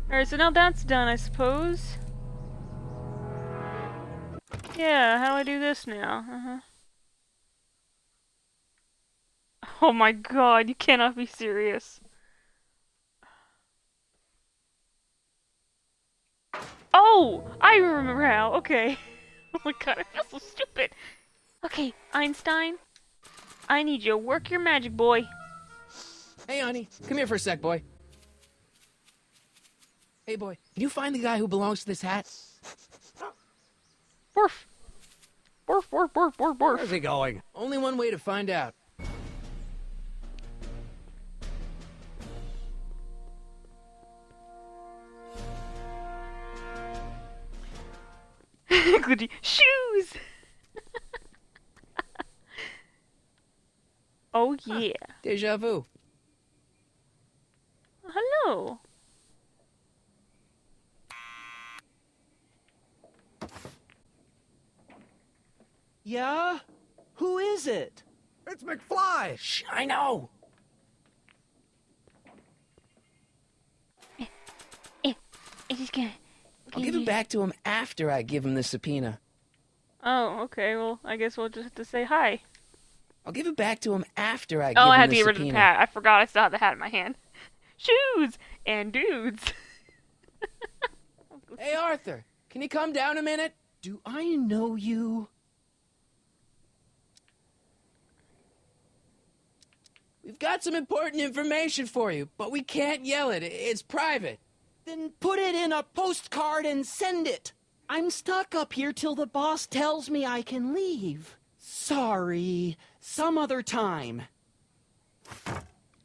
Alright, so now that's done, I suppose. Yeah, how do I do this now? Oh my god, you cannot be serious. Oh! I remember how, okay. Oh my god, I feel so stupid. Okay, Einstein. I need you to work your magic, boy. Hey, honey. Come here for a sec, boy. Hey, boy. Can you find the guy who belongs to this hat? Borf. Borf, borf, borf, borf, borf. Where's he going? Only one way to find out. Goody. Shoes! Oh yeah. Deja vu. Hello. Yeah? Who is it? It's McFly! Shh, I know! Is he gonna... I'll give it back to him after I give him the subpoena. Oh, okay. Well, I guess we'll just have to say hi. I'll give it back to him after I give him the subpoena. Oh, I had to get rid of the hat. I forgot I still had the hat in my hand. Shoes and dudes. Hey, Arthur. Can you come down a minute? Do I know you? We've got some important information for you, but we can't yell it. It's private. Then put it in a postcard and send it. I'm stuck up here till the boss tells me I can leave. Sorry. Some other time.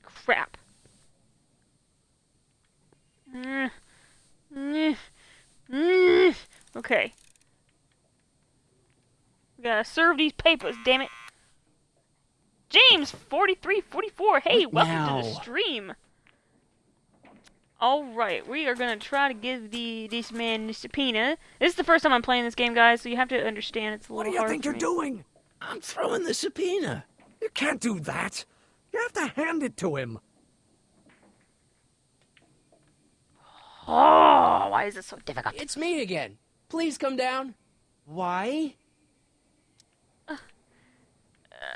Crap. Okay. We gotta serve these papers, damn it. James 4344. Hey, What welcome now? to the stream. Alright, we are gonna try to give this man the subpoena. This is the first time I'm playing this game, guys, so you have to understand it's a What little do you hard think for you're me. doing? I'm throwing the subpoena. You can't do that. You have to hand it to him. Oh, why is this so difficult? It's me again. Please come down. Why?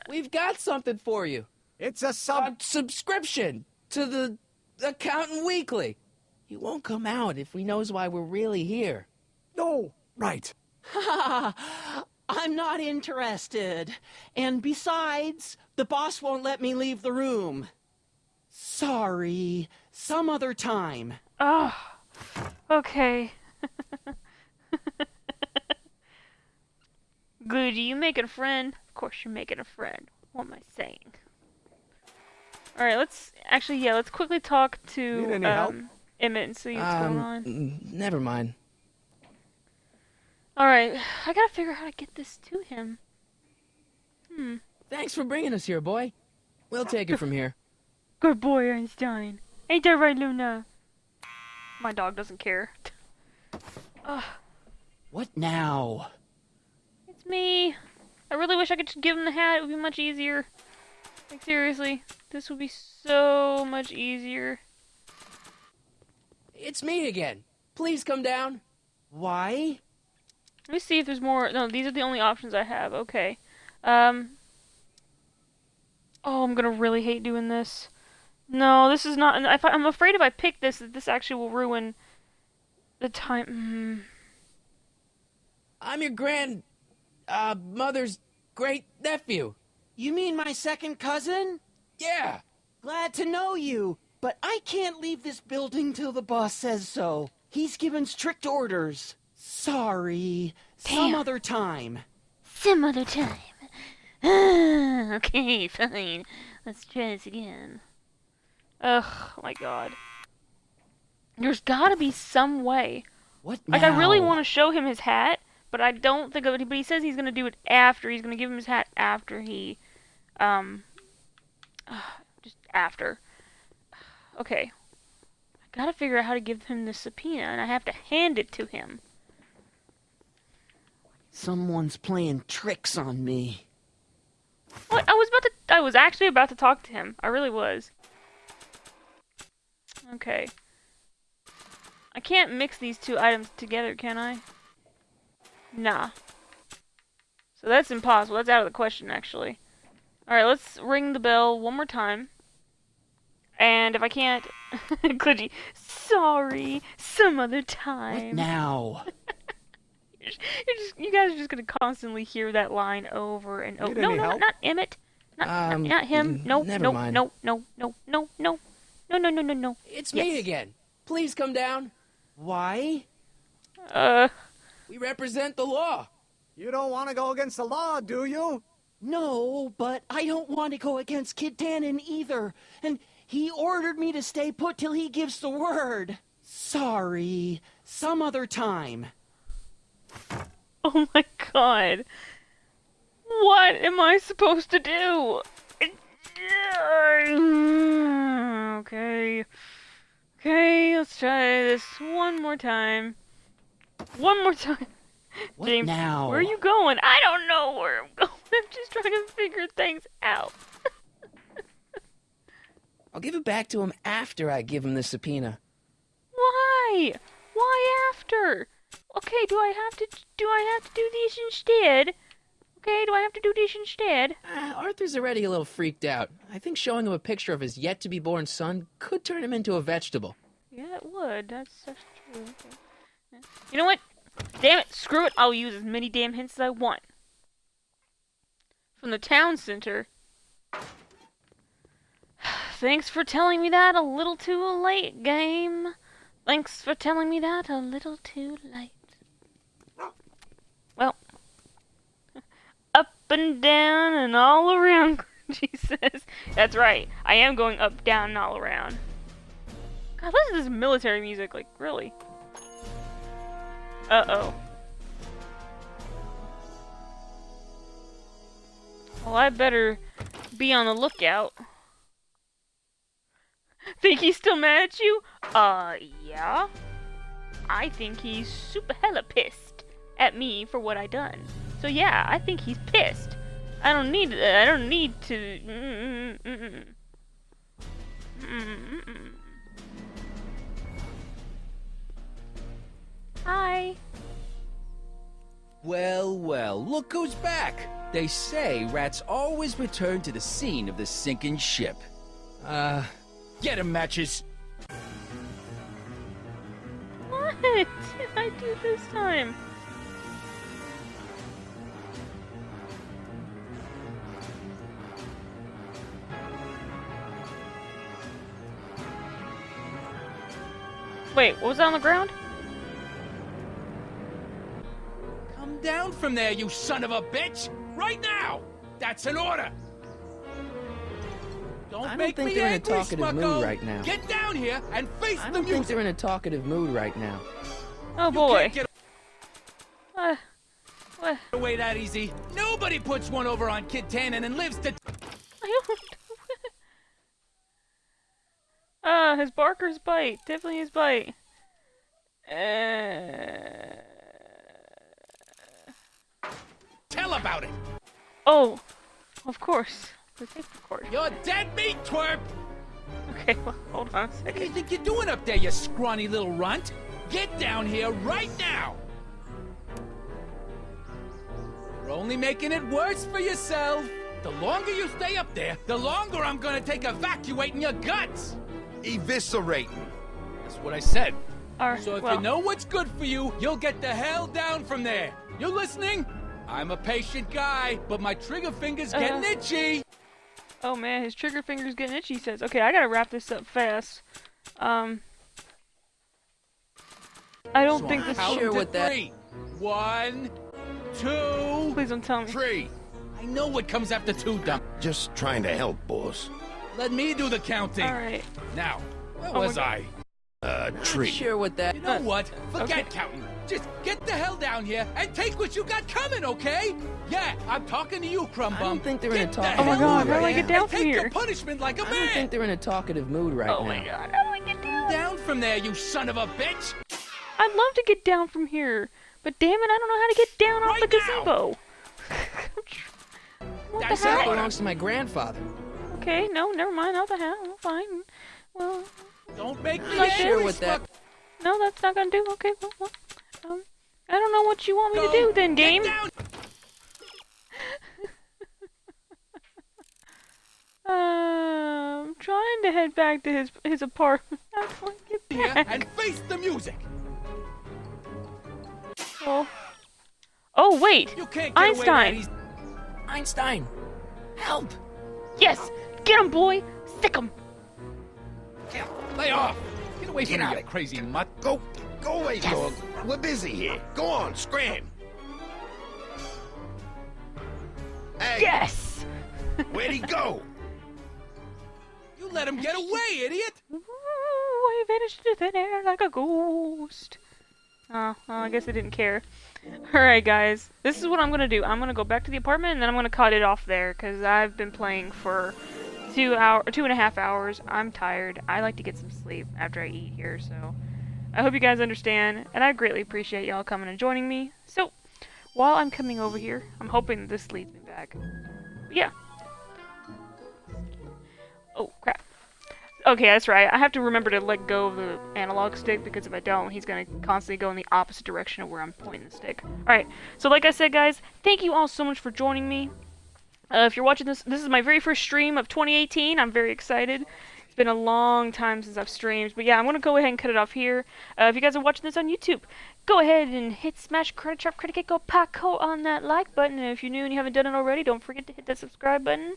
We've got something for you. It's a subscription to the Accountant Weekly. He won't come out if he knows why we're really here. No, right. I'm not interested. And besides, the boss won't let me leave the room. Sorry. Some other time. Oh, okay. Good, you making a friend? Of course you're making a friend. What am I saying? Alright, let's quickly talk to Need any help? Emmett and see what's going on. Never mind. Alright, I gotta figure out how to get this to him. Thanks for bringing us here, boy. We'll take it from here. Good boy, Einstein. Ain't that right, Luna? My dog doesn't care. What now? It's me. I really wish I could just give him the hat. It would be much easier. Like, seriously. This would be so much easier. It's me again. Please come down. Why? Let me see if there's more. No, these are the only options I have. Okay. Oh, I'm gonna really hate doing this. No, this is not. I'm afraid if I pick this, that this actually will ruin the time. I'm your mother's great nephew. You mean my second cousin? Yeah. Glad to know you, but I can't leave this building till the boss says so. He's given strict orders. Sorry. Some other time. Some other time. Okay, fine. Let's try this again. Ugh, oh my god. There's gotta be some way. What now? Like, I really want to show him his hat, but I don't think of it. But he says he's gonna do it after. He's gonna give him his hat after he, just after. Okay. I gotta figure out how to give him the subpoena, and I have to hand it to him. Someone's playing tricks on me. What? I was actually about to talk to him. I really was. Okay. I can't mix these two items together, can I? Nah. So that's impossible. That's out of the question, actually. Alright, let's ring the bell one more time. And if I can't... Glitchy. Sorry. Some other time. What now? You guys are just gonna constantly hear that line over and over. Need No, any no, help? not Emmett. Not him. No, never no, mind. no, no, no, no, no. No, no, no, no, no. It's me again. Please come down. Why? We represent the law. You don't want to go against the law, do you? No, but I don't want to go against Kid Tannen either. And he ordered me to stay put till he gives the word. Sorry. Some other time. Oh my god. What am I supposed to do? Okay. Okay, let's try this one more time. One more time. What James, now? where are you going? I don't know where I'm going. I'm just trying to figure things out. I'll give it back to him after I give him the subpoena. Why? Why after? Okay, do I have to do these instead? Okay, do I have to do this instead? Arthur's already a little freaked out. I think showing him a picture of his yet-to-be-born son could turn him into a vegetable. Yeah, it would. That's true. Okay. You know what? Damn it, screw it. I'll use as many damn hints as I want. From the town center. Thanks for telling me that a little too late, game. Thanks for telling me that a little too late. Well, up and down and all around, she says. That's right. I am going up, down, and all around. God, listen to this military music. Like, really? Uh-oh. Well, I better be on the lookout. Think he's still mad at you? Yeah. I think he's super hella pissed at me for what I done. So yeah, I think he's pissed. I don't need to. Hi. Well, well, look who's back. They say rats always return to the scene of the sinking ship. Get 'em, Matches. What did I do this time? Wait, what was that on the ground? Come down from there, you son of a bitch! Right now! That's an order! I Don't don't make think me they're in a angry, talkative mood Smucko. right now. Get down here and face I the don't think music! they're in a talkative mood right now. Oh boy. Get What? away that easy. Nobody puts one over on Kid Tannen and lives to... I don't. His barker's bite. Definitely his bite. Tell about it! Oh, of course. The tape recorder. You're dead meat, twerp! Okay, well, hold on a What do you second. think you're doing up there, you scrawny little runt? Get down here right now! You're only making it worse for yourself. The longer you stay up there, the longer I'm gonna take evacuating your guts! Eviscerating. That's what I said. Alright, So if well, you know what's good for you, you'll get the hell down from there. You listening? I'm a patient guy, but my trigger finger's getting itchy. oh man, his trigger finger's getting itchy, he says. Okay, I gotta wrap this up fast. I don't think this Count sure to what that- 3. 1, 2, Please don't tell me. 3. I know what comes after 2, dumb. Just trying to help, boss. Let me do the counting. Alright. Now, where Oh my was I? Tree. Sure what that... You know what? Forget okay. counting. Just get the hell down here and take what you got coming, okay? Yeah, I'm talking to you, Crumb I Bum. don't think they're in a Get the talkative Oh my hell god, over how do I here get down and from take here? your punishment like a I don't think man. they're in a talkative mood right Oh now. my god, how do I get down? Down from there, you son of a bitch. I'd love to get down from here, but damn it, I don't know how to get down off Right the now. gazebo. What That's the That heck? it. belongs to my grandfather. Okay, no, never mind. How the hell? Fine. Well, Don't make me Like angry, Sure what that... no, that's not gonna do. Okay, well, I don't know what you want me to Go. do then, Get game. down. I'm trying to head back to his apartment. How do I get Here back? and face the music. Oh wait, You can't get away that Einstein. easy. Einstein! Help! Yes, get him, boy. Stick him. Lay off. Get away Get from me, out you of- crazy mutt. Go away, dog. We're busy here. Go on, scram. Hey, Yes. where'd he go? You let him get away, idiot. Ooh, I vanished into thin air like a ghost. Oh, well, I guess I didn't care. Alright, guys. This is what I'm gonna do. I'm gonna go back to the apartment, and then I'm gonna cut it off there, because I've been playing for 2.5 hours. I'm tired. I like to get some sleep after I eat here, so... I hope you guys understand, and I greatly appreciate y'all coming and joining me. So, while I'm coming over here, I'm hoping this leads me back. But yeah. Oh, crap. Okay, that's right. I have to remember to let go of the analog stick, because if I don't, he's going to constantly go in the opposite direction of where I'm pointing the stick. Alright, so like I said, guys, thank you all so much for joining me. If you're watching this is my very first stream of 2018. I'm very excited. It's been a long time since I've streamed, but yeah, I'm going to go ahead and cut it off here. If you guys are watching this on YouTube, go ahead and smash credit sharp critic go Paco on that like button. And if you're new and you haven't done it already, don't forget to hit that subscribe button.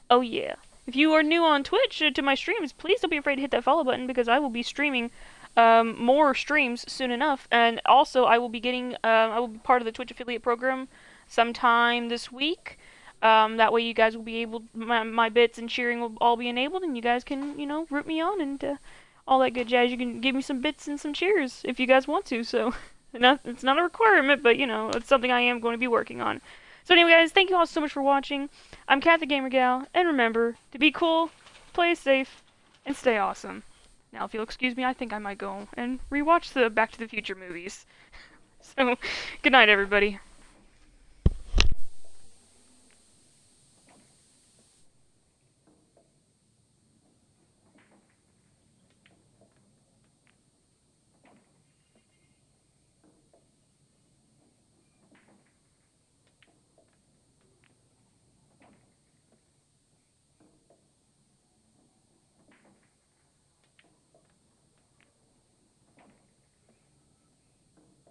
Oh yeah. If you are new on Twitch to my streams, please don't be afraid to hit that follow button, because I will be streaming more streams soon enough. And also, I will be getting I will be part of the Twitch affiliate program sometime this week. That way you guys will be able, my bits and cheering will all be enabled, and you guys can, you know, root me on and all that good jazz. You can give me some bits and some cheers if you guys want to, so it's not a requirement, but, you know, it's something I am going to be working on. So anyway, guys, thank you all so much for watching. I'm Kat the Gamer Gal, and remember, to be cool, play safe, and stay awesome. Now, if you'll excuse me, I think I might go and rewatch the Back to the Future movies. So, good night, everybody.